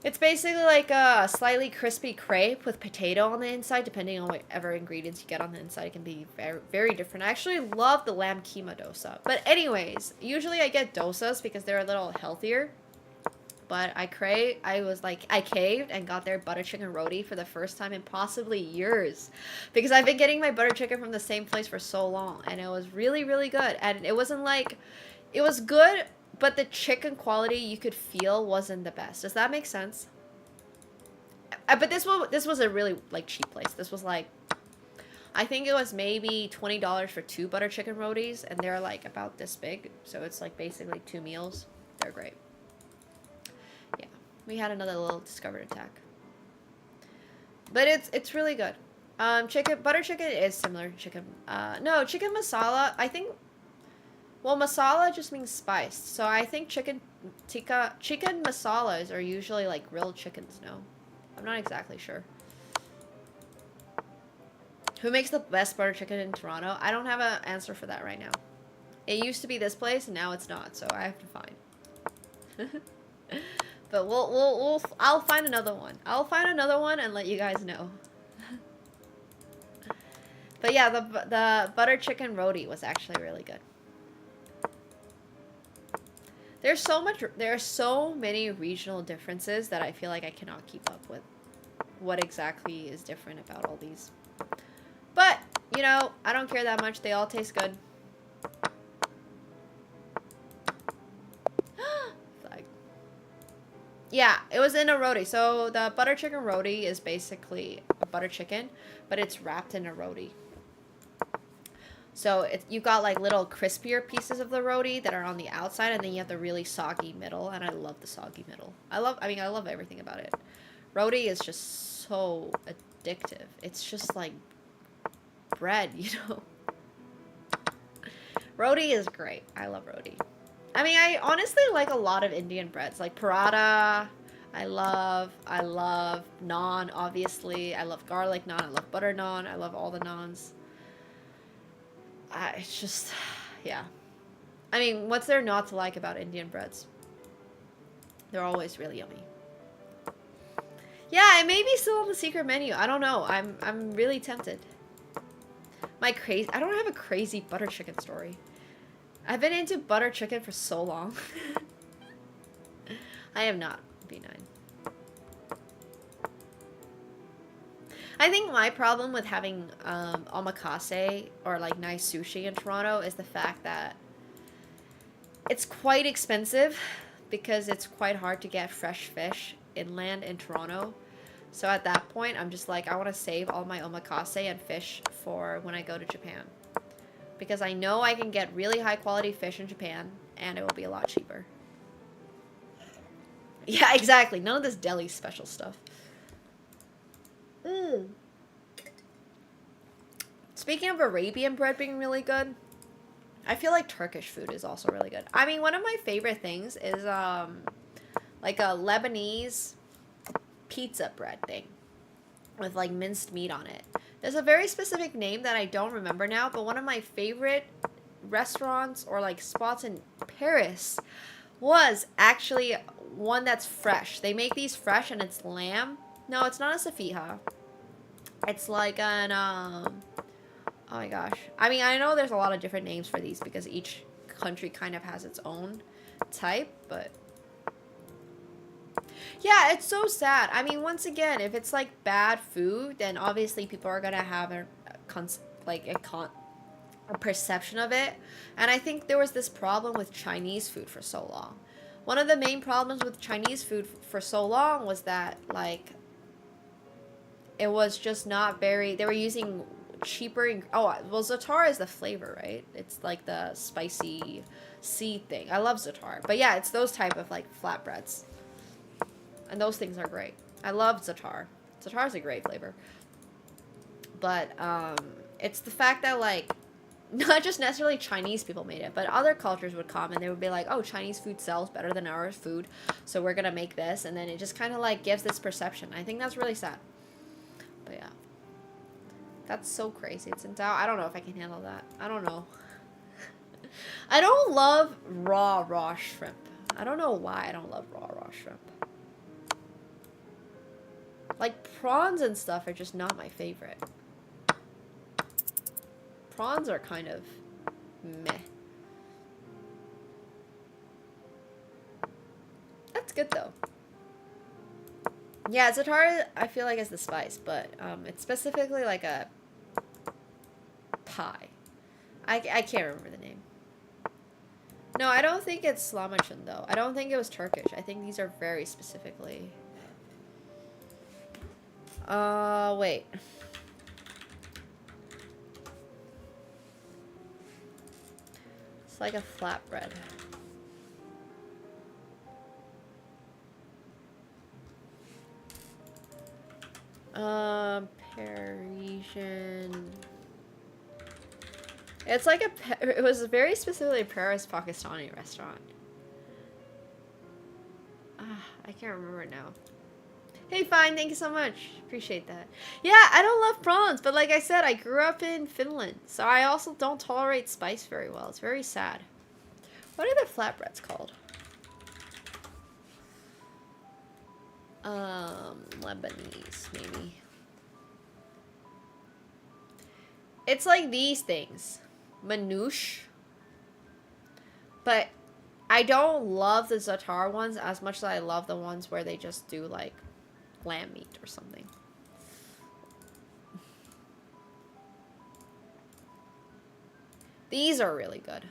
it's basically like a slightly crispy crepe with potato on the inside, depending on whatever ingredients you get on the inside. It can be very, very different. I actually love the lamb keema dosa. But anyways, usually I get dosas because they're a little healthier. But I caved and got their butter chicken roti for the first time in possibly years. Because I've been getting my butter chicken from the same place for so long. And it was really, really good. And it wasn't like, it was good, but the chicken quality you could feel wasn't the best. Does that make sense? But this was a really like cheap place. This was like, I think it was maybe $20 for 2 butter chicken rotis, and they're like about this big. So it's like basically 2 meals. They're great. Yeah, we had another little discovered attack. But it's really good. Butter chicken is similar to chicken. No, chicken masala, I think. Well, masala just means spiced. So I think chicken masalas are usually like grilled chickens, no? I'm not exactly sure. Who makes the best butter chicken in Toronto? I don't have an answer for that right now. It used to be this place, and now it's not, so I have to find. But I'll find another one. I'll find another one and let you guys know. But yeah, the butter chicken roti was actually really good. There are so many regional differences that I feel like I cannot keep up with what exactly is different about all these. But, you know, I don't care that much. They all taste good. Flag. Yeah, it was in a roti. So the butter chicken roti is basically a butter chicken, but it's wrapped in a roti. So you got like little crispier pieces of the roti that are on the outside, and then you have the really soggy middle, and I love the soggy middle. I love everything about it. Roti is just so addictive. It's just like bread, you know. Roti is great. I love roti. I mean, I honestly like a lot of Indian breads, like paratha. I love naan, obviously. I love garlic naan. I love butter naan. I love all the naans. It's just, yeah. I mean, what's there not to like about Indian breads? They're always really yummy. Yeah, it may be still on the secret menu. I don't know. I'm really tempted. I don't have a crazy butter chicken story. I've been into butter chicken for so long. I am not B9. I think my problem with having omakase or like nice sushi in Toronto is the fact that it's quite expensive because it's quite hard to get fresh fish inland in Toronto. So at that point, I'm just like, I want to save all my omakase and fish for when I go to Japan. Because I know I can get really high quality fish in Japan and it will be a lot cheaper. Yeah, exactly. None of this deli special stuff. Speaking of Arabian bread being really good, I feel like Turkish food is also really good. I mean, one of my favorite things is like a Lebanese pizza bread thing with like minced meat on it. There's a very specific name that I don't remember now, but one of my favorite restaurants or like spots in Paris was actually one that's fresh. They make these fresh and it's lamb. No, it's not a safia. It's like an oh my gosh. I mean, I know there's a lot of different names for these because each country kind of has its own type, but yeah, it's so sad. I mean, once again, if it's like bad food, then obviously people are gonna have a perception of it. And I think there was this problem with Chinese food for so long. One of the main problems with Chinese food for so long was that like it was just not very. They were using cheaper. Oh, well, za'atar is the flavor, right? It's like the spicy seed thing. I love za'atar, but yeah, it's those type of like flatbreads. And those things are great. I love za'atar. Za'atar is a great flavor. But it's the fact that like not just necessarily Chinese people made it, but other cultures would come and they would be like, oh, Chinese food sells better than our food, so we're gonna make this, and then it just kind of like gives this perception. I think that's really sad. But yeah. That's so crazy. It's in doubt. I don't know if I can handle that. I don't know. I don't love raw shrimp. I don't know why I don't love raw shrimp. Like, prawns and stuff are just not my favorite. Prawns are kind of meh. That's good, though. Yeah, za'atar, I feel like, is the spice, but it's specifically like a pie. I can't remember the name. No, I don't think it's lahmacun, though. I don't think it was Turkish. I think these are very specifically... wait. It's like a flatbread. Parisian. It's like it was very specifically a Paris Pakistani restaurant. I can't remember it now. Hey, fine, thank you so much. Appreciate that. Yeah, I don't love prawns, but like I said, I grew up in Finland, so I also don't tolerate spice very well. It's very sad. What are the flatbreads called? Lebanese, maybe. It's like these things. Manouche. But I don't love the za'atar ones as much as I love the ones where they just do like lamb meat or something. These are really good.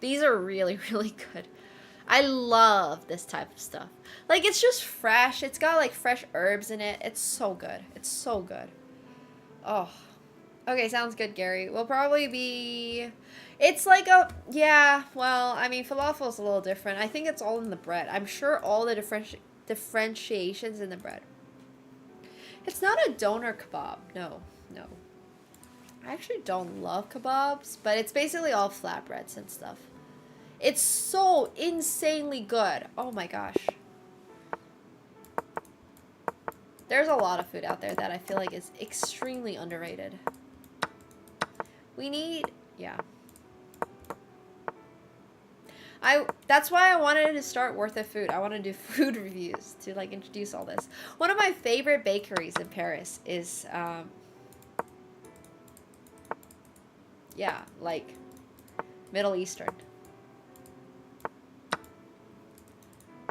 These are really, really good. I love this type of stuff. Like, it's just fresh. It's got, like, fresh herbs in it. It's so good. It's so good. Oh. Okay, sounds good, Gary. We'll probably be... It's like a... Yeah, well, I mean, falafel is a little different. I think it's all in the bread. I'm sure all the differentiations in the bread. It's not a doner kebab. No, no. I actually don't love kebabs, but it's basically all flatbreads and stuff. It's so insanely good. Oh my gosh. There's a lot of food out there that I feel like is extremely underrated. We need... Yeah. That's why I wanted to start Worth It Food. I want to do food reviews to like introduce all this. One of my favorite bakeries in Paris is... yeah, like Middle Eastern.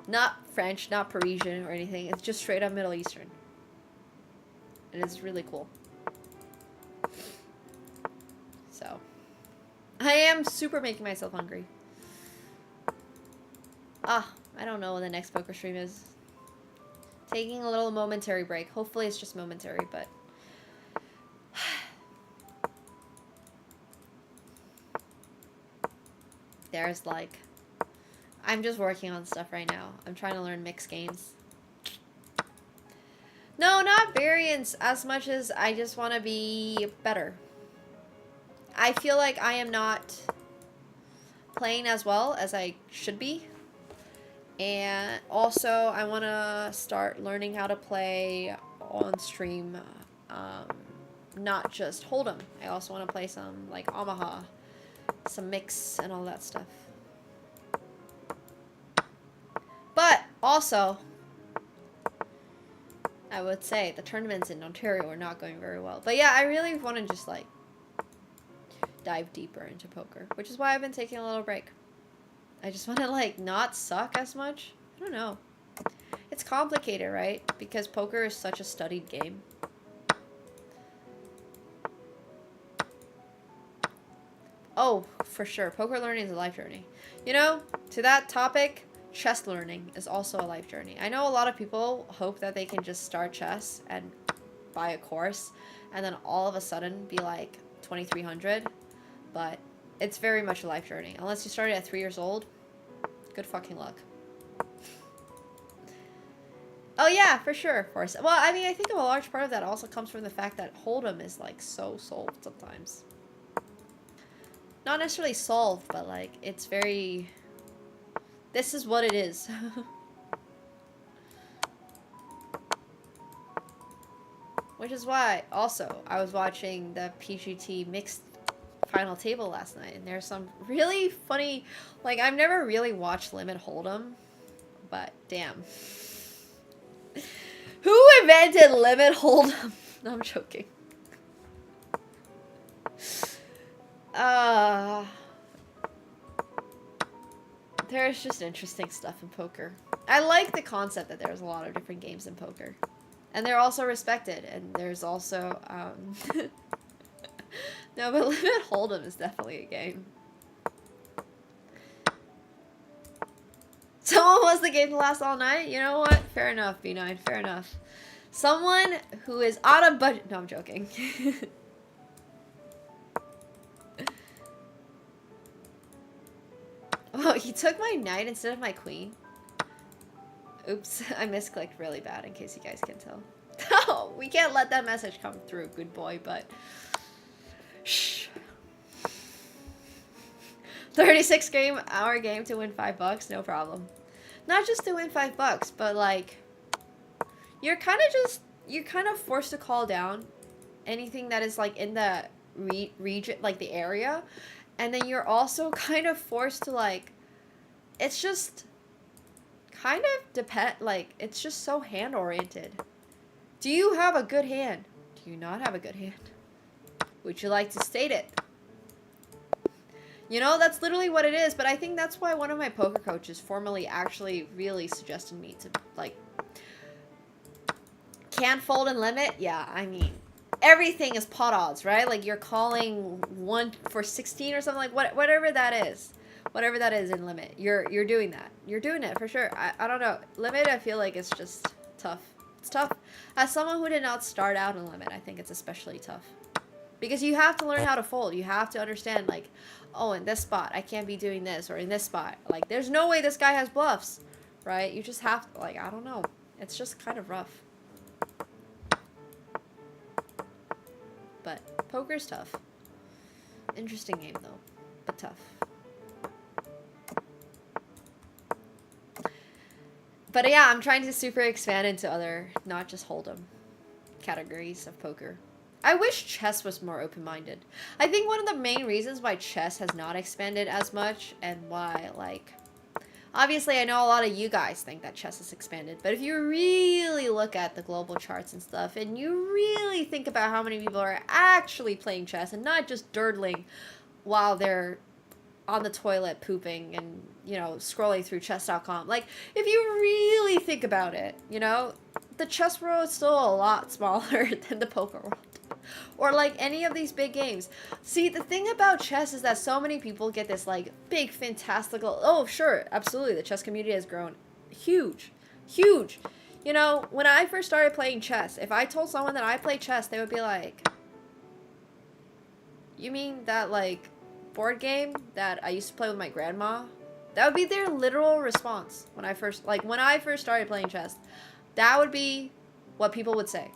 Not French, not Parisian or anything. It's just straight up Middle Eastern. And it's really cool. So, I am super making myself hungry. I don't know when the next poker stream is. Taking a little momentary break. Hopefully it's just momentary, but... There's like... I'm just working on stuff right now. I'm trying to learn mixed games. No, not variants as much as I just want to be better. I feel like I am not playing as well as I should be. And also, I want to start learning how to play on stream, not just Hold'em. I also want to play some, like, Omaha, some mix, and all that stuff. But, also, I would say the tournaments in Ontario are not going very well. But yeah, I really want to just, like, dive deeper into poker, which is why I've been taking a little break. I just want to, like, not suck as much. I don't know. It's complicated, right? Because poker is such a studied game. Oh, for sure. Poker learning is a life journey. You know, to that topic, chess learning is also a life journey. I know a lot of people hope that they can just start chess and buy a course and then all of a sudden be like 2,300, but it's very much a life journey. Unless you started at 3 years old, good fucking luck. Oh yeah, for sure, of course. Well, I mean, I think a large part of that also comes from the fact that Hold'em is like so solved sometimes. Not necessarily solved, but like it's very... This is what it is. Which is why, also, I was watching the PGT mixed final table last night, and there's some really funny... Like, I've never really watched Limit Hold'em, but damn. Who invented Limit Hold'em? No, I'm joking. There's just interesting stuff in poker. I like the concept that there's a lot of different games in poker. And they're also respected. And there's also, No, but Limit Hold'em is definitely a game. Someone wants the game to last all night? You know what? Fair enough, B9. Fair enough. Someone who is on a budget... No, I'm joking. Oh, he took my knight instead of my queen. Oops, I misclicked really bad in case you guys can tell. Oh, we can't let that message come through, good boy, but... Shh. 36-hour game to win $5, no problem. Not just to win $5, but like... You're kind of forced to call down anything that is like in the region, like the area. And then you're also kind of forced to, like, it's just kind of like, it's just so hand-oriented. Do you have a good hand? Do you not have a good hand? Would you like to state it? You know, that's literally what it is, but I think that's why one of my poker coaches formally actually really suggested me to, like, can fold and limit? Yeah, I mean... Everything is pot odds, right? Like you're calling 1 for 16 or something, like whatever that is. Whatever that is in limit. You're doing that. You're doing it for sure. I don't know. Limit, I feel like it's just tough. It's tough. As someone who did not start out in limit, I think it's especially tough. Because you have to learn how to fold. You have to understand, like, oh, in this spot, I can't be doing this, or in this spot. Like, there's no way this guy has bluffs, right? You just have to, like, I don't know. It's just kind of rough. But poker's tough. Interesting game though, but tough. But yeah, I'm trying to super expand into other, not just Hold'em, categories of poker. I wish chess was more open-minded. I think one of the main reasons why chess has not expanded as much, and why, like... Obviously, I know a lot of you guys think that chess has expanded, but if you really look at the global charts and stuff, and you really think about how many people are actually playing chess, and not just durdling while they're on the toilet pooping and, you know, scrolling through chess.com. Like, if you really think about it, you know, the chess world is still a lot smaller than the poker world. Or like any of these big games. See, the thing about chess is that so many people get this like big fantastical, oh sure, absolutely, the chess community has grown huge. Huge. You know, when I first started playing chess, if I told someone that I play chess, they would be like, you mean that like board game that I used to play with my grandma? That would be their literal response when I first started playing chess. That would be what people would say.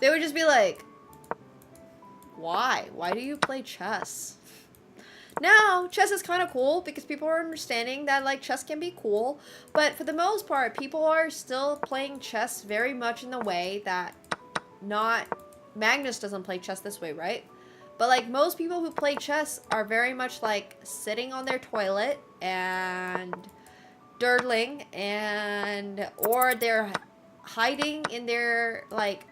They would just be like, why? Why do you play chess? Now, chess is kind of cool because people are understanding that like chess can be cool, but for the most part, people are still playing chess very much in the way that Magnus doesn't play chess this way, right? But like most people who play chess are very much like sitting on their toilet and durdling or they're hiding in their like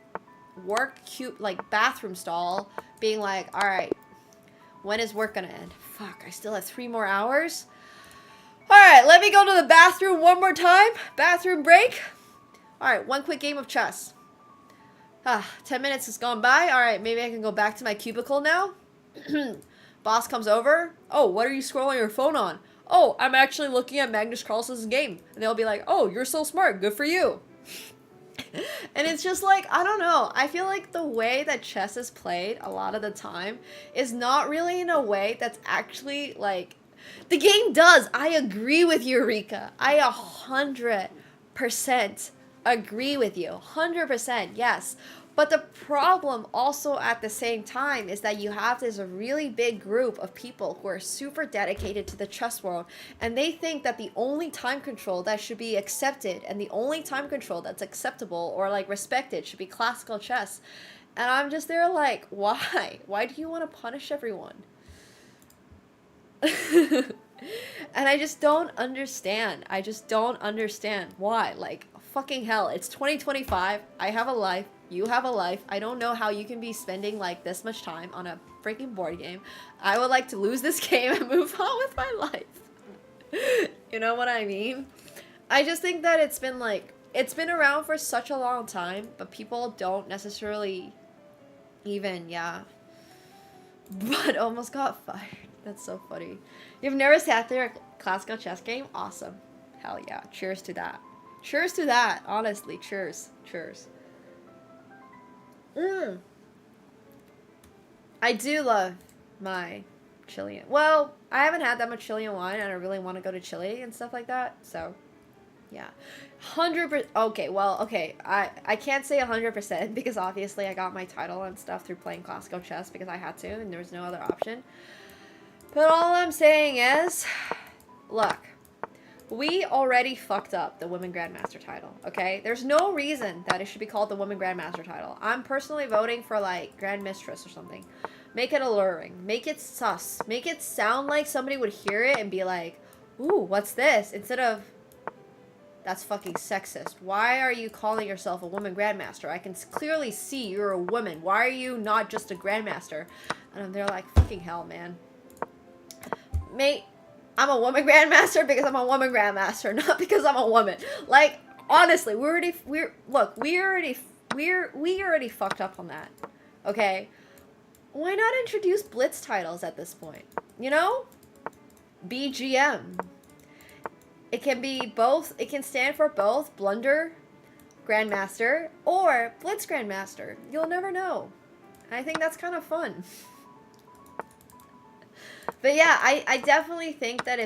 bathroom stall being like, all right, when is work gonna end? Fuck, I still have 3 more hours. All right, let me go to the bathroom one more time. Bathroom break. All right, one quick game of chess. 10 minutes has gone by. All right, maybe I can go back to my cubicle now. Boss comes over. Oh, what are you scrolling your phone on? Oh, I'm actually looking at Magnus Carlsen's game. And they'll be like, oh, you're so smart. Good for you. And it's just like, I don't know. I feel like the way that chess is played a lot of the time is not really in a way that's actually like... The game does. I agree with you, Rika. I 100% agree with you. 100%, yes. But the problem also at the same time is that you have this really big group of people who are super dedicated to the chess world, and they think that the only time control that should be accepted and the only time control that's acceptable or like respected should be classical chess. And I'm just there like, why? Why do you want to punish everyone? And I just don't understand. I just don't understand why. Like, fucking hell, it's 2025. I have a life. You have a life. I don't know how you can be spending like this much time on a freaking board game. I would like to lose this game and move on with my life. You know what I mean? I just think that it's been around for such a long time, but people don't necessarily even, but almost got fired. That's so funny. You've never sat through a classical chess game? Awesome. Hell yeah. Cheers to that. Cheers to that. Honestly, cheers. Cheers. I do love my Chilean. Well, I haven't had that much Chilean wine, and I really want to go to Chile and stuff like that. So, yeah, 100%. Okay, well, okay. I can't say 100% because obviously I got my title and stuff through playing classical chess because I had to, and there was no other option. But all I'm saying is, look. We already fucked up the Women Grandmaster title, okay? There's no reason that it should be called the Women Grandmaster title. I'm personally voting for, like, Grand Mistress or something. Make it alluring. Make it sus. Make it sound like somebody would hear it and be like, ooh, what's this? Instead of, that's fucking sexist. Why are you calling yourself a Woman Grandmaster? I can clearly see you're a woman. Why are you not just a Grandmaster? And they're like, fucking hell, man. Mate, I'm a woman grandmaster because I'm a woman grandmaster, not because I'm a woman. Like, honestly, we already fucked up on that. Okay? Why not introduce blitz titles at this point? You know? BGM. It can be both, it can stand for both Blunder Grandmaster or Blitz Grandmaster. You'll never know. I think that's kind of fun. But yeah, I definitely think that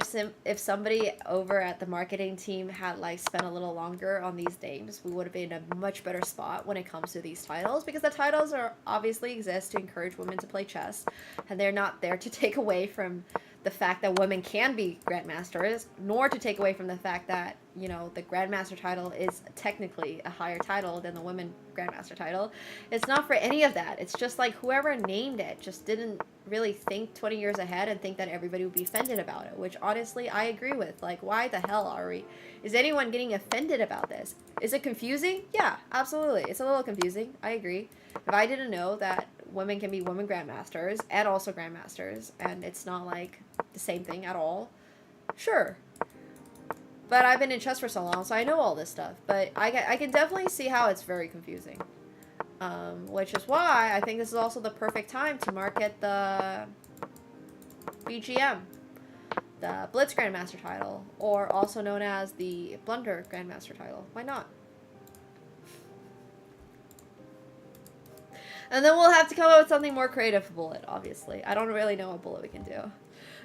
if somebody over at the marketing team had like spent a little longer on these names, we would have been in a much better spot when it comes to these titles, because the titles are obviously exist to encourage women to play chess, and they're not there to take away from the fact that women can be grandmasters, nor to take away from the fact that, you know, the grandmaster title is technically a higher title than the women grandmaster title. It's not for any of that. It's just like whoever named it just didn't really think 20 years ahead and think that everybody would be offended about it, which honestly I agree with. Like, why the hell are we? Is anyone getting offended about this? Is it confusing? Yeah, absolutely. It's a little confusing. I agree. If I didn't know that women can be women grandmasters and also grandmasters, and it's not like the same thing at all, sure. But I've been in chess for so long, so I know all this stuff. But I can definitely see how it's very confusing. Which is why I think this is also the perfect time to market the BGM, the Blitz Grandmaster title, or also known as the Blunder Grandmaster title. Why not? And then we'll have to come up with something more creative for Bullet, obviously. I don't really know what Bullet we can do.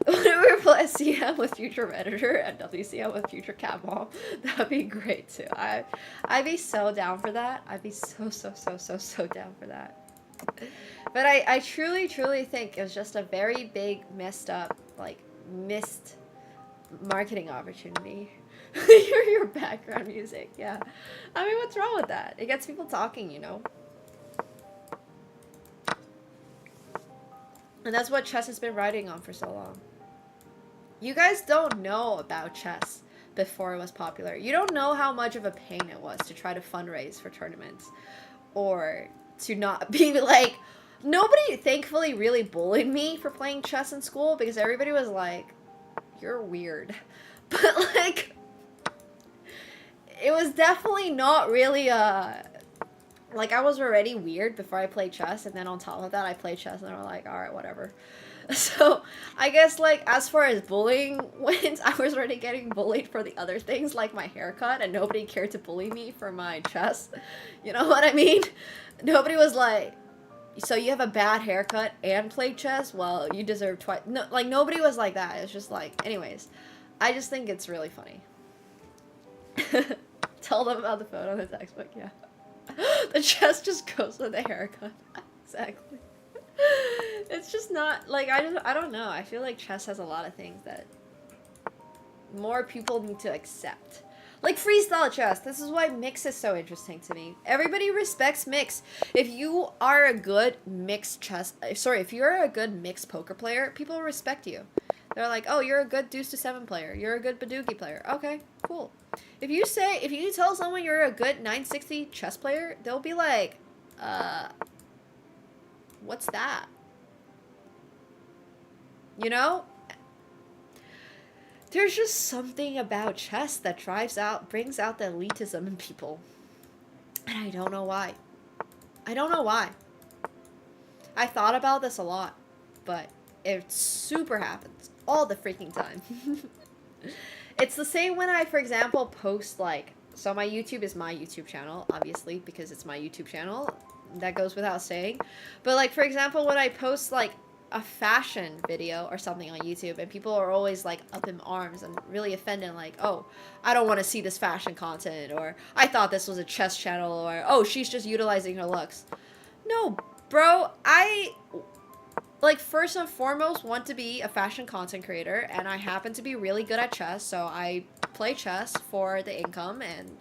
When we replace CM with future Redditor and WCM with future Cat Mom, that'd be great too. I'd be so down for that. I'd be so down for that. But I truly think it was just a very big messed up like missed marketing opportunity. Your background music, yeah. I mean, what's wrong with that? It gets people talking, you know? And that's what chess has been riding on for so long. You guys don't know about chess before it was popular. You don't know how much of a pain it was to try to fundraise for tournaments. Or to not be like... Nobody, thankfully, really bullied me for playing chess in school because everybody was like, you're weird. But, like... It was definitely not really like, I was already weird before I played chess, and then on top of that, I played chess, and they were like, alright, whatever. So, I guess, like, as far as bullying went, I was already getting bullied for the other things, like my haircut, and nobody cared to bully me for my chess. You know what I mean? Nobody was like, so you have a bad haircut and played chess? Well, you deserve twice. No, like, nobody was like that. It's just like, anyways. I just think it's really funny. Tell them about the photo in the textbook, yeah. The chest just goes with the haircut. Exactly. It's just not, like, I don't know. I feel like chess has a lot of things that more people need to accept. Like freestyle chess. This is why mix is so interesting to me. Everybody respects mix. If you are a good mixed chess, sorry, if you're a good mixed poker player, people respect you. They're like, oh, you're a good deuce to 7 player. You're a good Badoogie player. Okay, cool. If you tell someone you're a good 960 chess player, they'll be like, what's that? You know? There's just something about chess that brings out the elitism in people. And I don't know why. I don't know why. I thought about this a lot, but it super happens all the freaking time. It's the same when I, for example, post, like, so my YouTube is my YouTube channel, obviously, because it's my YouTube channel. That goes without saying. But, like, for example, when I post, like, a fashion video or something on YouTube, and people are always, like, up in arms and really offended, like, oh, I don't want to see this fashion content, or I thought this was a chess channel, or, oh, she's just utilizing her looks. No, bro, like, first and foremost, want to be a fashion content creator, and I happen to be really good at chess, so I play chess for the income, and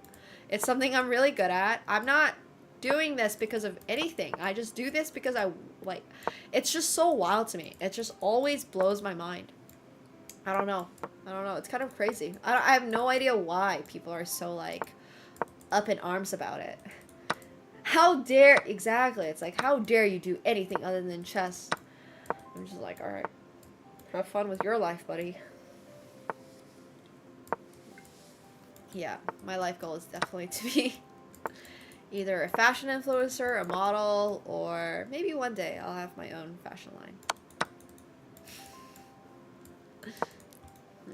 it's something I'm really good at. I'm not doing this because of anything. I just do this because like, it's just so wild to me. It just always blows my mind. I don't know. It's kind of crazy. I have no idea why people are so, like, up in arms about it. How dare, exactly, it's like, how dare you do anything other than chess? I'm just like, alright, have fun with your life, buddy. Yeah, my life goal is definitely to be either a fashion influencer, a model, or maybe one day I'll have my own fashion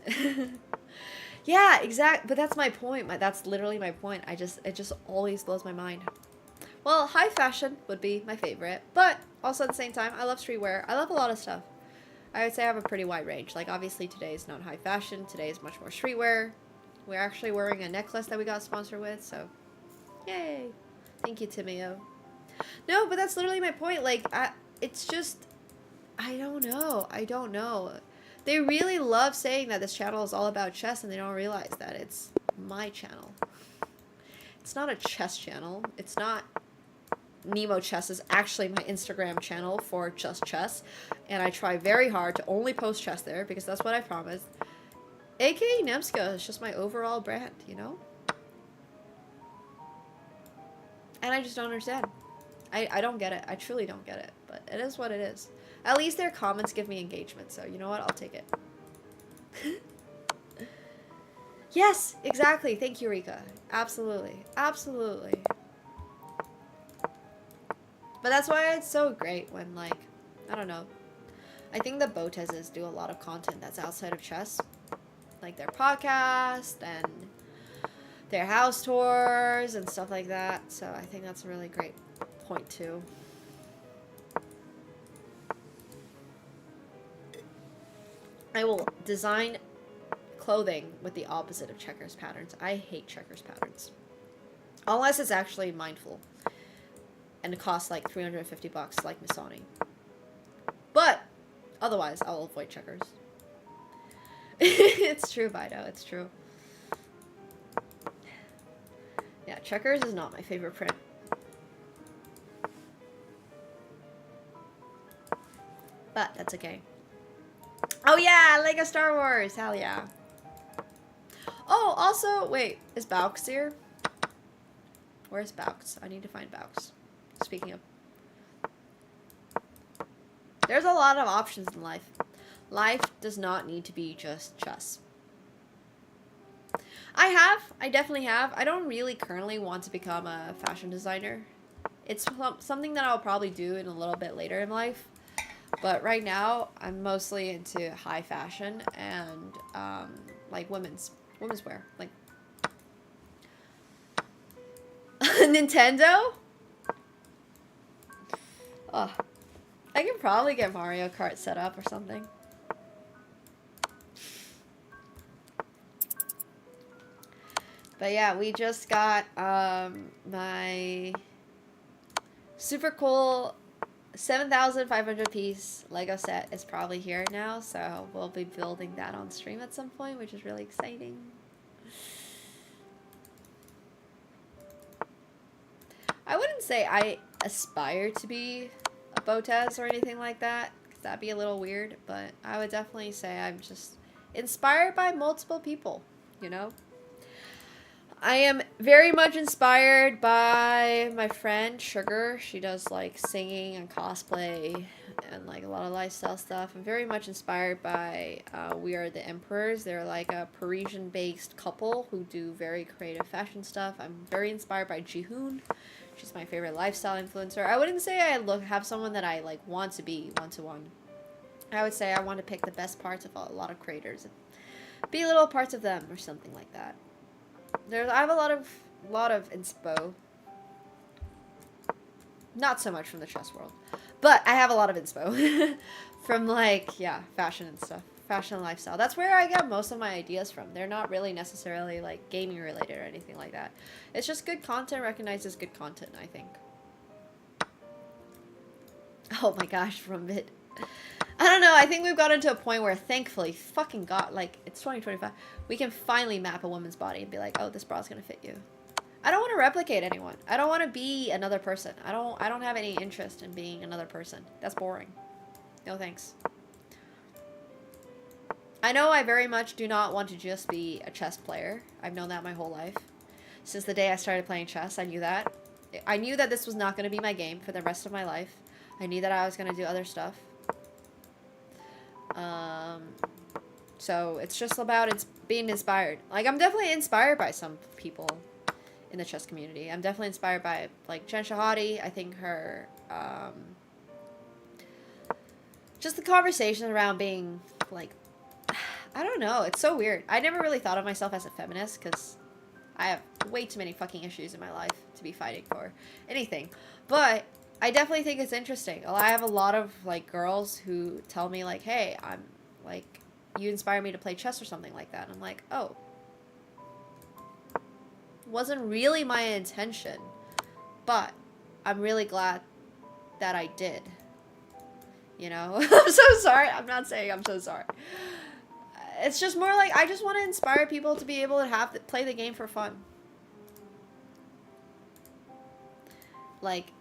line. Yeah, exactly, but that's my point. That's literally my point. It just always blows my mind. Well, high fashion would be my favorite, but also at the same time, I love streetwear. I love a lot of stuff. I would say I have a pretty wide range. Like, obviously, today is not high fashion. Today is much more streetwear. We're actually wearing a necklace that we got sponsored with, so yay. Thank you, Timeo. No, but that's literally my point. Like, it's just, I don't know. They really love saying that this channel is all about chess, and they don't realize that it's my channel. It's not a chess channel. It's not Nemo Chess is actually my Instagram channel for just chess, and I try very hard to only post chess there because that's what I promised. AkaNemsko is just my overall brand, you know? And I just don't understand. I don't get it. I truly don't get it, but it is what it is. At least their comments give me engagement, so you know what? I'll take it. Yes, exactly. Thank you, Rika. Absolutely. Absolutely. But that's why it's so great when, like, I don't know. I think the Botezes do a lot of content that's outside of chess. Like their podcast and their house tours and stuff like that. So I think that's a really great point, too. I will design clothing with the opposite of checkers patterns. I hate checkers patterns. Unless it's actually mindful. And it costs like $350 like Missoni. But otherwise, I'll avoid checkers. It's true, Bido. It's true. Yeah, checkers is not my favorite print. But that's okay. Oh yeah, Lego Star Wars. Hell yeah. Oh, also, wait, is Baux here? Where's Baux? I need to find Baux. Speaking of. There's a lot of options in life. Life does not need to be just chess. I definitely have. I don't really currently want to become a fashion designer. It's something that I'll probably do in a little bit later in life. But right now, I'm mostly into high fashion and like women's wear. Like Nintendo? Oh, I can probably get Mario Kart set up or something. But yeah, we just got my super cool 7,500 piece Lego set is probably here now, so we'll be building that on stream at some point, which is really exciting. I wouldn't say I aspire to be a Botez or anything like that, because that'd be a little weird, but I would definitely say I'm just inspired by multiple people, you know? I am very much inspired by my friend Sugar. She does like singing and cosplay and like a lot of lifestyle stuff. I'm very much inspired by We Are the Emperors. They're like a Parisian-based couple who do very creative fashion stuff. I'm very inspired by Jihoon. She's my favorite lifestyle influencer. I wouldn't say I have someone that I like want to be one-to-one. I would say I want to pick the best parts of a lot of creators and be little parts of them or something like that. I have a lot of inspo. Not so much from the chess world, but I have a lot of inspo from like, yeah, fashion and stuff, fashion and lifestyle. That's where I get most of my ideas from. They're not really necessarily like gaming related or anything like that. It's just good content recognizes good content, I think. Oh my gosh, from mid. I don't know, I think we've gotten to a point where thankfully, fucking God, like, it's 2025, we can finally map a woman's body and be like, oh, this bra's gonna fit you. I don't want to replicate anyone. I don't want to be another person. I don't have any interest in being another person. That's boring. No thanks. I know I very much do not want to just be a chess player. I've known that my whole life. Since the day I started playing chess, I knew that. I knew that this was not going to be my game for the rest of my life. I knew that I was going to do other stuff. So it's just about being inspired. Like, I'm definitely inspired by some people in the chess community. I'm definitely inspired by, like, Chen Shahadi. I think her, just the conversation around being, like, I don't know. It's so weird. I never really thought of myself as a feminist because I have way too many fucking issues in my life to be fighting for anything. But I definitely think it's interesting. I have a lot of, like, girls who tell me, like, hey, I'm, like, you inspire me to play chess or something like that. And I'm like, oh. Wasn't really my intention. But I'm really glad that I did. You know? I'm so sorry. I'm not saying I'm so sorry. It's just more like, I just want to inspire people to be able to play the game for fun. Like,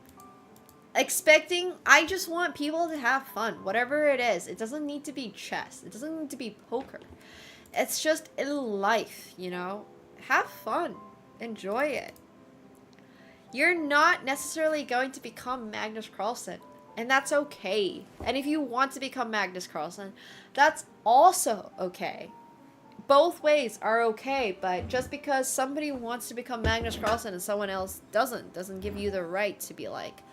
I just want people to have fun, whatever it is. It doesn't need to be chess. It doesn't need to be poker. It's just in life, you know? Have fun. Enjoy it. You're not necessarily going to become Magnus Carlsen, and that's okay. And if you want to become Magnus Carlsen, that's also okay. Both ways are okay, but just because somebody wants to become Magnus Carlsen and someone else doesn't give you the right to be like,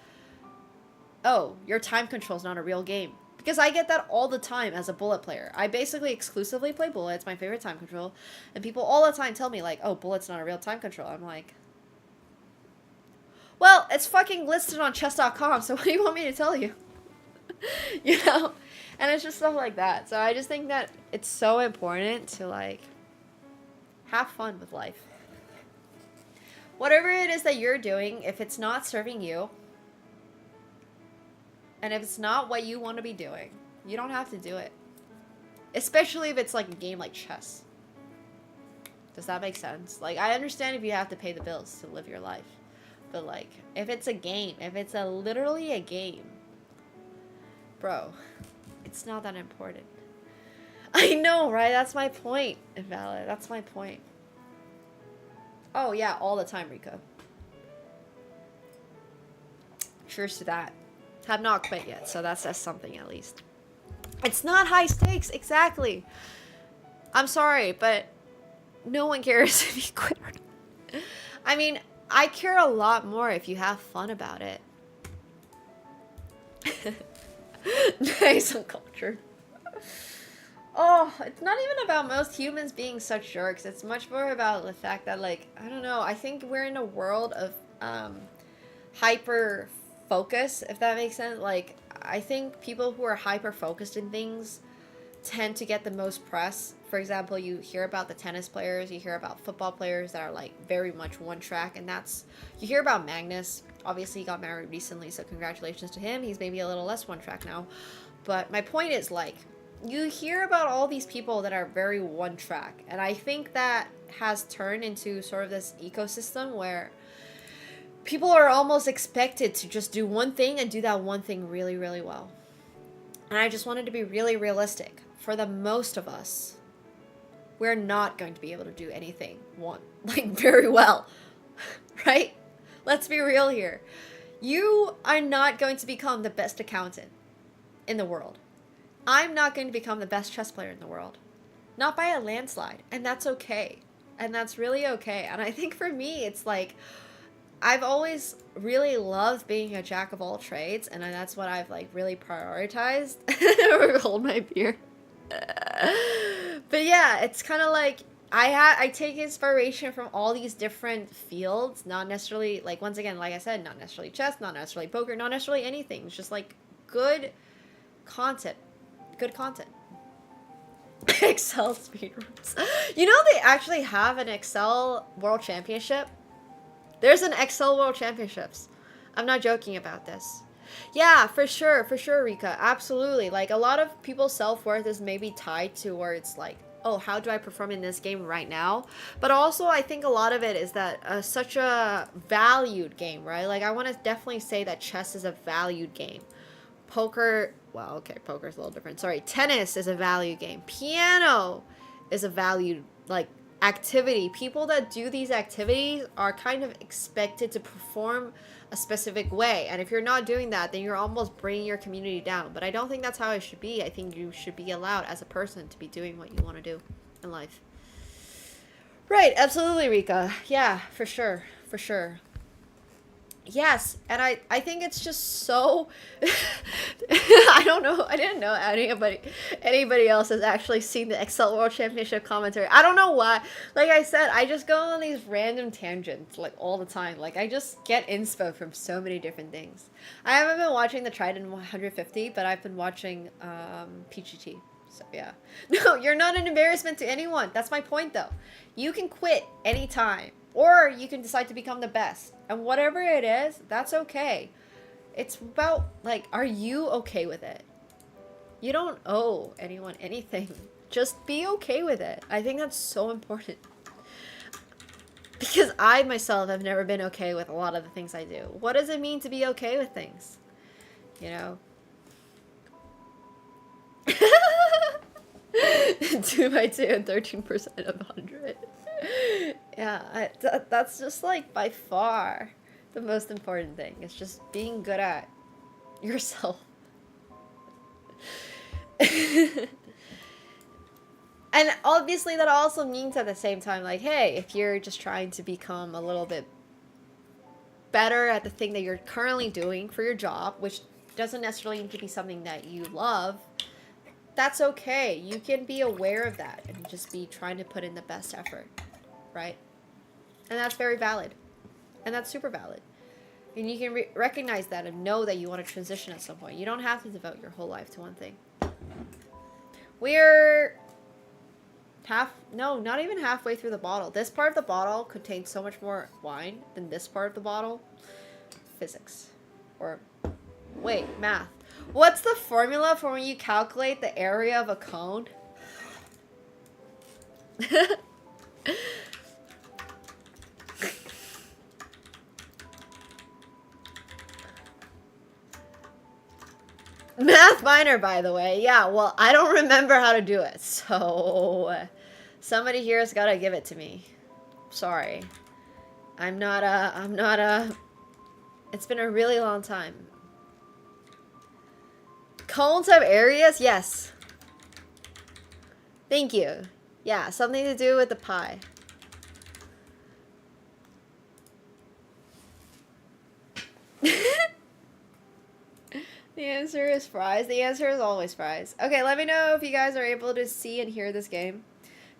oh, your time control is not a real game. Because I get that all the time as a bullet player. I basically exclusively play bullet. It's my favorite time control. And people all the time tell me, like, oh, bullet's not a real time control. I'm like, well, it's fucking listed on chess.com, so what do you want me to tell you? You know? And it's just stuff like that. So I just think that it's so important to, like, have fun with life. Whatever it is that you're doing, if it's not serving you, and if it's not what you want to be doing, you don't have to do it. Especially if it's like a game like chess. Does that make sense? Like, I understand if you have to pay the bills to live your life. But like, if it's a game, if it's literally a game, bro, it's not that important. I know, right? That's my point, Invalid. That's my point. Oh yeah, all the time, Rika. Cheers to that. Have not quit yet, so that says something at least. It's not high stakes, exactly. I'm sorry, but no one cares if you quit or not. I mean, I care a lot more if you have fun about it. Nice and cultured. Oh, it's not even about most humans being such jerks. It's much more about the fact that, like, I don't know. I think we're in a world of hyper focus, if that makes sense. Like, I think people who are hyper focused in things tend to get the most press. For example, you hear about the tennis players, you hear about football players that are like very much one track, and that's, you hear about Magnus. Obviously, he got married recently, so congratulations to him. He's maybe a little less one track now. But my point is, like, you hear about all these people that are very one track, and I think that has turned into sort of this ecosystem where people are almost expected to just do one thing and do that one thing really, really well. And I just wanted to be really realistic. For the most of us, we're not going to be able to do anything very well, right? Let's be real here. You are not going to become the best accountant in the world. I'm not going to become the best chess player in the world. Not by a landslide. And that's okay. And that's really okay. And I think for me, it's like, I've always really loved being a jack of all trades, and that's what I've like really prioritized. Hold my beer. But yeah, it's kind of like I take inspiration from all these different fields, not necessarily, like, once again, like I said, not necessarily chess, not necessarily poker, not necessarily anything. It's just like good content. Good content. Excel speedruns. You know, they actually have an Excel World Championship. There's an Excel World Championships. I'm not joking about this. Yeah, for sure, Rika. Absolutely. Like, a lot of people's self-worth is maybe tied towards, like, oh, how do I perform in this game right now? But also, I think a lot of it is that such a valued game, right? Like, I want to definitely say that chess is a valued game. Poker, well, okay, poker's a little different. Sorry, tennis is a valued game. Piano is a valued, like, activity. People that do these activities are kind of expected to perform a specific way, and if you're not doing that, then you're almost bringing your community down. But I don't think that's how it should be. I think you should be allowed as a person to be doing what you want to do in life. Right, absolutely, Rika. Yeah, for sure. Yes, and I think it's just so I don't know. I didn't know anybody else has actually seen the Excel World Championship commentary. I don't know why. Like I said, I just go on these random tangents like all the time. Like, I just get inspo from so many different things. I haven't been watching the Trident 150, but I've been watching PGT. So yeah. No, you're not an embarrassment to anyone. That's my point though. You can quit anytime. Or you can decide to become the best. And whatever it is, that's okay. It's about, like, are you okay with it? You don't owe anyone anything. Just be okay with it. I think that's so important. Because I, myself, have never been okay with a lot of the things I do. What does it mean to be okay with things? You know? 2 by 2 and 13% of 100. Yeah, that's just like by far the most important thing. It's just being good at yourself. And obviously that also means at the same time, like, hey, if you're just trying to become a little bit better at the thing that you're currently doing for your job, which doesn't necessarily need to be something that you love, that's okay. You can be aware of that and just be trying to put in the best effort, right? And that's very valid. And that's super valid. And you can recognize that and know that you want to transition at some point. You don't have to devote your whole life to one thing. We're not even halfway through the bottle. This part of the bottle contains so much more wine than this part of the bottle. Physics. Or, wait, math. What's the formula for when you calculate the area of a cone? Math minor, by the way. Yeah, well, I don't remember how to do it, so somebody here has got to give it to me. Sorry. I'm not a... It's been a really long time. Cones have areas? Yes. Thank you. Yeah, something to do with the pie. The answer is fries. The answer is always fries. Okay, let me know if you guys are able to see and hear this game.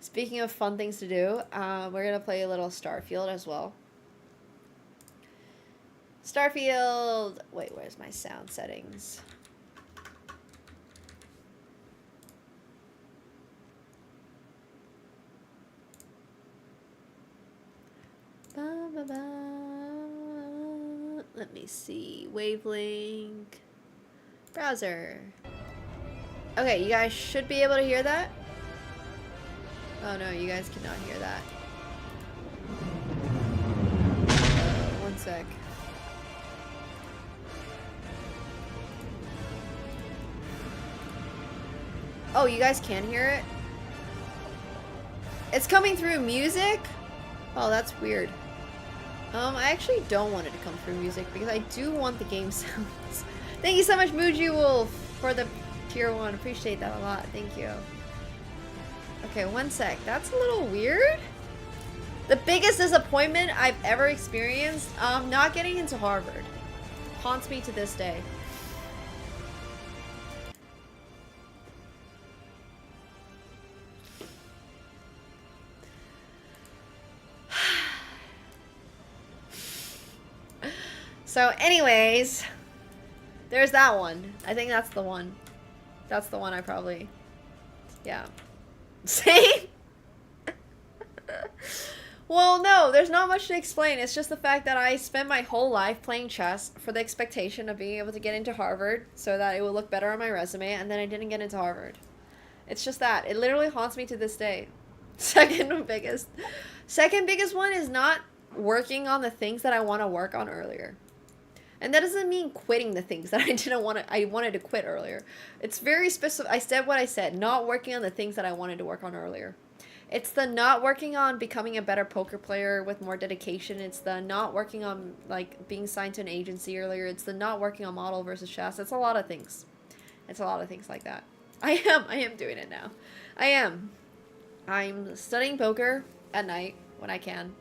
Speaking of fun things to do, we're going to play a little Starfield as well. Starfield... Wait, where's my sound settings? Ba, ba, ba. Let me see. Wavelength. Browser. Okay, you guys should be able to hear that. Oh no, you guys cannot hear that. One sec. Oh, you guys can hear it? It's coming through music? Oh, that's weird. I actually don't want it to come through music because I do want the game sounds. Thank you so much, Muji Wolf, for the tier 1. Appreciate that a lot. Thank you. Okay, one sec. That's a little weird. The biggest disappointment I've ever experienced, not getting into Harvard. Haunts me to this day. So anyways, there's that one. I think that's the one. That's the one I probably... Yeah. Same? Well, no, there's not much to explain. It's just the fact that I spent my whole life playing chess for the expectation of being able to get into Harvard so that it would look better on my resume, and then I didn't get into Harvard. It's just that. It literally haunts me to this day. Second biggest one is not working on the things that I want to work on earlier. And that doesn't mean quitting the things that I wanted to quit earlier. It's very specific. I said what I said, not working on the things that I wanted to work on earlier. It's the not working on becoming a better poker player with more dedication. It's the not working on, like, being signed to an agency earlier. It's the not working on model versus chess. It's a lot of things. It's a lot of things like that. I am doing it now. I am. I'm studying poker at night when I can.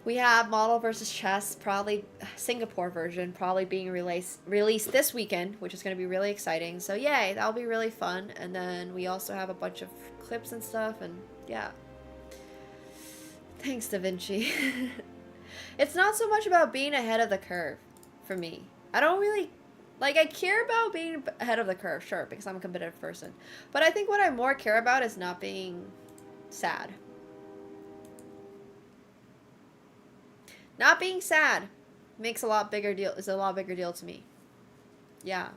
We have model versus chess, probably Singapore version, probably being released this weekend, which is going to be really exciting. So yay, that'll be really fun. And then we also have a bunch of clips and stuff, and yeah. Thanks, Da Vinci. It's not so much about being ahead of the curve for me. I don't really, like, I care about being ahead of the curve, sure, because I'm a competitive person. But I think what I more care about is not being sad. Not being sad makes a lot bigger deal, is a lot bigger deal to me. Yeah.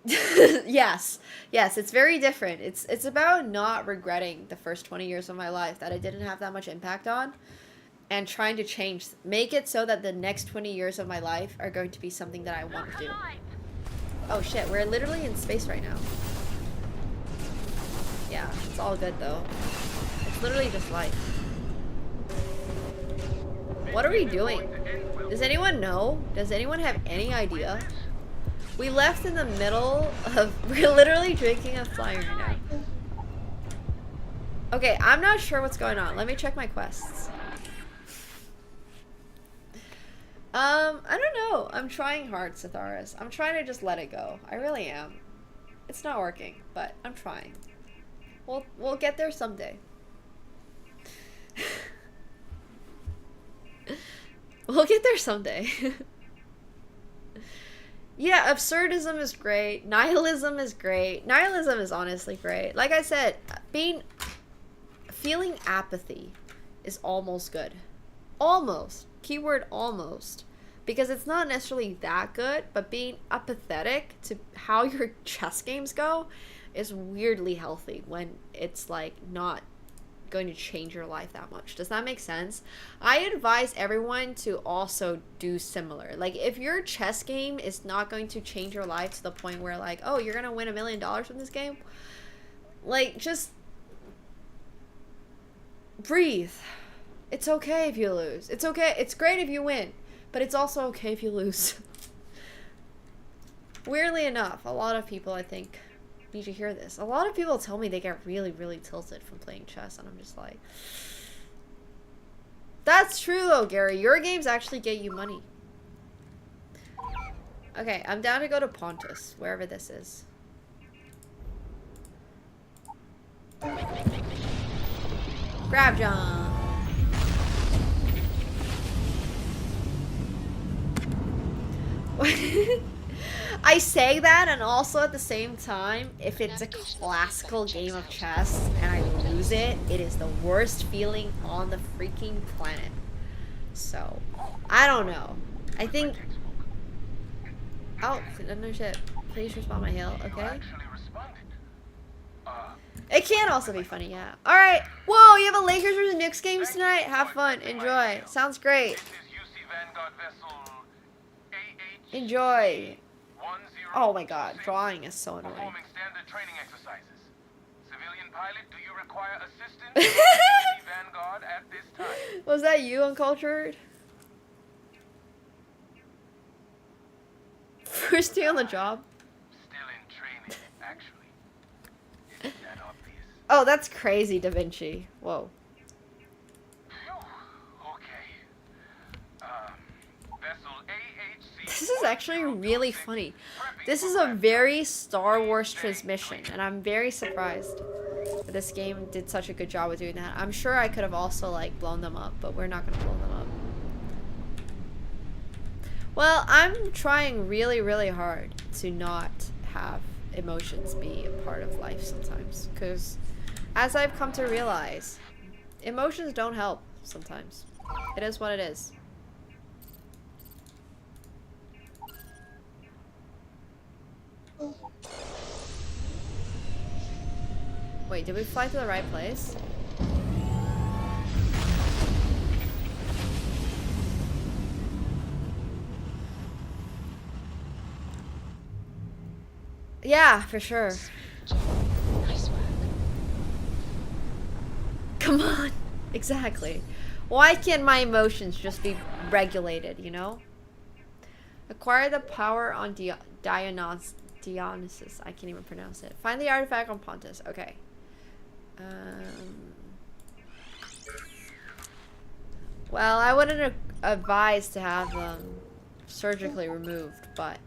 Yes, it's very different. It's about not regretting the first 20 years of my life that I didn't have that much impact on, and trying to change, make it so that the next 20 years of my life are going to be something that I want to do. Oh shit, we're literally in space right now. Yeah, it's all good though. It's literally just life. What are we doing? Does anyone know? Does anyone have any idea? We left in the middle of... We're literally drinking a flyer now. Okay, I'm not sure what's going on. Let me check my quests. I don't know. I'm trying hard, Sitharis. I'm trying to just let it go. I really am. It's not working, but I'm trying. We'll get there someday. We'll get there someday. Yeah, absurdism is great. Nihilism is great. Nihilism is honestly great. Like I said, feeling apathy is almost good. Almost. Keyword almost. Because it's not necessarily that good, but being apathetic to how your chess games go is weirdly healthy when it's like not going to change your life that much. Does that make sense? I advise everyone to also do similar. Like, if your chess game is not going to change your life to the point where like, oh, you're gonna win $1 million from this game, like, just breathe. It's okay if you lose. It's okay. It's great if you win, but it's also okay if you lose. Weirdly enough, a lot of people, I think, need to hear this. A lot of people tell me they get really, really tilted from playing chess, and I'm just like, that's true though, Gary. Your games actually get you money. Okay, I'm down to go to Pontus, wherever this is. Grab jump. I say that, and also at the same time, if it's a classical game of chess and I lose it, it is the worst feeling on the freaking planet. So, I don't know. I think... Oh, no shit. Please respond my hail, okay? It can also be funny, yeah. Alright. Whoa, you have a Lakers versus Knicks games tonight? Have fun. Enjoy. Sounds great. Enjoy. Oh my god, drawing is so annoying. Standard training exercises. Civilian pilot, do you require assistance? Vanguard at this time. Was that you, Uncultured? First day on the job? Still in training, actually. Isn't that obvious? Oh, that's crazy, Da Vinci. Whoa. This is actually really funny. This is a very Star Wars transmission, and I'm very surprised that this game did such a good job with doing that. I'm sure I could have also, like, blown them up, but we're not going to blow them up. Well, I'm trying really, really hard to not have emotions be a part of life sometimes, because as I've come to realize, emotions don't help sometimes. It is what it is. Wait, did we fly to the right place? Yeah, for sure. Nice work. Come on. Exactly. Why can't my emotions just be regulated, you know? Acquire the power on Dionysus. I can't even pronounce it. Find the artifact on Pontus. Okay. Well, I wouldn't advise to have them surgically removed, but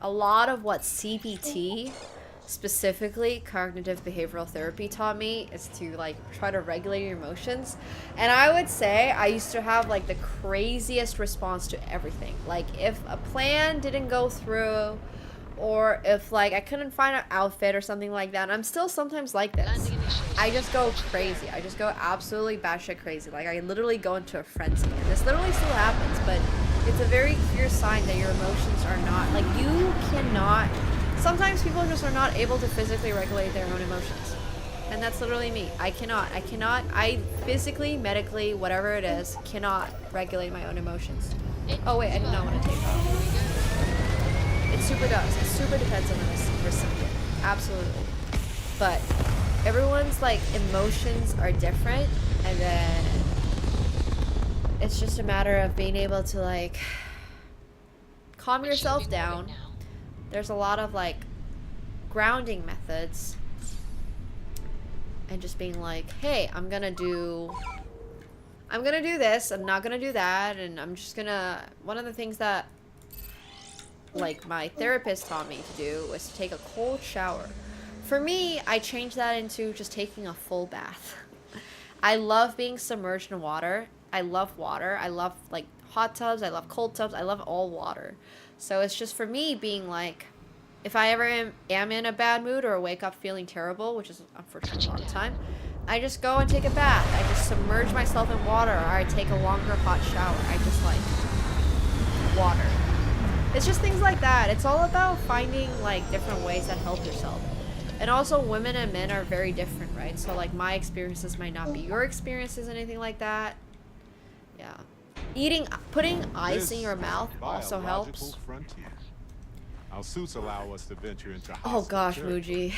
a lot of what CBT, specifically cognitive behavioral therapy, taught me is to like try to regulate your emotions. And I would say I used to have like the craziest response to everything. Like if a plan didn't go through, or if like I couldn't find an outfit or something like that, I'm still sometimes like this. I just go crazy. I just go absolutely batshit crazy. Like I literally go into a frenzy. And this literally still happens, but it's a very clear sign that your emotions are not, like you cannot, sometimes people just are not able to physically regulate their own emotions. And that's literally me. I physically, medically, whatever it is, cannot regulate my own emotions. Oh wait, I did not want to take off. It super does. It super depends on the recipient. Absolutely. But everyone's like emotions are different, and then it's just a matter of being able to like calm yourself down. There's a lot of like grounding methods, and just being like, hey, I'm gonna do this, I'm not gonna do that, and I'm just gonna, one of the things that like my therapist taught me to do was to take a cold shower. For me, I changed that into just taking a full bath. I love being submerged in water. I love water. I love like hot tubs. I love cold tubs. I love all water. So it's just for me being like, if I ever am in a bad mood or wake up feeling terrible, which is unfortunately a lot of the time, I just go and take a bath. I just submerge myself in water, or I take a longer hot shower. I just like water. It's just things like that. It's all about finding like different ways that help yourself. And also women and men are very different, right? So like my experiences might not be your experiences, anything like that. Yeah. Putting ice in your mouth also helps. Frontier. Our suits allow us to venture into Oh gosh, Muji.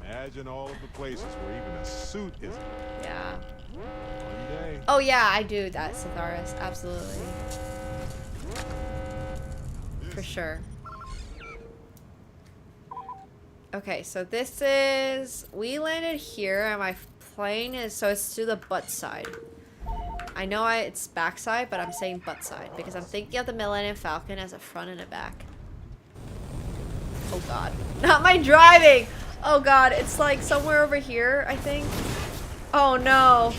Imagine all of the places where even a suit isn't. Yeah. One day. Oh yeah, I do that, Satharis. Absolutely. For sure. Okay, so this is... We landed here, and my plane is... So it's to the butt side. I know it's backside, but I'm saying butt side, because I'm thinking of the Millennium Falcon as a front and a back. Oh god. Not my driving! Oh god, it's like somewhere over here, I think. Oh no.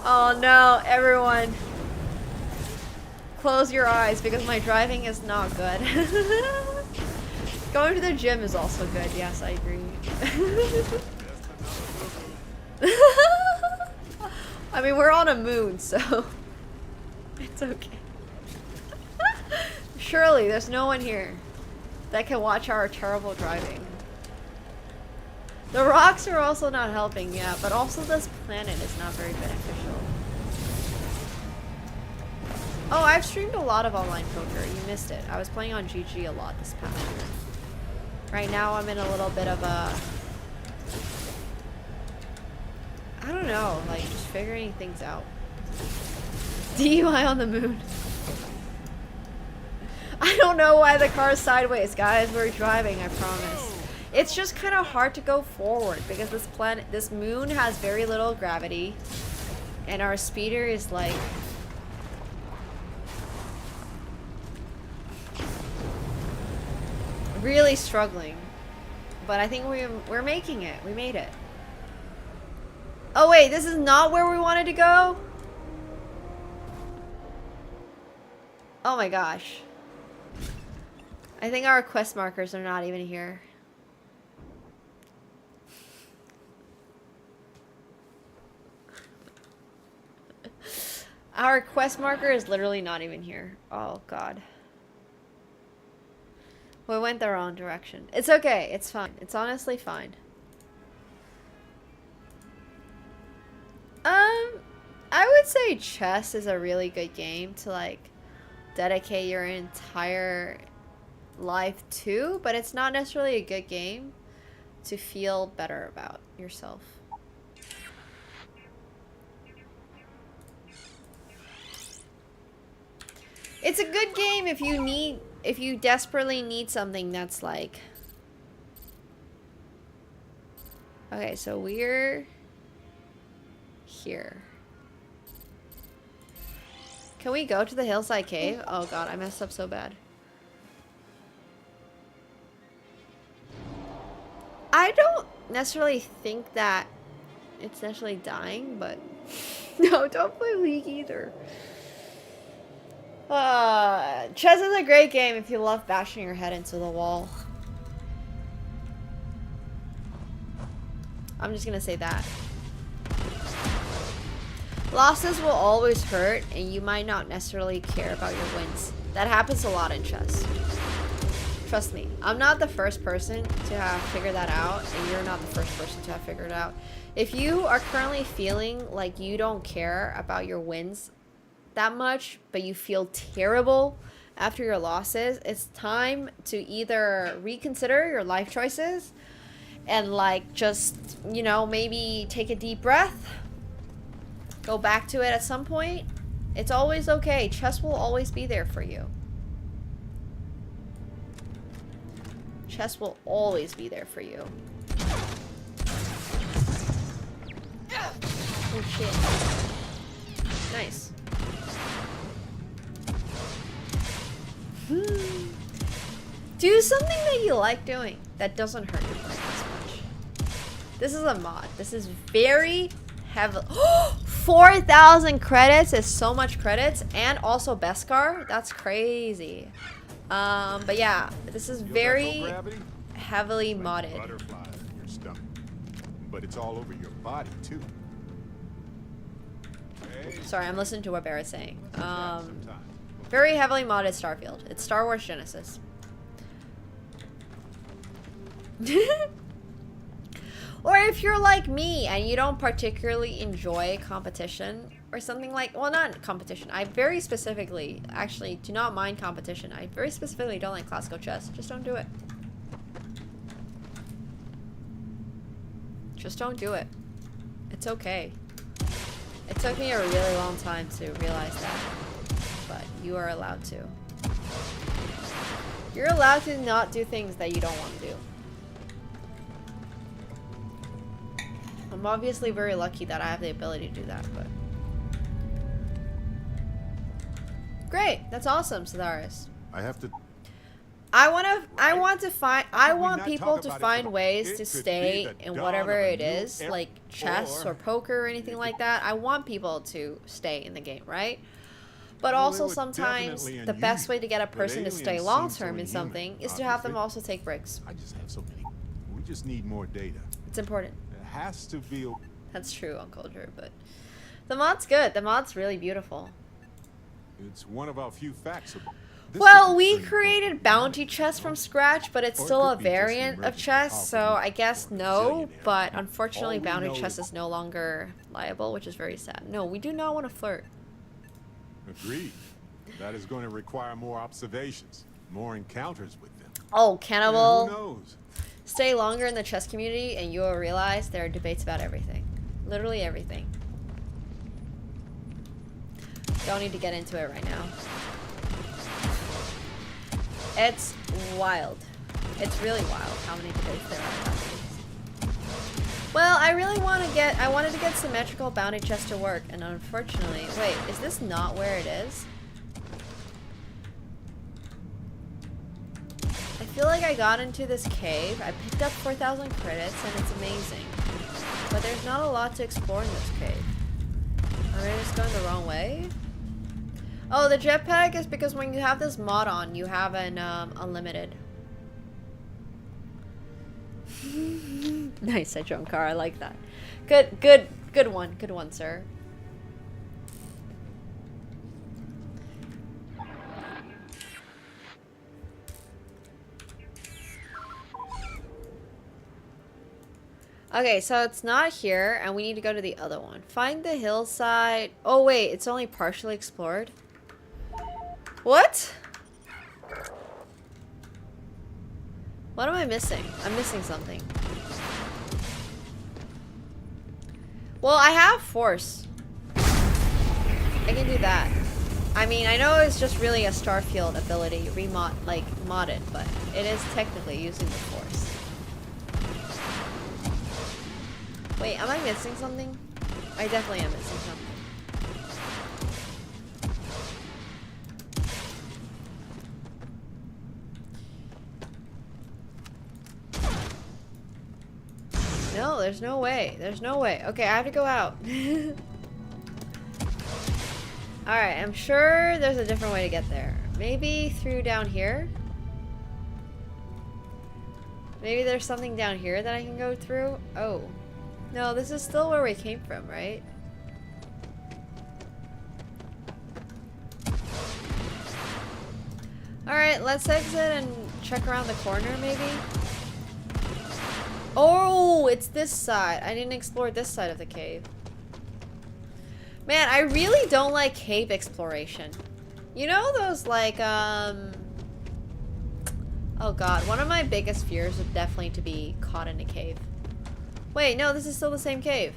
Oh no, everyone. Close your eyes, because my driving is not good. Going to the gym is also good. Yes, I agree. I mean, we're on a moon, so it's okay. Surely, there's no one here that can watch our terrible driving. The rocks are also not helping, yeah, but also this planet is not very beneficial. Oh, I've streamed a lot of online poker. You missed it. I was playing on GG a lot this past year. Right now I'm in a little bit of a... I don't know, like just figuring things out. DUI on the moon. I don't know why the car is sideways, guys. We're driving, I promise. It's just kind of hard to go forward because this moon has very little gravity. And our speeder is like... really struggling, but I think we're making it. We made it. Oh wait, this is not where we wanted to go? Oh my gosh. I think our quest markers are not even here. Our quest marker is literally not even here. Oh god. We went the wrong direction. It's okay. It's fine. It's honestly fine. I would say chess is a really good game to like dedicate your entire life to, but it's not necessarily a good game to feel better about yourself. It's a good game if you desperately need something that's like... Okay, so we're here. Can we go to the hillside cave? Oh god, I messed up so bad. I don't necessarily think that it's necessarily dying, but... No, don't play League either. Chess is a great game if you love bashing your head into the wall. I'm just gonna say that. Losses will always hurt, and you might not necessarily care about your wins. That happens a lot in chess. Trust me, I'm not the first person to have figured that out, and you're not the first person to have figured it out. If you are currently feeling like you don't care about your wins that much, but you feel terrible after your losses, it's time to either reconsider your life choices and like just, you know, maybe take a deep breath, go back to it at some point. It's always okay. Chess will always be there for you. Chess will always be there for you. Oh shit. Nice. Do something that you like doing that doesn't hurt your brain as much. This is a mod. This is very heavy. 4,000 credits is so much credits, and also Beskar. That's crazy. But yeah, this is very heavily modded. Butterflies in your stomach, but it's all over your body too. Sorry, I'm listening to what Barrett's saying. Very heavily modded Starfield. It's Star Wars Genesis. Or if you're like me and you don't particularly enjoy competition or something like, well, not competition. I very specifically actually do not mind competition. I very specifically don't like classical chess. Just don't do it. Just don't do it. It's okay. It took me a really long time to realize that, but you are allowed to. You're allowed to not do things that you don't want to do. I'm obviously very lucky that I have the ability to do that, but... Great! That's awesome, Sadaris. I have to. I want people to find ways to stay in whatever it is, like chess or poker or anything like that. I want people to stay in the game, right? But also sometimes the best way to get a person to stay long term in something is to have them also take breaks. I just have so many. We just need more data. It's important. It has to be. That's true on culture, but the mod's good. The mod's really beautiful. It's one of our few facts. Well, we created bounty chess from scratch, but it's still a variant of chess, so I guess no, but unfortunately bounty chess is no longer liable, which is very sad. No, we do not want to flirt. Agreed. That is going to require more observations, more encounters with them. Oh, Cannibal. Who knows? Stay longer in the chess community and you will realize there are debates about everything. Literally everything. Don't need to get into it right now. It's wild. It's really wild how many debates there are about these. Well, I wanted to get symmetrical bounty chess to work, and unfortunately, wait, is this not where it is? I feel like I got into this cave, I picked up 4,000 credits, and it's amazing. But there's not a lot to explore in this cave. Am I just going the wrong way? Oh, the jetpack is because when you have this mod on, you have an unlimited. Nice, said Jonkar. I like that. Good one, sir. Okay, so it's not here, and we need to go to the other one. Find the hillside. Oh wait, it's only partially explored. What? What am I missing? I'm missing something. Well, I have force. I can do that. I mean, I know it's just really a Starfield ability, modded, but it is technically using the force. Wait, am I missing something? I definitely am missing something. No, there's no way. There's no way. Okay, I have to go out. Alright, I'm sure there's a different way to get there. Maybe through down here? Maybe there's something down here that I can go through? Oh. No, this is still where we came from, right? Alright, let's exit and check around the corner, maybe? Oh, it's this side. I didn't explore this side of the cave. Man, I really don't like cave exploration. You know those, like, oh god, one of my biggest fears would definitely to be caught in a cave. Wait, no, this is still the same cave.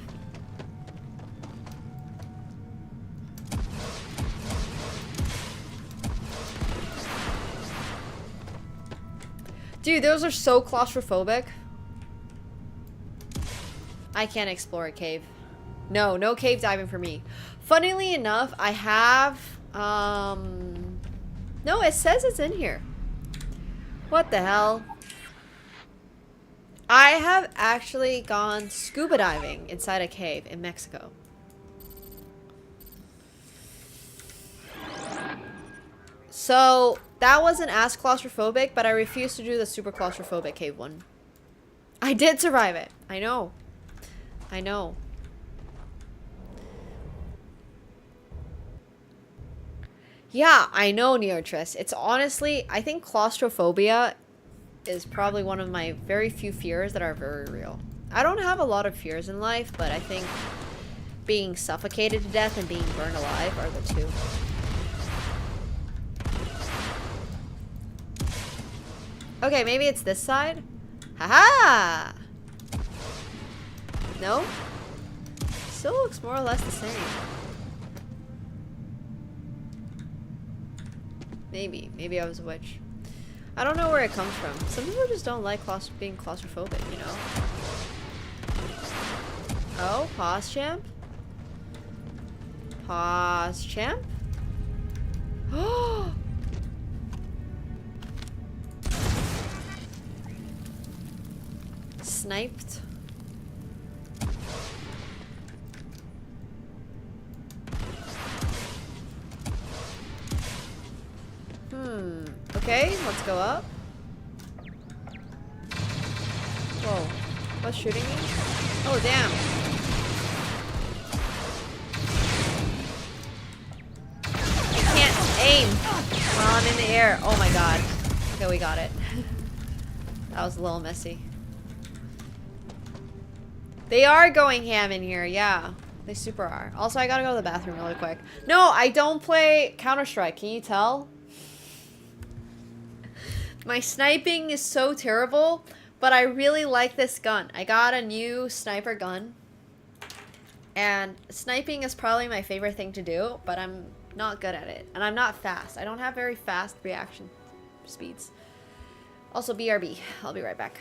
Dude, those are so claustrophobic. I can't explore a cave. No, no cave diving for me. Funnily enough, I have, no, it says it's in here. What the hell? I have actually gone scuba diving inside a cave in Mexico. So, that wasn't as claustrophobic, but I refused to do the super claustrophobic cave one. I did survive it. I know. I know. Yeah, I know, Neotress. It's honestly, I think claustrophobia is probably one of my very few fears that are very real. I don't have a lot of fears in life, but I think being suffocated to death and being burned alive are the two. Okay, maybe it's this side? Haha! No? Still looks more or less the same. Maybe I was a witch. I don't know where it comes from. Some people just don't like being claustrophobic, you know? Oh, pause champ? Pause champ? Oh! Sniped. Okay, let's go up. Whoa. What's shooting me? Oh, damn. I can't aim while I'm in the air. Oh my god. Okay, we got it. That was a little messy. They are going ham in here, yeah. They super are. Also, I gotta go to the bathroom really quick. No, I don't play Counter-Strike. Can you tell? My sniping is so terrible, but I really like this gun. I got a new sniper gun. And sniping is probably my favorite thing to do, but I'm not good at it. And I'm not fast. I don't have very fast reaction speeds. Also, BRB. I'll be right back.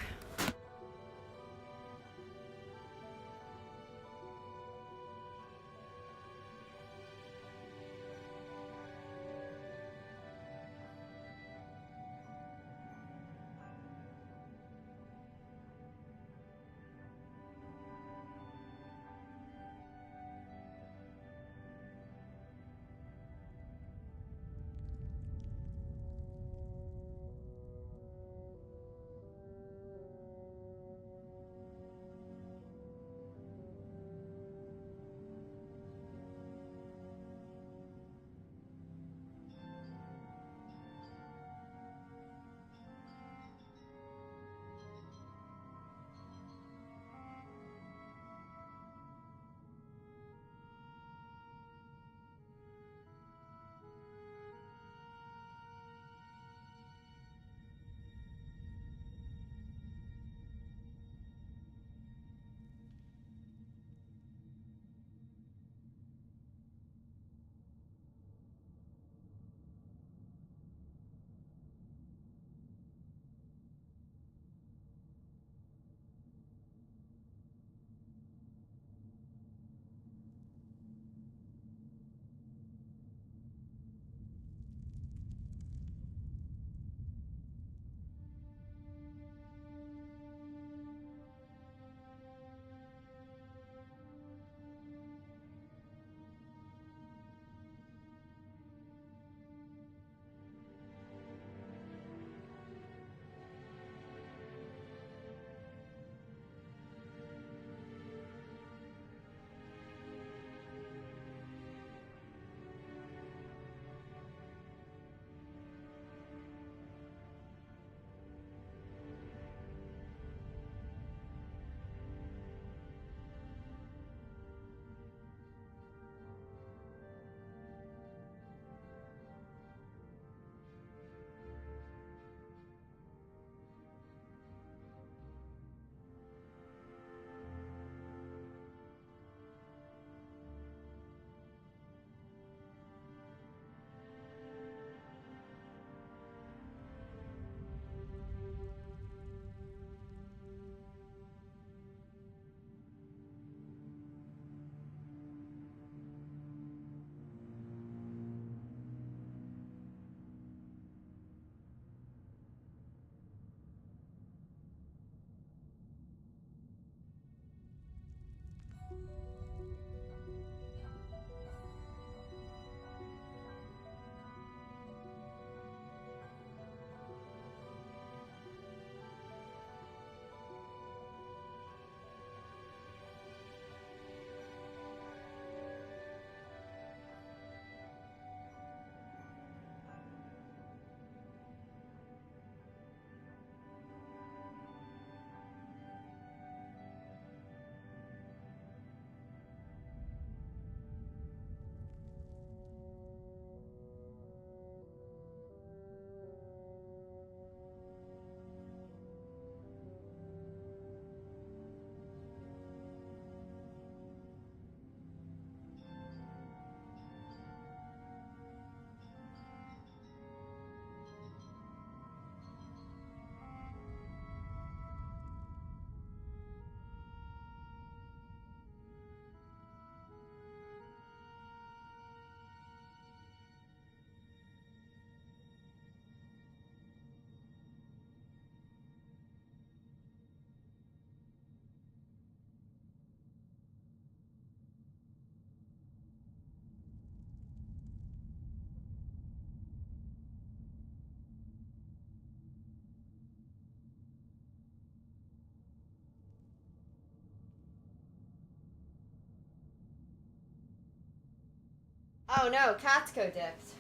Oh no, Katsuko dipped.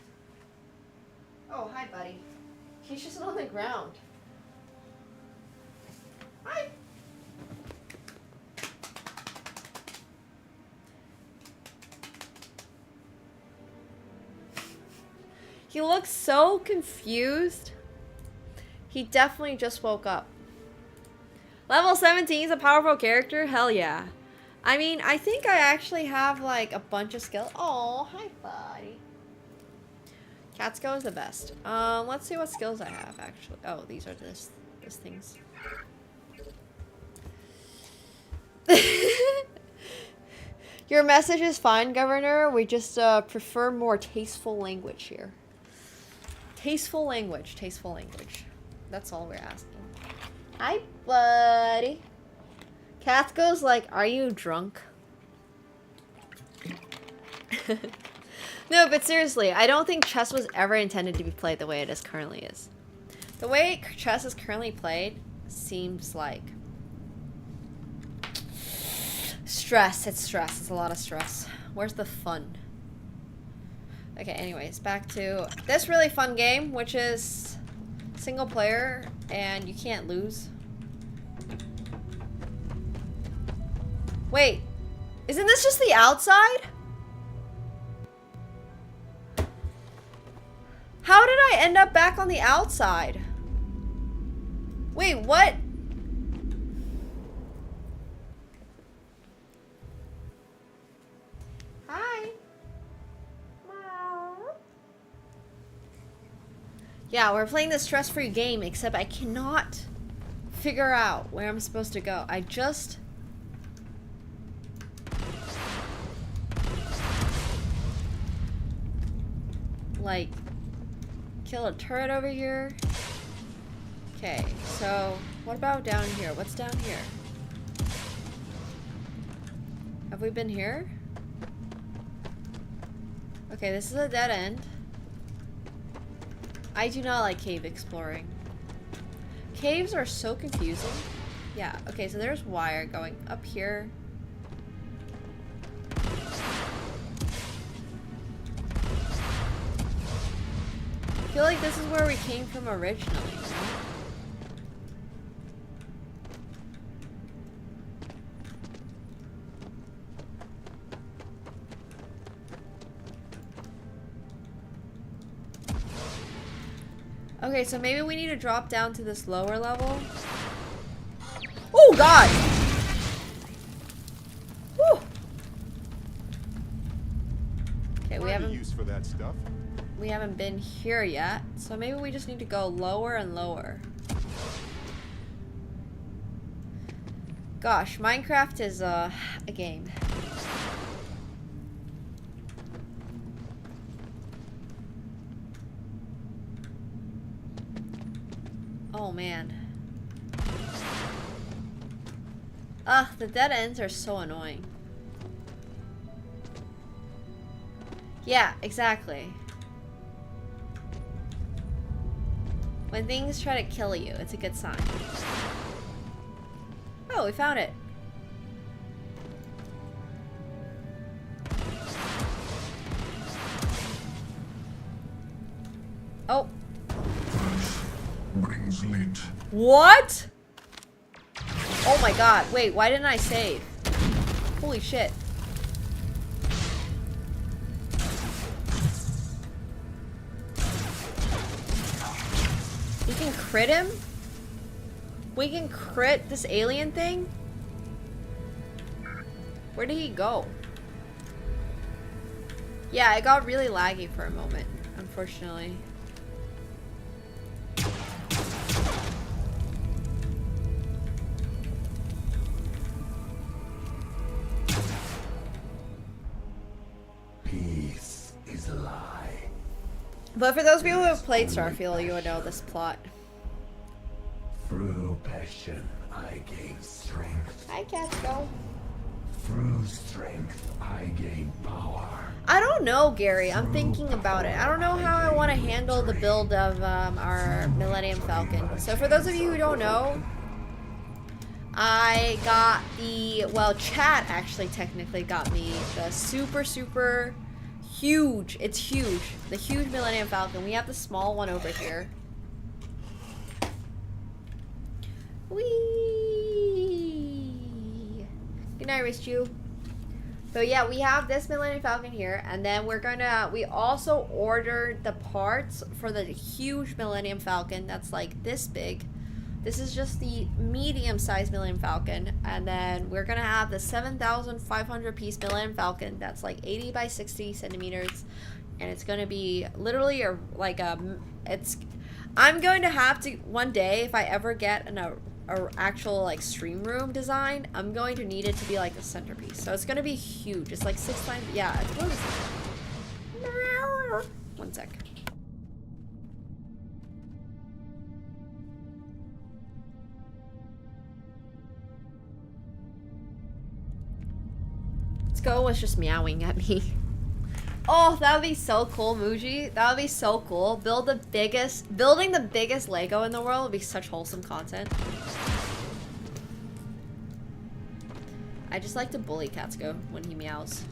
Oh, hi, buddy. He's just on the ground. Hi. He looks so confused. He definitely just woke up. Level 17 is a powerful character? Hell yeah. I mean, I think I actually have like a bunch of skills. Oh, hi, buddy. Katsuko is the best. Let's see what skills I have actually. Oh, these are these things. Your message is fine, Governor. We just prefer more tasteful language here. Tasteful language. Tasteful language. That's all we're asking. Hi, buddy. Katsuko's like, are you drunk? No, but seriously, I don't think chess was ever intended to be played the way it is currently is. The way chess is currently played seems like stress. It's stress. It's a lot of stress. Where's the fun? Okay, anyways, back to this really fun game, which is single player, and you can't lose. Wait, isn't this just the outside? How did I end up back on the outside? Wait, what? Hi. Yeah, we're playing this stress-free game, except I cannot figure out where I'm supposed to go. I just... like, kill a turret over here. Okay, so what about down here? What's down here? Have we been here? Okay, this is a dead end. I do not like cave exploring. Caves are so confusing. Yeah, okay, so there's wire going up here. I feel like this is where we came from originally, you know? Okay, so maybe we need to drop down to this lower level. Oh god! Whew. Okay, we haven't use for that stuff. We haven't been here yet, so maybe we just need to go lower and lower. Gosh, Minecraft is a game. Oh man. Ugh, the dead ends are so annoying. Yeah, exactly. When things try to kill you, it's a good sign. Oh, we found it. Oh. Brings lit. What? Oh my god. Wait, why didn't I save? Holy shit. We can crit him? We can crit this alien thing? Where did he go? Yeah, it got really laggy for a moment, unfortunately. Peace is a lie. But for those of you who have played Starfield, you would know this plot. Through passion, I gain strength. Hi, Katsuko. Through strength, I gain power. I don't know, Gary. I'm thinking about it. I don't know how I want to handle the build of our Millennium Falcon. So for those of you who don't know, I got the, well, chat actually technically got me the super, super Huge. It's huge. The huge Millennium Falcon. We have the small one over here. Whee! Good night, Rich Jew. So yeah, we have this Millennium Falcon here, and then we also ordered the parts for the huge Millennium Falcon that's like this big. This is just the medium-sized Millennium Falcon, and then we're gonna have the 7,500 piece Millennium Falcon that's like 80 by 60 centimeters, and it's gonna be literally I'm going to have to one day, if I ever get an actual like stream room design, I'm going to need it to be like the centerpiece. So it's gonna be huge. It's like 6 times. Yeah, it's what is it? 1 sec. Go was just meowing at me. Oh, that would be so cool, Muji. That would be so cool. Building the biggest Lego in the world would be such wholesome content. I just like to bully Katsuko when he meows.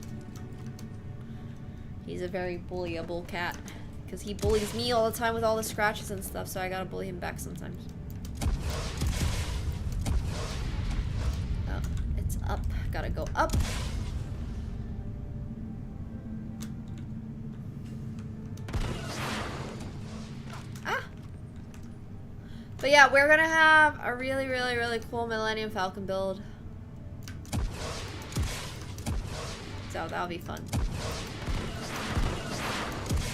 He's a very bullyable cat. Because he bullies me all the time with all the scratches and stuff, so I gotta bully him back sometimes. Oh, it's up. Gotta go up. But yeah, we're gonna have a really, really, really cool Millennium Falcon build. So that'll be fun.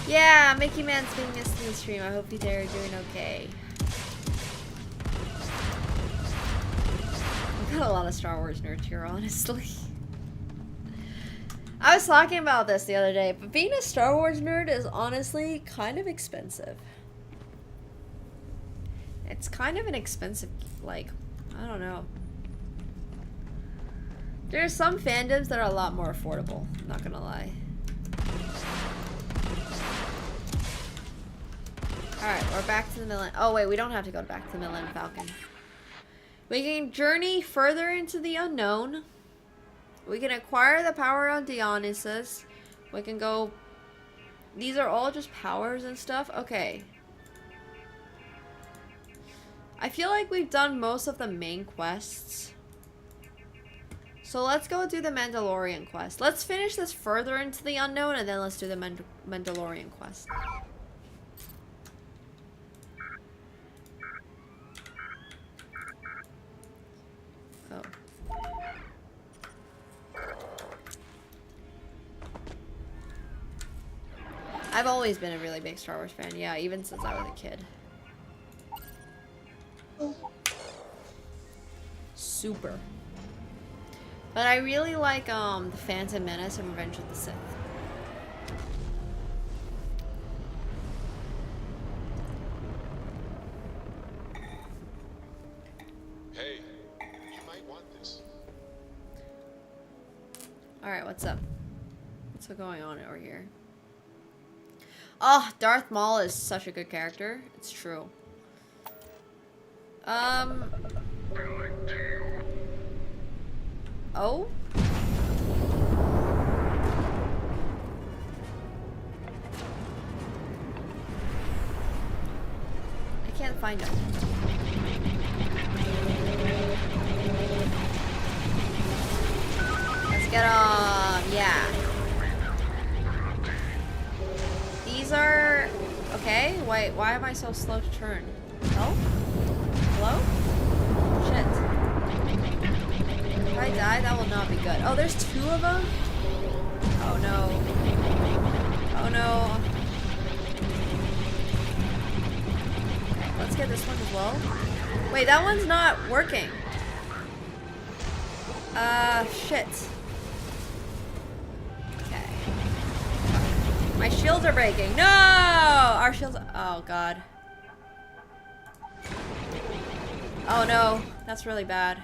Yeah, Mickey Man's being missed in the stream. I hope they're doing okay. I've got a lot of Star Wars nerds here, honestly. I was talking about this the other day, but being a Star Wars nerd is honestly kind of expensive. It's kind of an expensive, like, I don't know. There's some fandoms that are a lot more affordable, I'm not gonna lie. Alright, we're back to the Millennium. Oh wait, we don't have to go back to the Millennium Falcon. We can journey further into the unknown. We can acquire the power of Dionysus. We can go... These are all just powers and stuff? Okay. I feel like we've done most of the main quests. So let's go do the Mandalorian quest. Let's finish this further into the unknown, and then let's do the Mandalorian quest. Oh. I've always been a really big Star Wars fan, yeah, even since I was a kid. Super. But I really like the Phantom Menace and Revenge of the Sith. Hey, you might want this. Alright, what's up? What's going on over here? Oh, Darth Maul is such a good character. It's true. Oh? I can't find him. Let's get yeah. These are... Okay, wait, why am I so slow to turn? Oh? Hello? Shit. If I die, that will not be good. Oh, there's 2 of them? Oh no. Oh no. Okay, let's get this one as well. Wait, that one's not working. Shit. Okay. My shields are breaking. No! Our shields are... Oh god. Oh no, that's really bad.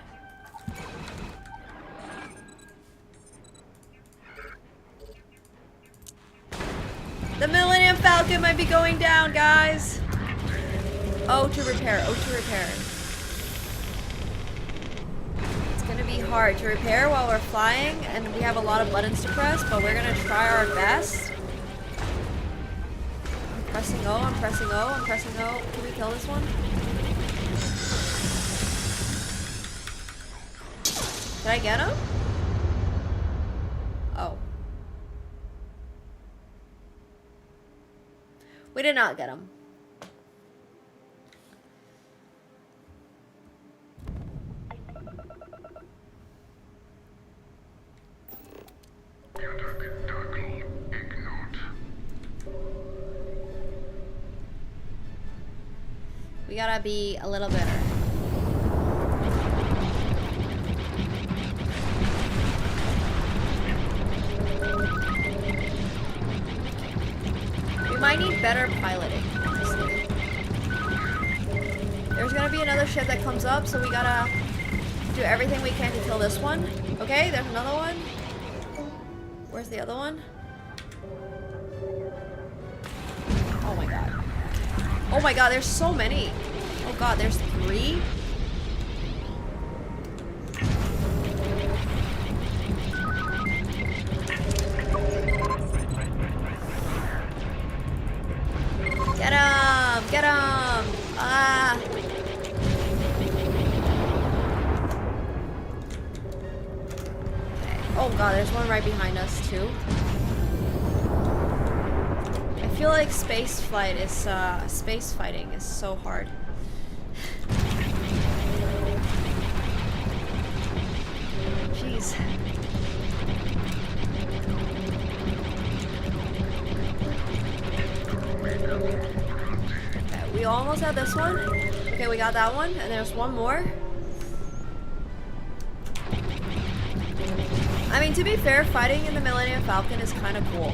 The Millennium Falcon might be going down, guys. Oh, to repair. Oh, to repair. It's gonna be hard to repair while we're flying, and we have a lot of buttons to press, but we're gonna try our best. pressing O, I'm pressing O, I'm pressing O. Can we kill this one? Did I get him? Oh. We did not get him. We gotta be a little better. We might need better piloting, honestly. There's gonna be another ship that comes up, so we gotta do everything we can to kill this one. Okay, there's another one. Where's the other one? Oh my god. Oh my god, there's so many. Oh god, there's 3. Get him! Get him! Ah! Okay. Oh god, there's one right behind us too. I feel like space fighting is so hard. Jeez. Okay, we almost had this one. Okay, we got that one, and there's one more. I mean, to be fair, fighting in the Millennium Falcon is kind of cool.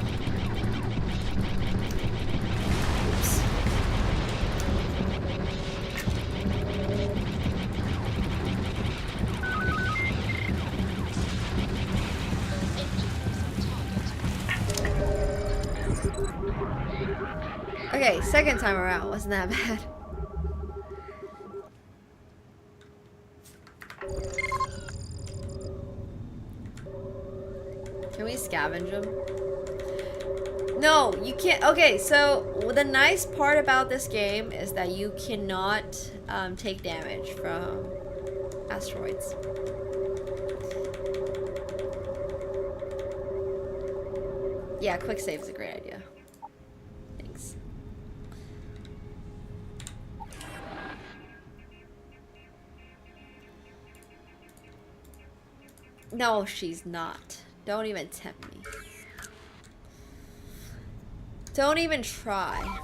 Okay, second time around wasn't that bad. Can we scavenge them? No, you can't. Okay, so the nice part about this game is that you cannot take damage from asteroids. Yeah, quick save is a great idea. Thanks. No, she's not. Don't even tempt me. Don't even try.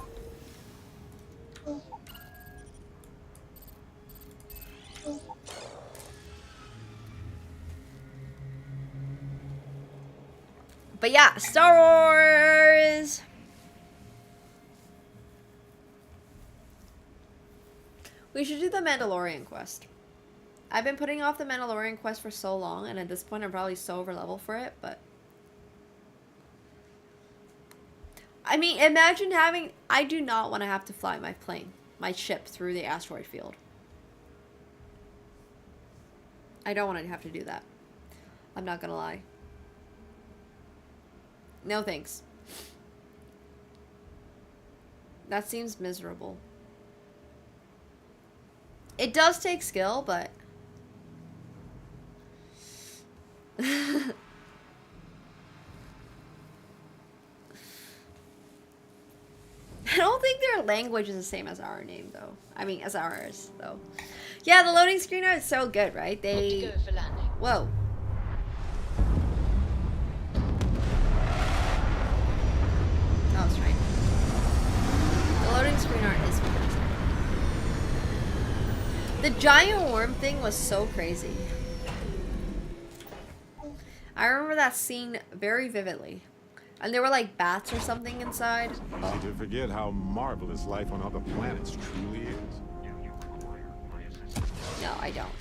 But yeah, Star Wars! We should do the Mandalorian quest. I've been putting off the Mandalorian quest for so long, and at this point I'm probably so over level for it, but... I mean, imagine having... I do not want to have to fly my plane, my ship, through the asteroid field. I don't want to have to do that. I'm not gonna lie. No thanks. That seems miserable. It does take skill, but... I don't think their language is the same as our name, though. I mean, as ours, though. Yeah, the loading screen art is so good, right? They... Go for landing. Whoa. That was right. The loading screen art is fantastic. The giant worm thing was so crazy. I remember that scene very vividly. And there were like bats or something inside. Easy to forget how marvelous life on other planets truly is. No, I don't.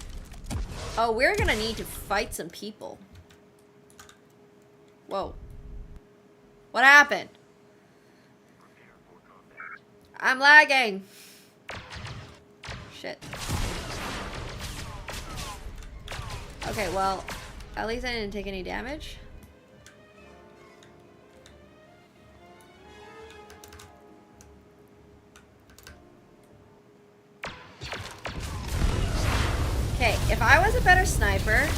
Oh, we're gonna need to fight some people. Whoa. What happened? I'm lagging. Shit. Okay, well, at least I didn't take any damage. Okay, if I was a better sniper,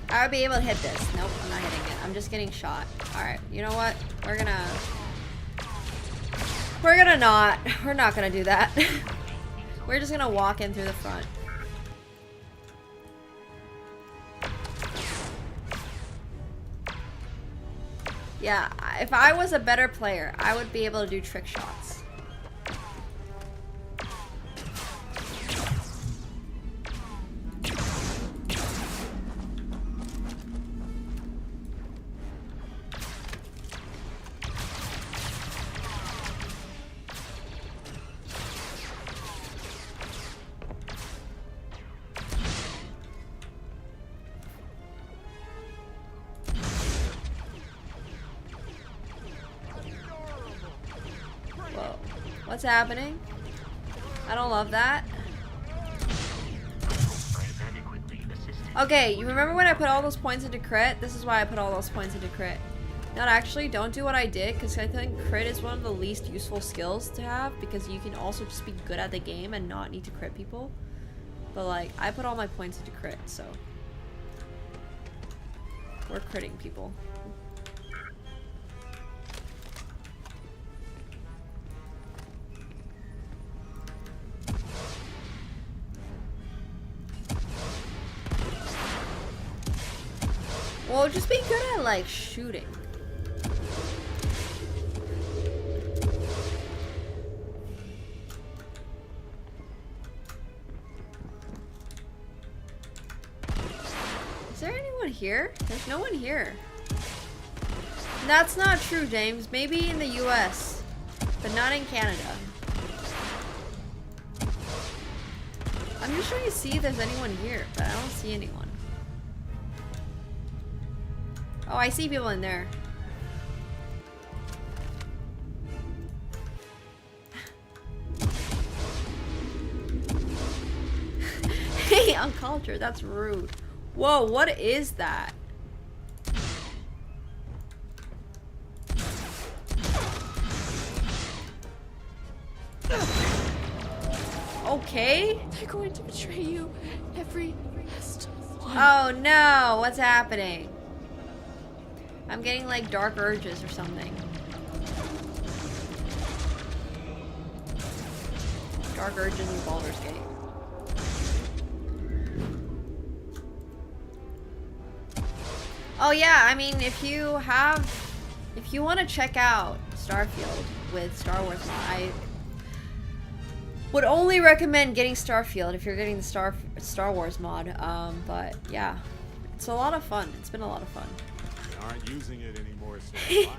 I would be able to hit this. Nope, I'm not hitting it. I'm just getting shot. Alright, you know what? We're not gonna do that. We're just gonna walk in through the front. Yeah, if I was a better player, I would be able to do trick shots. What's happening? I don't love that. Okay, you remember when I put all those points into crit? This is why I put all those points into crit. Not actually, don't do what I did, because I think crit is one of the least useful skills to have, because you can also just be good at the game and not need to crit people. But like, I put all my points into crit, so. We're critting people. Well, just be good at, like, shooting. Is there anyone here? There's no one here. That's not true, James. Maybe in the US, but not in Canada. I'm just trying to see if there's anyone here, but I don't see anyone. Oh, I see people in there. Hey, uncultured, that's rude. Whoa, what is that? Okay. They're going to betray you, every last one. Oh no, what's happening? I'm getting like dark urges or something. Dark urges in Baldur's Gate. Oh yeah, I mean, if you want to check out Starfield with Star Wars mod, I would only recommend getting Starfield if you're getting the Star Wars mod. But yeah, it's a lot of fun. It's been a lot of fun. They aren't using it anymore, so why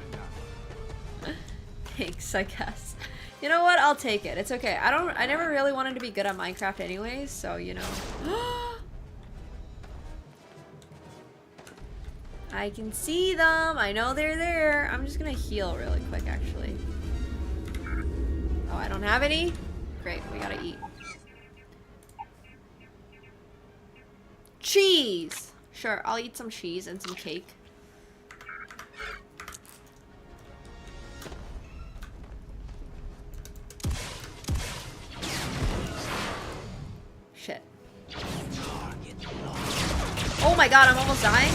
not? Thanks, I guess. You know what? I'll take it. It's okay. I never really wanted to be good at Minecraft anyways, so you know. I can see them. I know they're there. I'm just gonna heal really quick, actually. Oh, I don't have any? Great, we gotta eat. Cheese! Sure, I'll eat some cheese and some cake. Shit. Oh my god, I'm almost dying.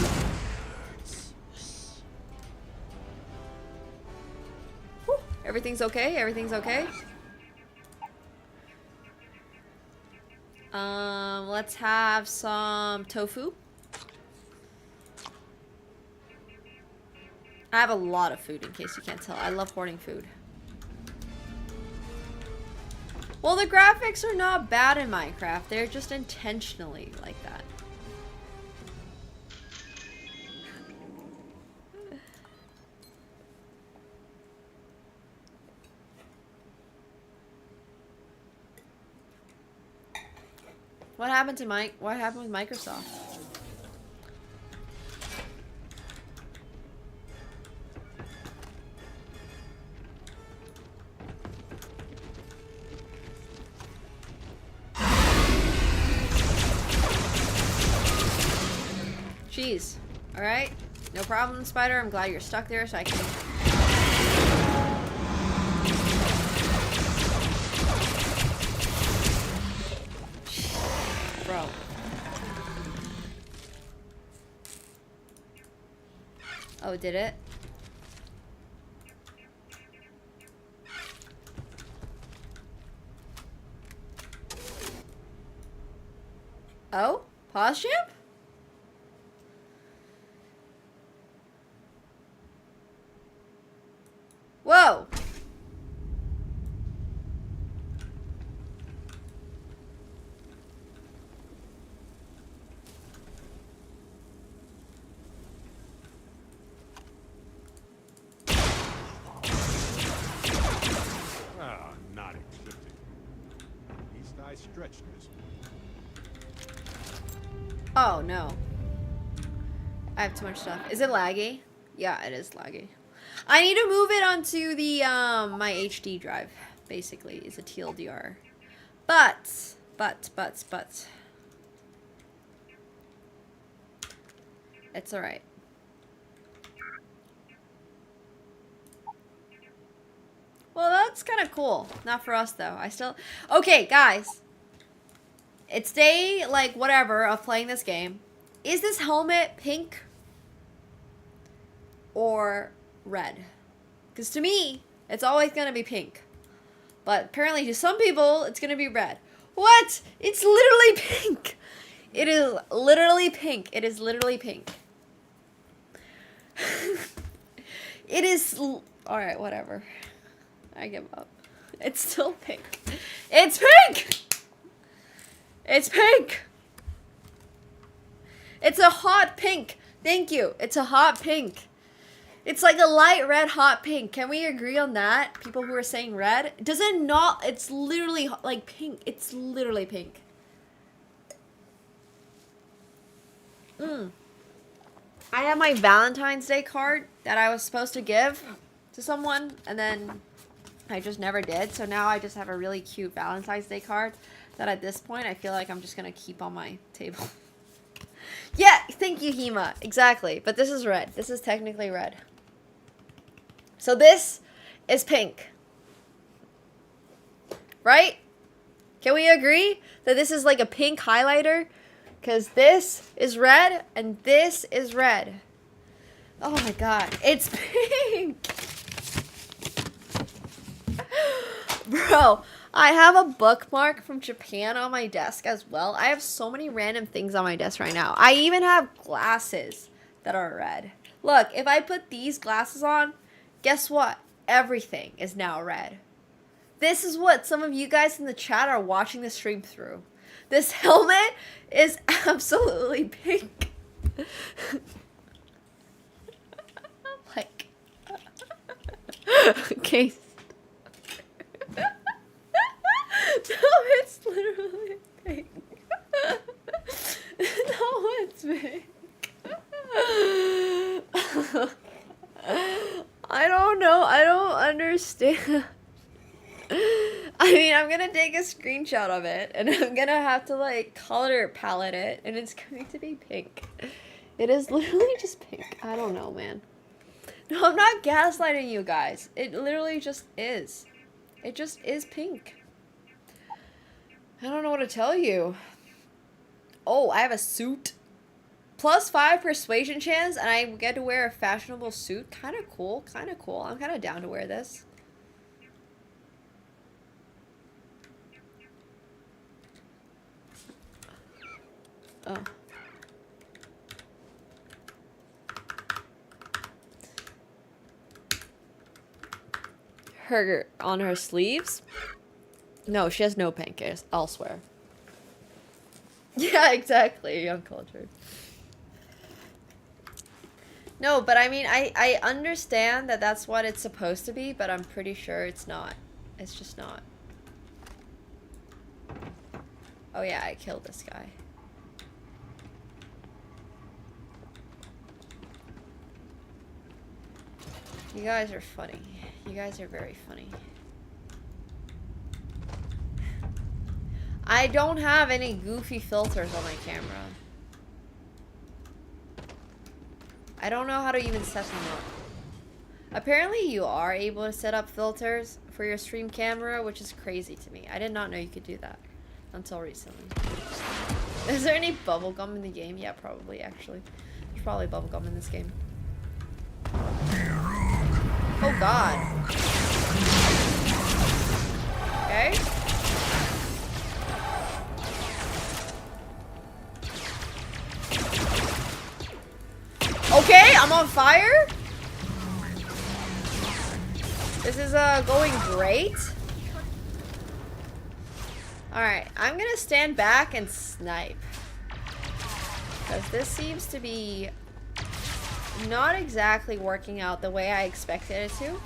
Whew. Everything's okay? Everything's okay? Let's have some tofu. I have a lot of food in case you can't tell. I love hoarding food. Well, the graphics are not bad in Minecraft. They're just intentionally like that. What happened to what happened with Microsoft? Jeez. Alright. No problem, Spider. I'm glad you're stuck there so I can... Bro. Oh, did it? Oh? Pause champ? Whoa! Ah, not ecliptic. At least I stretched this one. Oh no. I have too much stuff. Is it laggy? Yeah, it is laggy. I need to move it onto the my HD drive, basically, is a TLDR. But it's alright. Well, that's kind of cool. Not for us though. Okay, guys. It's day, like, whatever, of playing this game. Is this helmet pink or red? Because to me, it's always going to be pink. But apparently to some people, it's going to be red. What? It's literally pink. It is literally pink. It is literally pink. It is... Alright, whatever. I give up. It's still pink. It's pink! It's pink! It's a hot pink. Thank you. It's a hot pink. It's like a light red hot pink. Can we agree on that? People who are saying red. Does it not? It's literally like pink. It's literally pink. I have my Valentine's Day card that I was supposed to give to someone, and then I just never did. So now I just have a really cute Valentine's Day card that at this point I feel like I'm just gonna keep on my table. Yeah, thank you, Hema. Exactly. But this is red. This is technically red. So this is pink. Right? Can we agree that this is like a pink highlighter? Because this is red and this is red. Oh my god. It's pink! Bro, I have a bookmark from Japan on my desk as well. I have so many random things on my desk right now. I even have glasses that are red. Look, if I put these glasses on, guess what? Everything is now red. This is what some of you guys in the chat are watching the stream through. This helmet is absolutely pink. Like, okay. No, it's literally pink. No, it's pink. I don't know. I don't understand. I mean, I'm gonna take a screenshot of it, and I'm gonna have to, like, color palette it, and it's going to be pink. It is literally just pink. I don't know, man. No, I'm not gaslighting you guys. It literally just is. It just is pink. I don't know what to tell you. Oh, I have a suit. +5 persuasion chance, and I get to wear a fashionable suit. Kind of cool. Kind of cool. I'm kind of down to wear this. Oh. Her on her sleeves? No, she has no pink elsewhere. Yeah, exactly. Uncultured. No, but I mean, I understand that that's what it's supposed to be, but I'm pretty sure it's not. It's just not. Oh yeah, I killed this guy. You guys are funny. You guys are very funny. I don't have any goofy filters on my camera. I don't know how to even set them up. Apparently you are able to set up filters for your stream camera, which is crazy to me. I did not know you could do that until recently. Is there any bubblegum in the game? Yeah, probably, actually. There's probably bubblegum in this game. Oh god. Okay. Okay, I'm on fire. This is going great. Alright, I'm gonna stand back and snipe. Because this seems to be not exactly working out the way I expected it to.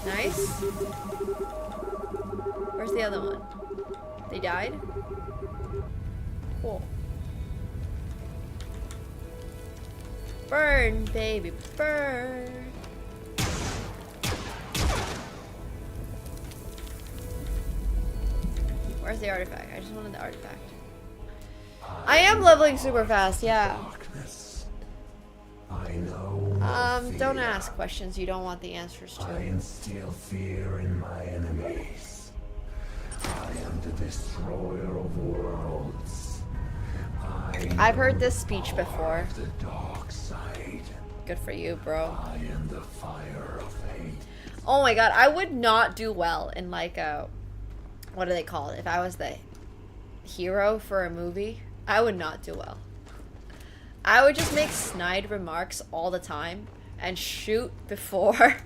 Nice. Where's the other one? They died? Cool. Burn, baby, burn. Where's the artifact? I just wanted the artifact. I am leveling super fast, yeah. I know. Don't ask questions you don't want the answers to. I instill fear in my enemies. I am the destroyer of worlds. I've heard this speech before. The dark side. Good for you, bro. I am the fire of hate. Oh my god, I would not do well in like a... What do they call it? If I was the hero for a movie, I would not do well. I would just make snide remarks all the time and shoot before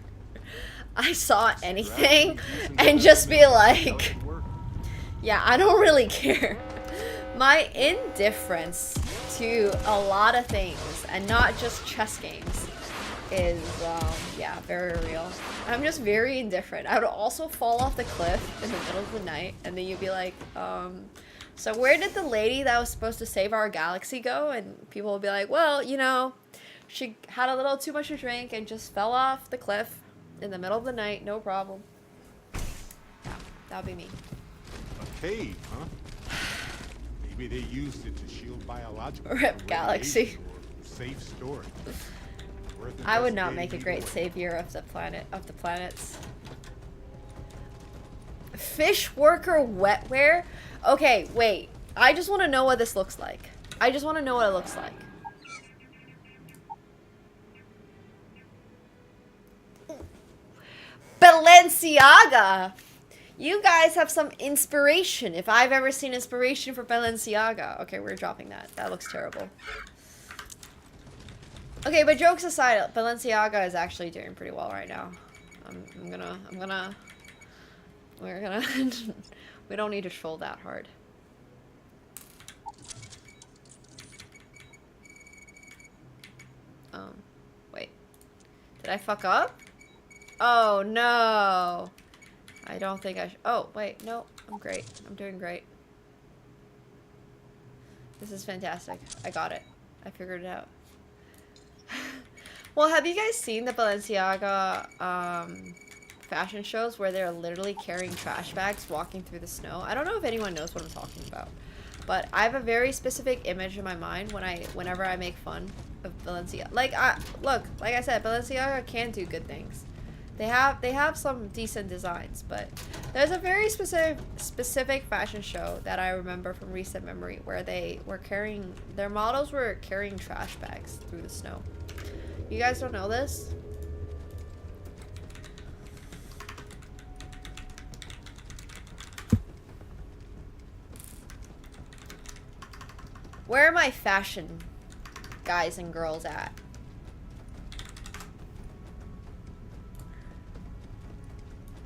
I saw anything and just be like, yeah, I don't really care. My indifference to a lot of things and not just chess games is, yeah, very real. I'm just very indifferent. I would also fall off the cliff in the middle of the night and then you'd be like, so where did the lady that was supposed to save our galaxy go? And people would be like, well, you know, she had a little too much to drink and just fell off the cliff in the middle of the night, no problem. Yeah, that would be me. A cave, huh? Maybe they used it to shield biological Rip Galaxy. Safe storage. I would not make a great savior of the planet, of the planets. Fish worker wetware? Okay, wait. I just want to know what this looks like. I just want to know what it looks like. Balenciaga! You guys have some inspiration. If I've ever seen inspiration for Balenciaga. Okay, we're dropping that. That looks terrible. Okay, but jokes aside, Balenciaga is actually doing pretty well right now. We don't need to troll that hard. Wait. Did I fuck up? Oh, no. I don't think I should. Oh, wait, no. I'm great. I'm doing great. This is fantastic. I got it. I figured it out. Well, have you guys seen the Balenciaga fashion shows where they're literally carrying trash bags walking through the snow? I don't know if anyone knows what I'm talking about, but I have a very specific image in my mind whenever I make fun of Balenciaga. Like, look, like I said, Balenciaga can do good things. They have some decent designs, but there's a very specific fashion show that I remember from recent memory where their models were carrying trash bags through the snow. You guys don't know this? Where are my fashion guys and girls at?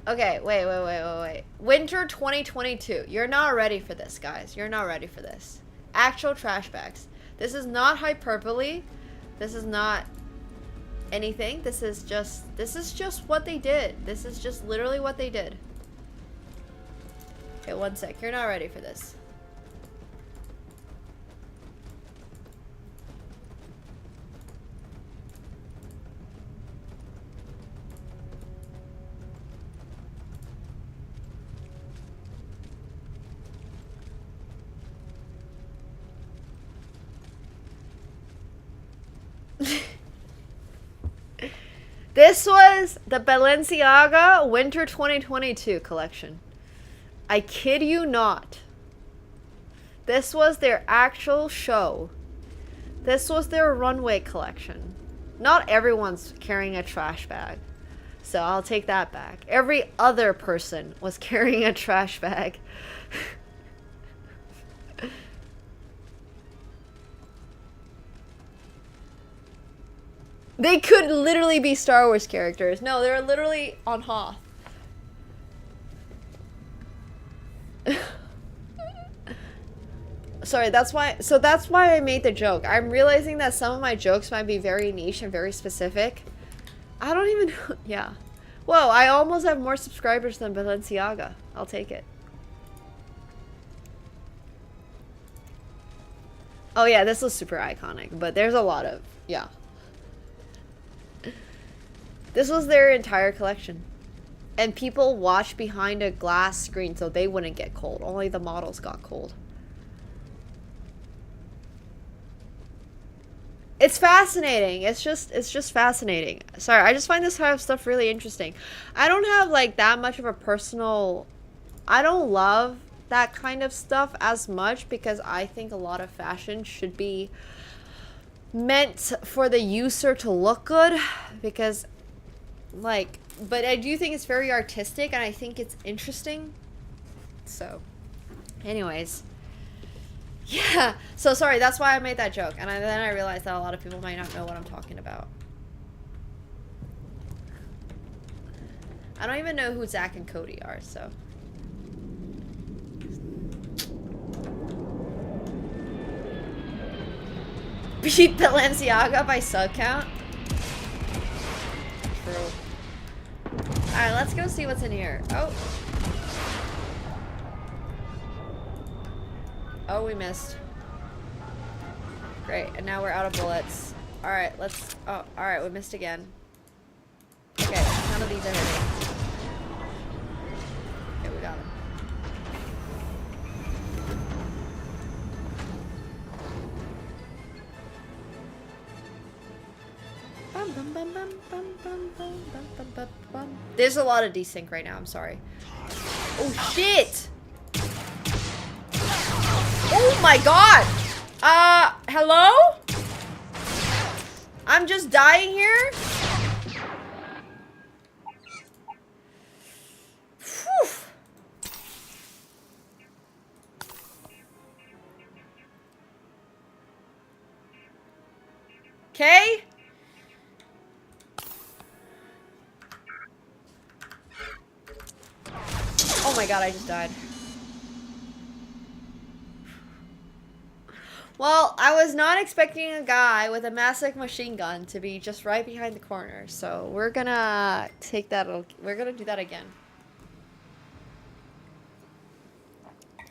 Okay, wait. Winter 2022. You're not ready for this, guys. You're not ready for this. Actual trash bags. This is not hyperbole. This is not anything. This is just what they did. This is just literally what they did. Okay, one sec. You're not ready for this. This was the Balenciaga Winter 2022 collection. I kid you not. This was their actual show. This was their runway collection. Not everyone's carrying a trash bag. So I'll take that back. Every other person was carrying a trash bag. They could literally be Star Wars characters. No, they're literally on Hoth. Sorry, that's why I made the joke. I'm realizing that some of my jokes might be very niche and very specific. I don't even know. Yeah. Whoa, I almost have more subscribers than Balenciaga. I'll take it. Oh yeah, this was super iconic, but there's a lot of, yeah. This was their entire collection. And people watched behind a glass screen so they wouldn't get cold. Only the models got cold. It's fascinating. It's just fascinating. Sorry, I just find this kind of stuff really interesting. I don't have like that much of a personal... I don't love that kind of stuff as much because I think a lot of fashion should be meant for the user to look good. Because, like... But I do think it's very artistic and I think it's interesting. So, anyways... Yeah, so sorry, that's why I made that joke. And then I realized that a lot of people might not know what I'm talking about. I don't even know who Zach and Cody are, so. Beat Balenciaga by sub count? True. Alright, let's go see what's in here. Oh. Oh, we missed. Great, and now we're out of bullets. Alright, let's... Oh, alright, we missed again. Okay, none of these are hitting. Okay, we got him. There's a lot of desync right now, I'm sorry. Oh, shit! Oh my god! Hello? I'm just dying here? Whew. Okay? Oh my god, I just died. Well, I was not expecting a guy with a massive machine gun to be just right behind the corner, so we're gonna take that, we're gonna do that again.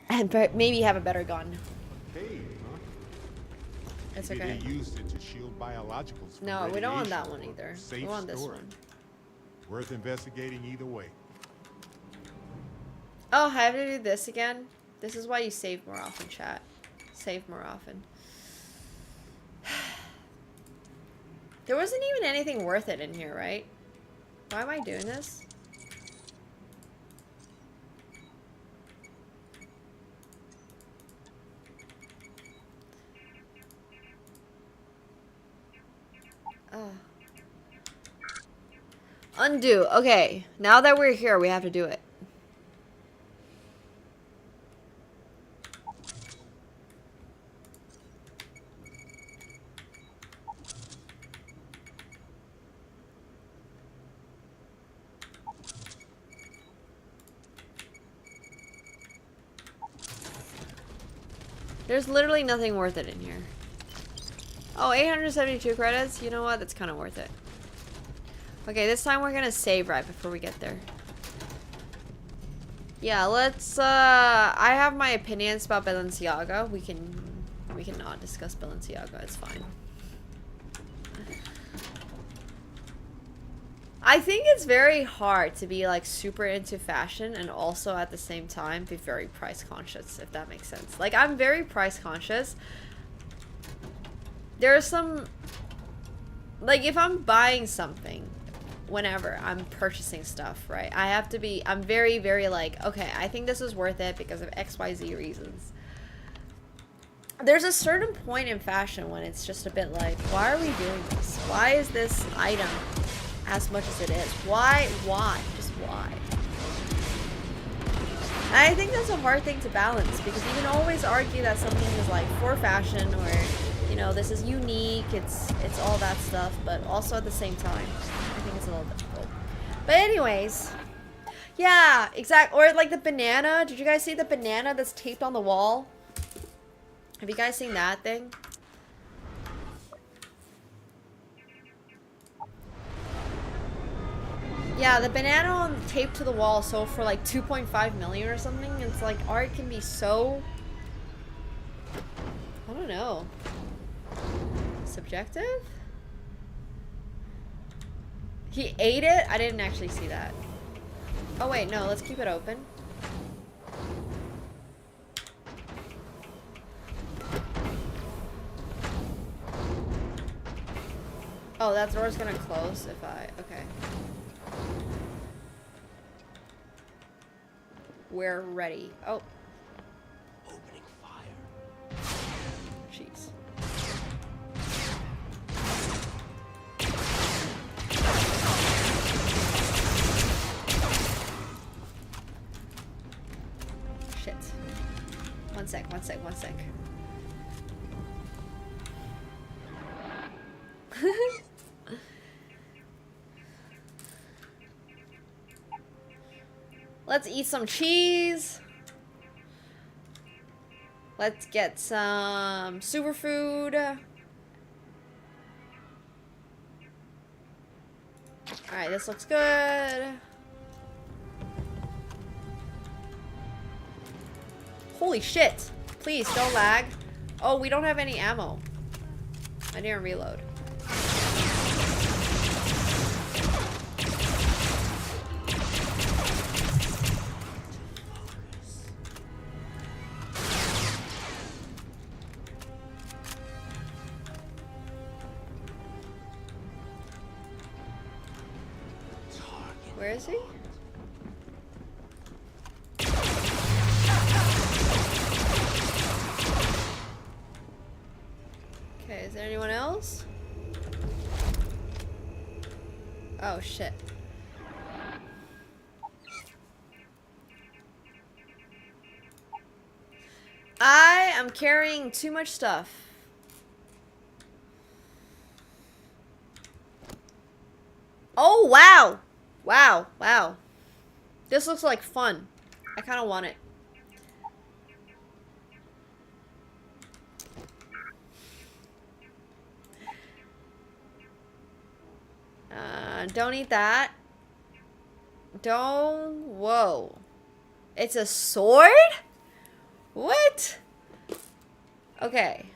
And maybe have a better gun. Hey, huh? It's Maybe okay. they used it to shield biologicals from No, we don't want that radiation one or either. safe We want this storage. one. Worth investigating either way. Oh, I have to do this again? This is why you save more often, chat. Save more often. There wasn't even anything worth it in here, right? Why am I doing this? Oh. Undo. Okay, now that we're here, we have to do it. There's literally nothing worth it in here. Oh, 872 credits? You know what? That's kind of worth it. Okay, this time we're gonna save right before we get there. Yeah, let's, I have my opinions about Balenciaga. We can not discuss Balenciaga. It's fine. I think it's very hard to be like super into fashion and also at the same time be very price conscious, if that makes sense. Like, I'm very price conscious. There are some, like, if I'm buying something, whenever I'm purchasing stuff, right? I have to be, I'm very, very like, okay, I think this is worth it because of XYZ reasons. There's a certain point in fashion when it's just a bit like, why are we doing this? Why is this item as much as it is? Why? Just why? And I think that's a hard thing to balance because you can always argue that something is like for fashion or, you know, this is unique, it's all that stuff, but also at the same time, I think it's a little difficult. But anyways, yeah, exactly. Or like the banana. Did you guys see the banana that's taped on the wall? Have you guys seen that thing? Yeah, the banana on taped to the wall sold for like 2.5 million or something. It's like art can be so, I don't know, subjective? He ate it? I didn't actually see that. Oh wait, no, let's keep it open. Oh, that door's gonna close if I, okay. We're ready. Oh. Opening fire. Jeez. Shit. One sec. Let's eat some cheese. Let's get some superfood. Alright, this looks good. Holy shit. Please, don't lag. Oh, we don't have any ammo. I didn't reload. Where is he? Okay, is there anyone else? Oh shit. I am carrying too much stuff. Oh wow! Wow. This looks like fun. I kind of want it. Don't eat that. Whoa. It's a sword? What? Okay.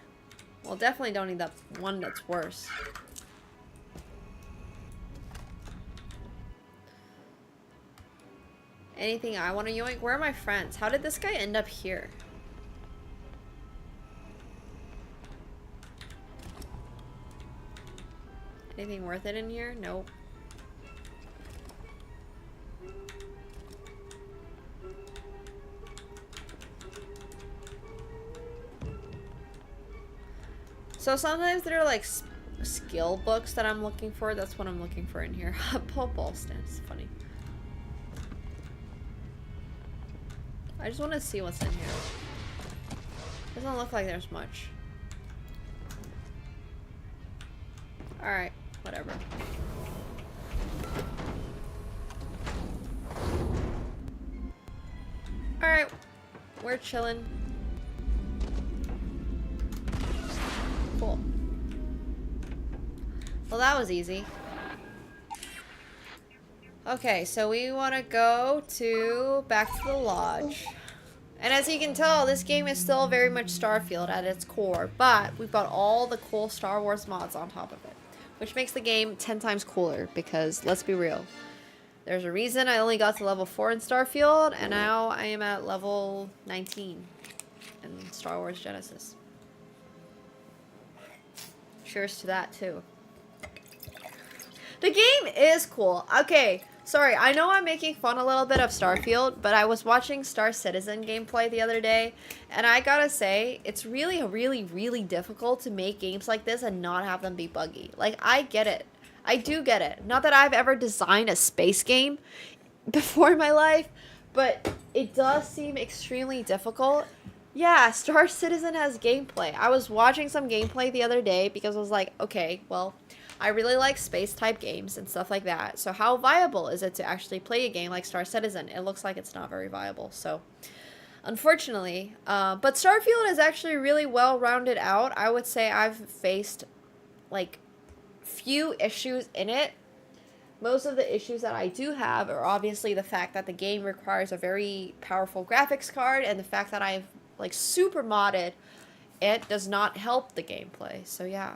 Well, definitely don't eat that one that's worse. Anything I want to yoink? Where are my friends? How did this guy end up here? Anything worth it in here? Nope. So sometimes there are like skill books that I'm looking for. That's what I'm looking for in here. Pole ball stand. It's funny. I just want to see what's in here. Doesn't look like there's much. Alright, whatever. Alright, we're chilling. Cool. Well, that was easy. Okay, so we want to go back to the lodge. And as you can tell, this game is still very much Starfield at its core, but we've got all the cool Star Wars mods on top of it, which makes the game 10 times cooler because, let's be real, there's a reason I only got to level 4 in Starfield, and now I am at level 19 in Star Wars Genesis. Cheers to that, too. The game is cool. Okay, sorry, I know I'm making fun a little bit of Starfield, but I was watching Star Citizen gameplay the other day, and I gotta say, it's really, really, really difficult to make games like this and not have them be buggy. Like, I get it. I do get it. Not that I've ever designed a space game before in my life, but it does seem extremely difficult. Yeah, Star Citizen has gameplay. I was watching some gameplay the other day because I was like, okay, well, I really like space type games and stuff like that. So how viable is it to actually play a game like Star Citizen? It looks like it's not very viable. So unfortunately, but Starfield is actually really well rounded out. I would say I've faced like few issues in it. Most of the issues that I do have are obviously the fact that the game requires a very powerful graphics card, and the fact that I've like super modded it does not help the gameplay. So yeah.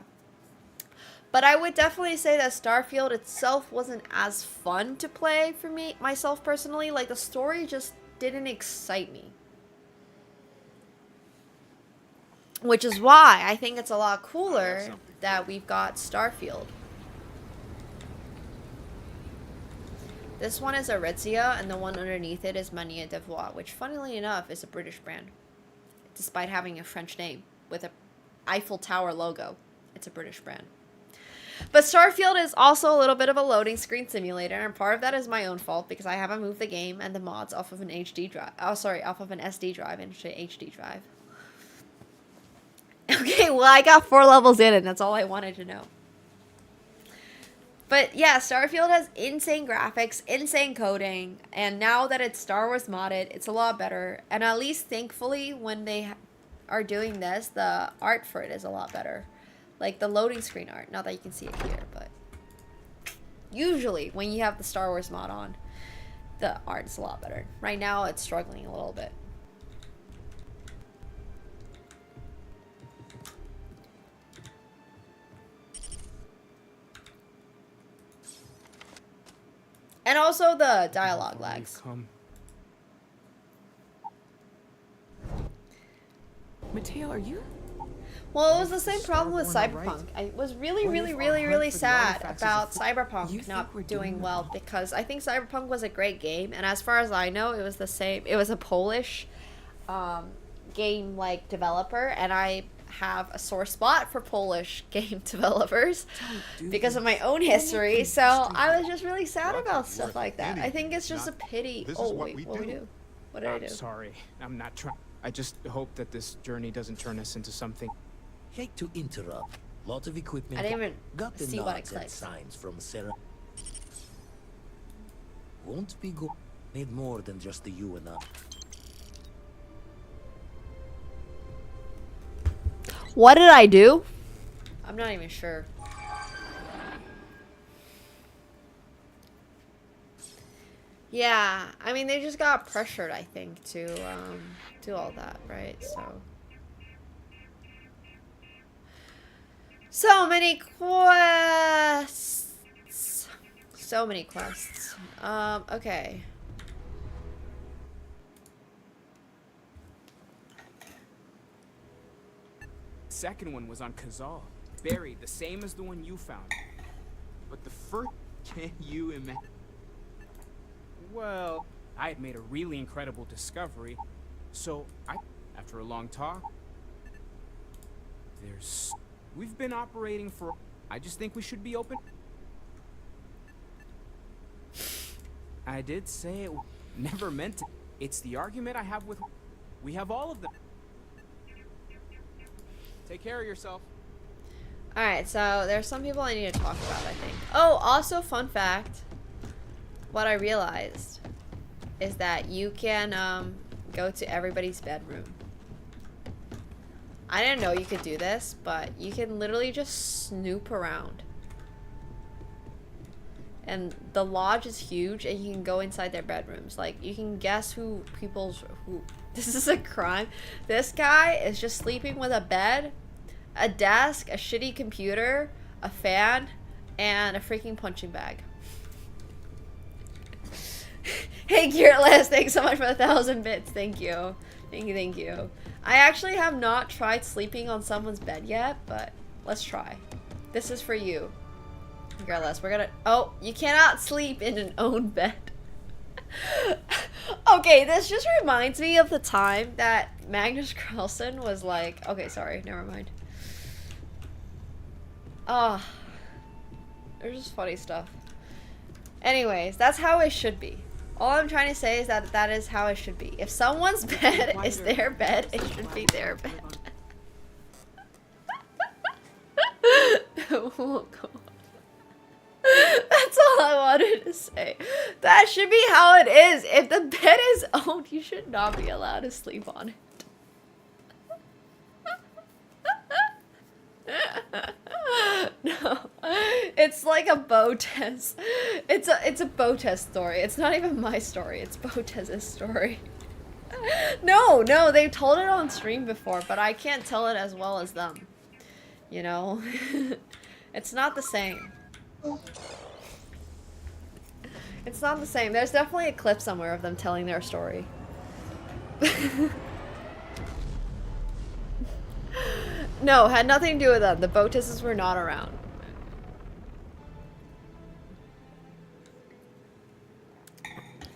But I would definitely say that Starfield itself wasn't as fun to play for me, myself personally. Like, the story just didn't excite me. Which is why I think it's a lot cooler that we've got Starfield. This one is Aritzia, and the one underneath it is Manier Devois, which funnily enough is a British brand. Despite having a French name with a Eiffel Tower logo. It's a British brand. But Starfield is also a little bit of a loading screen simulator, and part of that is my own fault because I haven't moved the game and the mods off of an HD drive. Oh, sorry, off of an SD drive into an HD drive. Okay, well, I got 4 levels in, and that's all I wanted to know. But yeah, Starfield has insane graphics, insane coding, and now that it's Star Wars modded, it's a lot better. And at least, thankfully, when they are doing this, the art for it is a lot better. Like the loading screen art. Not that you can see it here, but usually when you have the Star Wars mod on, the art is a lot better. Right now, it's struggling a little bit. And also the dialogue lags. Mateo, are you? Well, it was the same problem with Cyberpunk. I was really sad about Cyberpunk not doing well because I think Cyberpunk was a great game, and as far as I know, it was the same. It was a Polish game like developer, and I have a sore spot for Polish game developers because of my own history. So I was just really sad about stuff like that. I think it's just a pity. Oh wait, what do we do? What did I do? Sorry, I'm not trying. I just hope that this journey doesn't turn us into something. Hate to interrupt. Lot of equipment. I didn't even got the see what I nods and clicked. signs from Sarah. Won't be good. Need more than just the you and I. What did I do? I'm not even sure. Yeah, I mean, they just got pressured, I think, to do all that, right? So many quests. So many quests. Okay. Second one was on Kazal, buried, the same as the one you found. But the first, can you imagine? Well, I had made a really incredible discovery, so after a long talk, we've been operating for, I just think we should be open. I did say it, never meant to. It's the argument I have with, we have all of them. Take care of yourself. Alright, so there's some people I need to talk about, I think. Oh, also, fun fact. What I realized is that you can go to everybody's bedroom. I didn't know you could do this, but you can literally just snoop around. And the lodge is huge, and you can go inside their bedrooms. Like, you can guess who this is a crime. This guy is just sleeping with a bed, a desk, a shitty computer, a fan, and a freaking punching bag. Hey, Gearless, thanks so much for 1,000 bits. Thank you. Thank you. I actually have not tried sleeping on someone's bed yet, but let's try. This is for you. Regardless, we're gonna. Oh, you cannot sleep in an own bed. Okay, this just reminds me of the time that Magnus Carlsen was like. Okay, sorry, never mind. Ah, there's just funny stuff. Anyways, that's how it should be. All I'm trying to say is that that is how it should be. If someone's bed is their bed, it should be their bed. Oh, God. That's all I wanted to say. That should be how it is. If the bed is owned, you should not be allowed to sleep on it. No, it's like a Botez. It's a Botez story. It's not even my story. It's Botez's story. No, they've told it on stream before, but I can't tell it as well as them. You know, it's not the same. It's not the same. There's definitely a clip somewhere of them telling their story. No, had nothing to do with them. The Botezes were not around.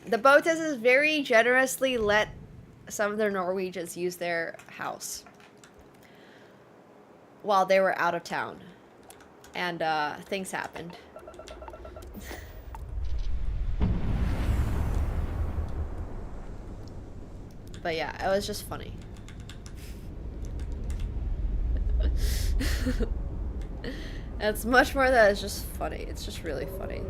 The Botezes very generously let some of their Norwegians use their house while they were out of town. And things happened. But yeah, it was just funny. It's much more that it's just funny. It's just really funny.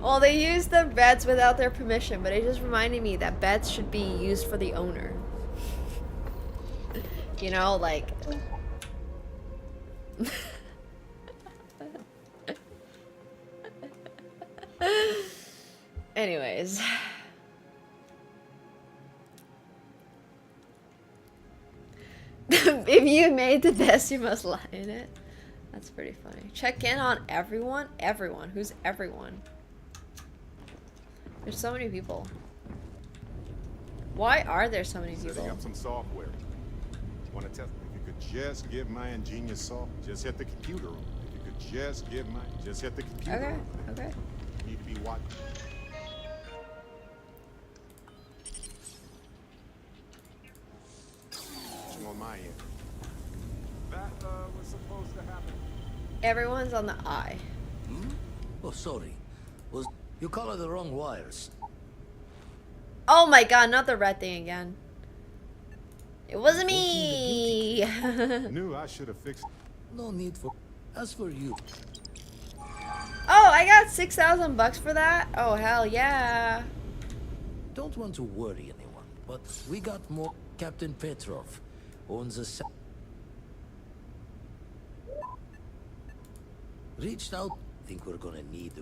Well, they used the beds without their permission, but it just reminded me that beds should be used for the owner. You know, like... Anyways. If you made the best, you must lie in it. That's pretty funny. Check in on everyone? Everyone. Who's everyone? There's so many people. Why are there so many people? Setting up some software. Want to test? If you could just give my ingenious soft, just hit the computer room. If you could just give my, just hit the computer room. Okay. You need to be watching. On my end. That was supposed to happen. Everyone's on the eye. Hmm? Oh, sorry. You colored the wrong wires. Oh my god, not the red thing again. It wasn't me! Knew I should have fixed. No need for. As for you. Oh, I got 6,000 bucks for that? Oh, hell yeah. Don't want to worry anyone, but we got more. Captain Petrov owns a. Reached out. Think we're gonna need.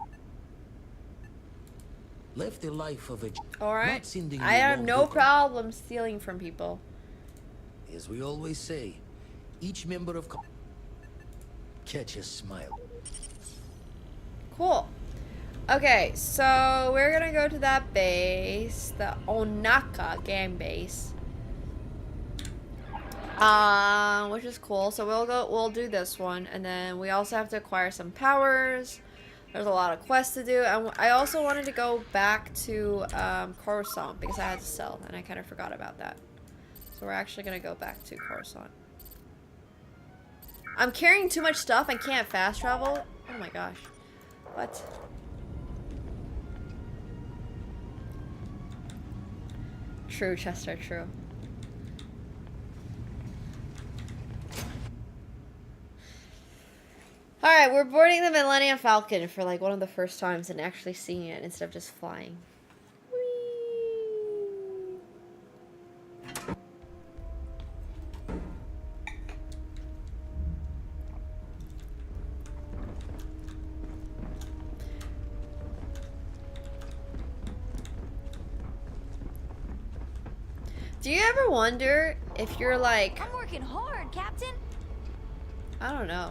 Left a life of a. Alright. I have no problem stealing from people. As we always say, each member of. Catch a smile. Cool. Okay, so we're gonna go to that base, the Onaka game base. Which is cool. So we'll do this one, and then we also have to acquire some powers. There's a lot of quests to do, and I also wanted to go back to Coruscant because I had to sell, and I kind of forgot about that. So we're actually gonna go back to Coruscant. I'm carrying too much stuff. I can't fast travel. Oh my gosh. What? True, Chester, true. Alright, we're boarding the Millennium Falcon for like one of the first times and actually seeing it instead of just flying. Do you ever wonder if you're like... I'm working hard, Captain. I don't know.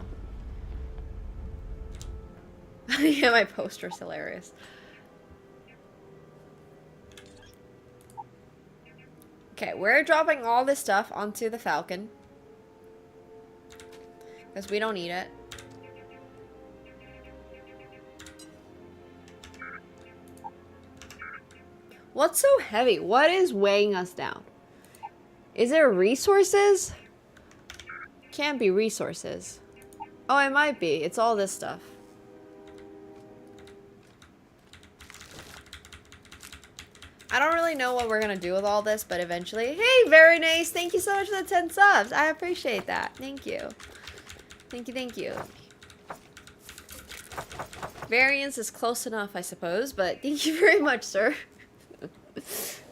Yeah, my poster's hilarious. Okay, we're dropping all this stuff onto the Falcon. Because we don't need it. What's so heavy? What is weighing us down? Is it resources? Can't be resources. Oh, it might be. It's all this stuff. I don't really know what we're gonna do with all this, but eventually. Hey, very nice. Thank you so much for the 10 subs. I appreciate that. Thank you. Thank you, thank you. Variance is close enough, I suppose, but thank you very much, sir. If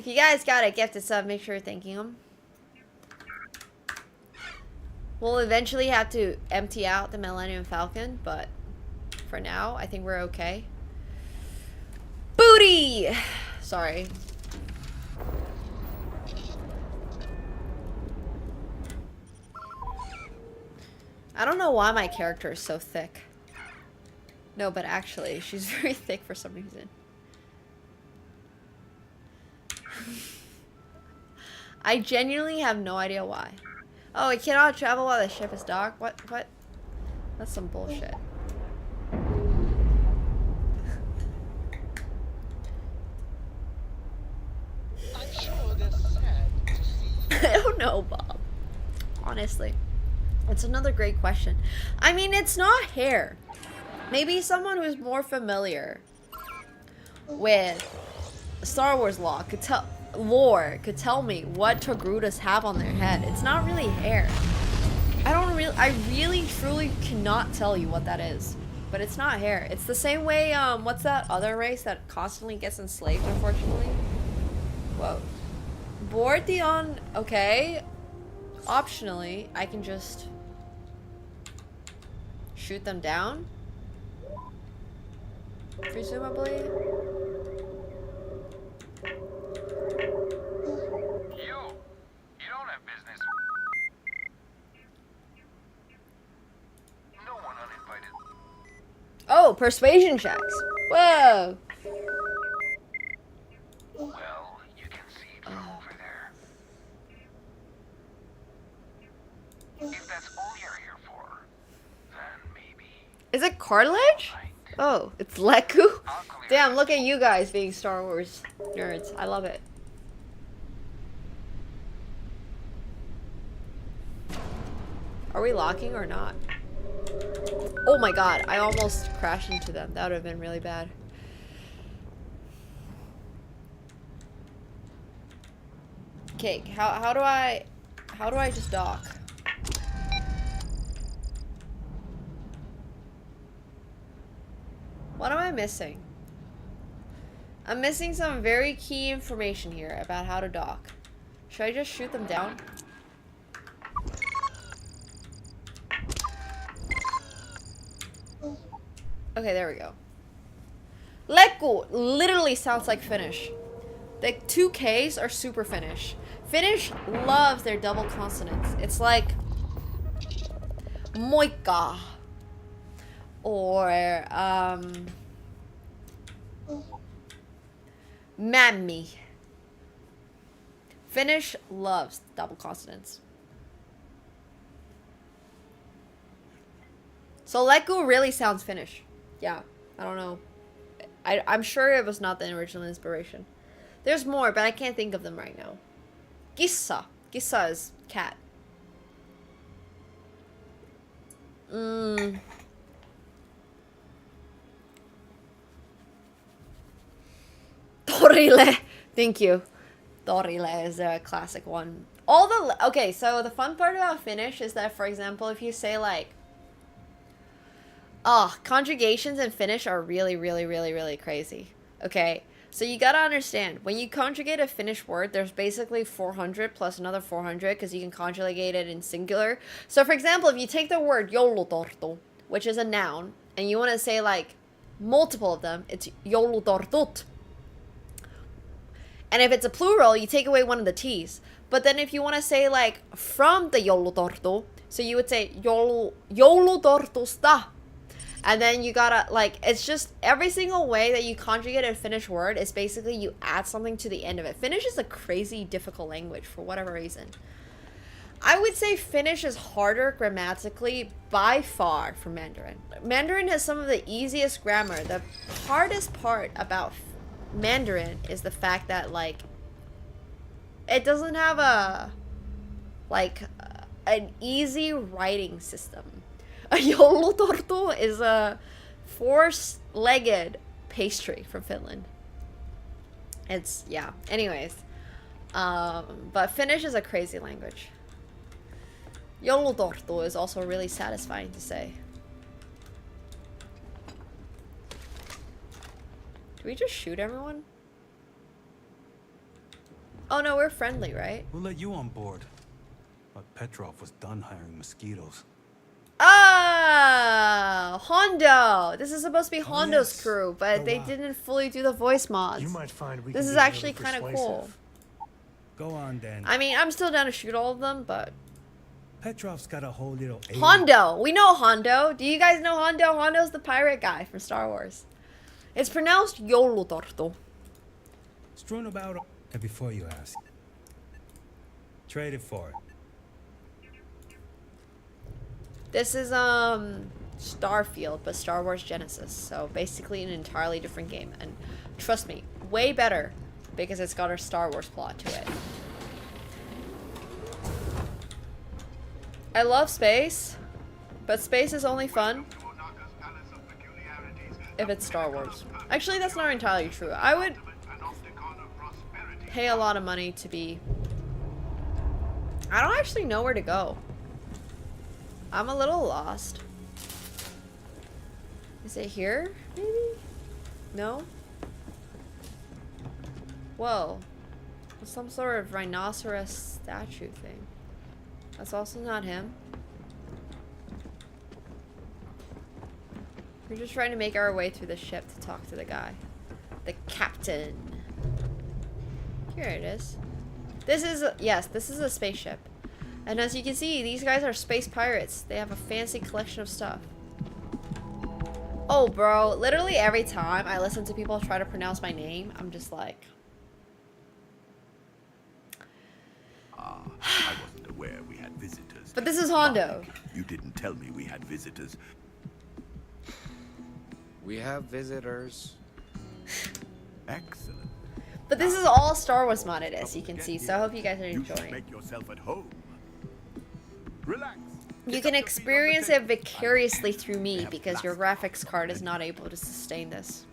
you guys got a gifted sub, make sure you're thanking them. We'll eventually have to empty out the Millennium Falcon, but for now, I think we're okay. Booty! Sorry. I don't know why my character is so thick. No, but actually, she's very thick for some reason. I genuinely have no idea why. Oh, we cannot travel while the ship is docked? What? That's some bullshit. I'm sure they're sad to see. I don't know, Bob. Honestly. It's another great question. I mean, it's not hair. Maybe someone who's more familiar with Star Wars lore could tell me what Togrutas have on their head. It's not really hair. I really truly cannot tell you what that is. But it's not hair. It's the same way, what's that other race that constantly gets enslaved, unfortunately? Whoa. Board the on... Okay. Optionally, I can just... shoot them down? Presumably? You don't have business. No one uninvited. Oh, persuasion checks. Whoa. Well, you can see it from over there. If that's all you're here for, then maybe. Is it cartilage? Oh, it's Leku? Damn, look at you guys being Star Wars nerds. I love it. Are we locking or not? Oh my god, I almost crashed into them. That would have been really bad. Okay, how do I just dock? What am I missing? I'm missing some very key information here about how to dock. Should I just shoot them down? Okay, there we go. Leku literally sounds like Finnish. The 2Ks are super Finnish. Finnish loves their double consonants. It's like moikka. Or, mammi. Finnish loves double consonants. So Leku really sounds Finnish. Yeah, I don't know. I'm sure it was not the original inspiration. There's more, but I can't think of them right now. Kissa. Kissa is cat. Torile. Thank you. Torile is a classic one. Okay, so the fun part about Finnish is that, for example, if you say like, conjugations in Finnish are really, really, really, really crazy. Okay, so you gotta understand, when you conjugate a Finnish word, there's basically 400 plus another 400 because you can conjugate it in singular. So for example, if you take the word joulutorttu, which is a noun, and you want to say like multiple of them, it's joulutortut. And if it's a plural, you take away one of the T's. But then if you want to say like from the joulutorttu, so you would say joulutortusta. And then you gotta, like, it's just every single way that you conjugate a Finnish word is basically you add something to the end of it. Finnish is a crazy difficult language for whatever reason. I would say Finnish is harder grammatically by far from Mandarin. Mandarin has some of the easiest grammar. The hardest part about Mandarin is the fact that, like, it doesn't have a, like, an easy writing system. A joulutortu is a four-legged pastry from Finland. It's, yeah. Anyways. But Finnish is a crazy language. Joulutortu is also really satisfying to say. Do we just shoot everyone? Oh no, we're friendly, right? We'll let you on board. But Petrov was done hiring mosquitoes. Ah, Hondo. This is supposed to be Hondo's crew, but they didn't fully do the voice mods. You might find we This can is be actually really kind of persuasive. cool. Go on, then. I mean, I'm still down to shoot all of them, but Petrov's got a whole little... Hondo. We know Hondo. Do you guys know Hondo? Hondo's the pirate guy from Star Wars. It's pronounced Joulutortu. Strewn about... And before you ask, trade it for it. This is Starfield, but Star Wars Genesis. So basically an entirely different game. And trust me, way better because it's got a Star Wars plot to it. I love space, but space is only fun if it's Star Wars. Actually, that's not entirely true. I would pay a lot of money to be... I don't actually know where to go. I'm a little lost. Is it here? Maybe? No? Whoa. Some sort of rhinoceros statue thing. That's also not him. We're just trying to make our way through the ship to talk to the guy. The captain. Here it is. This is, yes, this is a spaceship. And as you can see, these guys are space pirates. They have a fancy collection of stuff. Oh, bro. Literally every time I listen to people try to pronounce my name, I'm just like... I wasn't aware we had visitors. But this is Hondo. You didn't tell me we had visitors. We have visitors. Excellent. But this is all Star Wars modded, as you can see, so I hope you guys are enjoying. Make yourself at home. Relax. You can experience it vicariously through me because your graphics card is not able to sustain this.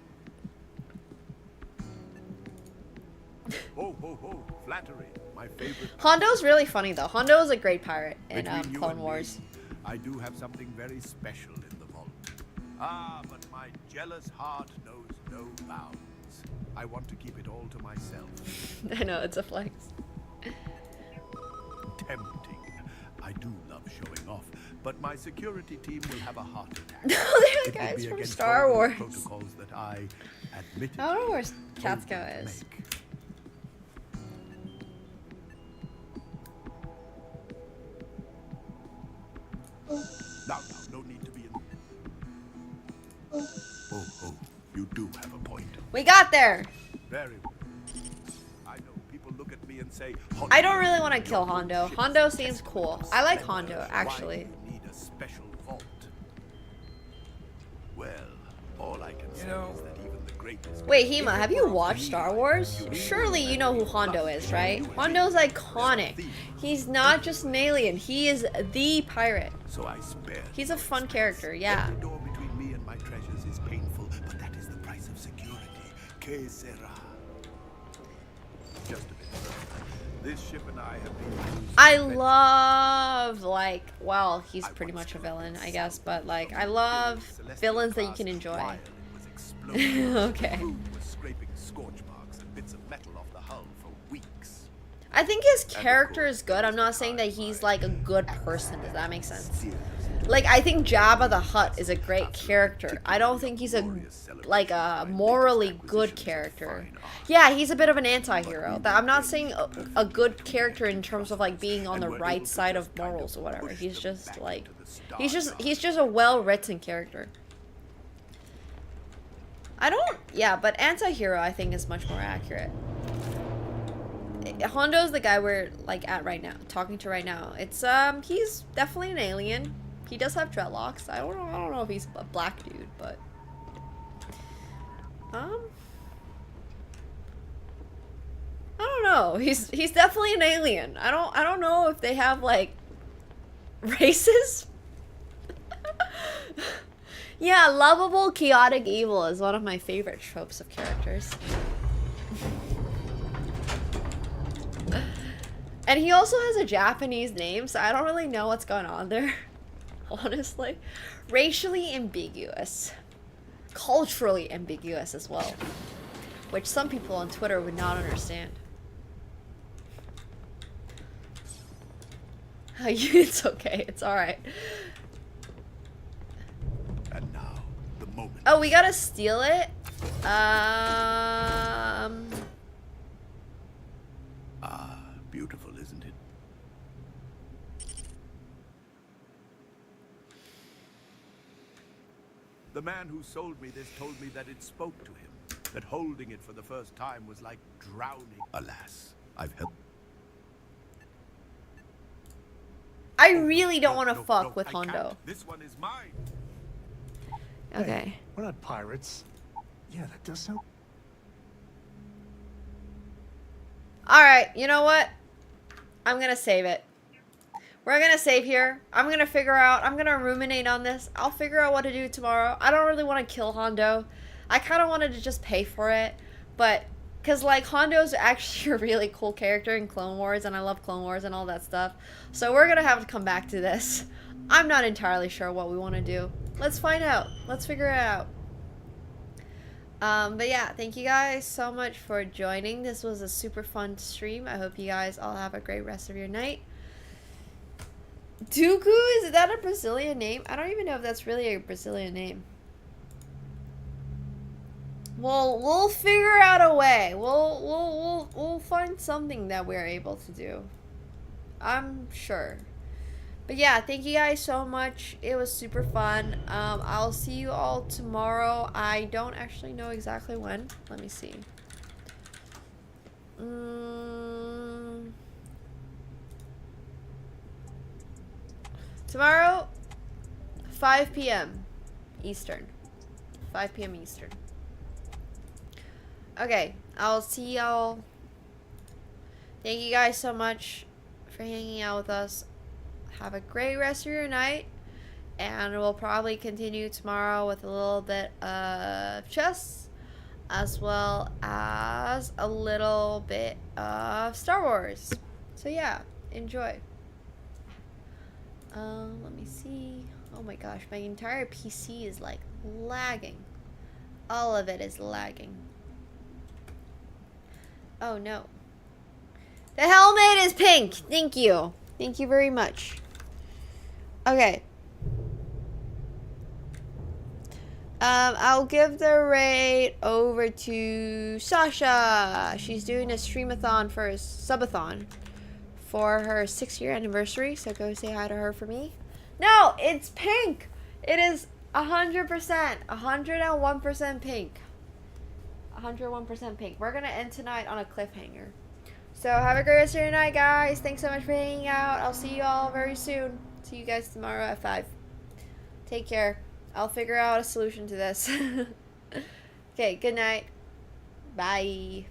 Ho ho ho! Flattery, my favorite. Hondo's really funny though. Hondo is a great pirate in Between you Clone and Wars. me, I do have something very special in the vault. Ah, but my jealous heart knows no bounds. I want to keep it all to myself. I know, it's a flex. Tempting. I do love showing off, but my security team will have a heart attack. No, they're the guys from Star Wars. Protocols that I admitted. I don't know where Katsuko is. Now, no need to be in. Oh, you do have a point. We got there! Very well. I know people look at me and say, I don't really want to kill Hondo. Hondo seems cool. I like Hondo, actually. Need a special vault. Well, all I can say is that even the greatest. Wait, Hema, have you watched Star Wars? Surely you know who Hondo is, right? Hondo's iconic. He's not just an alien, he is the pirate. So I spare. He's a fun character, yeah. Every door between me and my treasures is painful, but that is the price of security. Que sera? Just a bit further. This ship and I have been. I love, like, well, he's pretty much a villain, I guess, but, like, I love villains that you can enjoy. Okay. Scraping scorch marks and bits of metal off the hull for weeks. I think his character is good. I'm not saying that he's, like, a good person. Does that make sense? Like, I think Jabba the Hutt is a great character. I don't think he's a, like, a morally good character. Yeah, he's a bit of an anti-hero. I'm not saying a good character in terms of, like, being on the right side of morals or whatever. He's just, like, he's just a well-written character. I don't, yeah, but anti-hero I think is much more accurate. Hondo's the guy we're like at right now, talking to right now. It's he's definitely an alien. He does have dreadlocks. I don't know if he's a black dude, but I don't know. He's definitely an alien. I don't know if they have like races. Yeah, lovable, chaotic evil is one of my favorite tropes of characters. And he also has a Japanese name, so I don't really know what's going on there, honestly. Racially ambiguous. Culturally ambiguous as well. Which some people on Twitter would not understand. It's okay, it's alright. And now, the moment. Oh, we gotta steal it? Beautiful, isn't it? The man who sold me this told me that it spoke to him, that holding it for the first time was like drowning. Alas, I've held. I really don't want to fuck with Hondo. This one is mine. Okay. Hey, we're not pirates. Yeah, that does sound. Alright, you know what? I'm gonna save it. We're gonna save here. I'm gonna figure out, I'm gonna ruminate on this. I'll figure out what to do tomorrow. I don't really want to kill Hondo. I kind of wanted to just pay for it. But, because like Hondo's actually a really cool character in Clone Wars. And I love Clone Wars and all that stuff. So we're gonna have to come back to this. I'm not entirely sure what we want to do. Let's find out. Let's figure it out. But yeah, thank you guys so much for joining. This was a super fun stream. I hope you guys all have a great rest of your night. Dooku, is that a Brazilian name? I don't even know if that's really a Brazilian name. We'll figure out a way. We'll find something that we're able to do. I'm sure. But yeah, thank you guys so much. It was super fun. I'll see you all tomorrow. I don't actually know exactly when. Let me see. Tomorrow, 5 p.m. Eastern. 5 p.m. Eastern. Okay, I'll see y'all. Thank you guys so much for hanging out with us. Have a great rest of your night, and we'll probably continue tomorrow with a little bit of chess, as well as a little bit of Star Wars. So yeah, enjoy. Let me see. Oh my gosh, my entire PC is like lagging. All of it is lagging. Oh no. The helmet is pink. Thank you. Thank you very much. Okay. I'll give the raid over to Sasha. She's doing a streamathon for a subathon for her 6-year anniversary. So go say hi to her for me. No, it's pink. It is 100%, 101% pink. 101% pink. We're gonna end tonight on a cliffhanger. So have a great rest of your night, guys. Thanks so much for hanging out. I'll see you all very soon. See you guys tomorrow at 5. Take care. I'll figure out a solution to this. Okay, good night. Bye.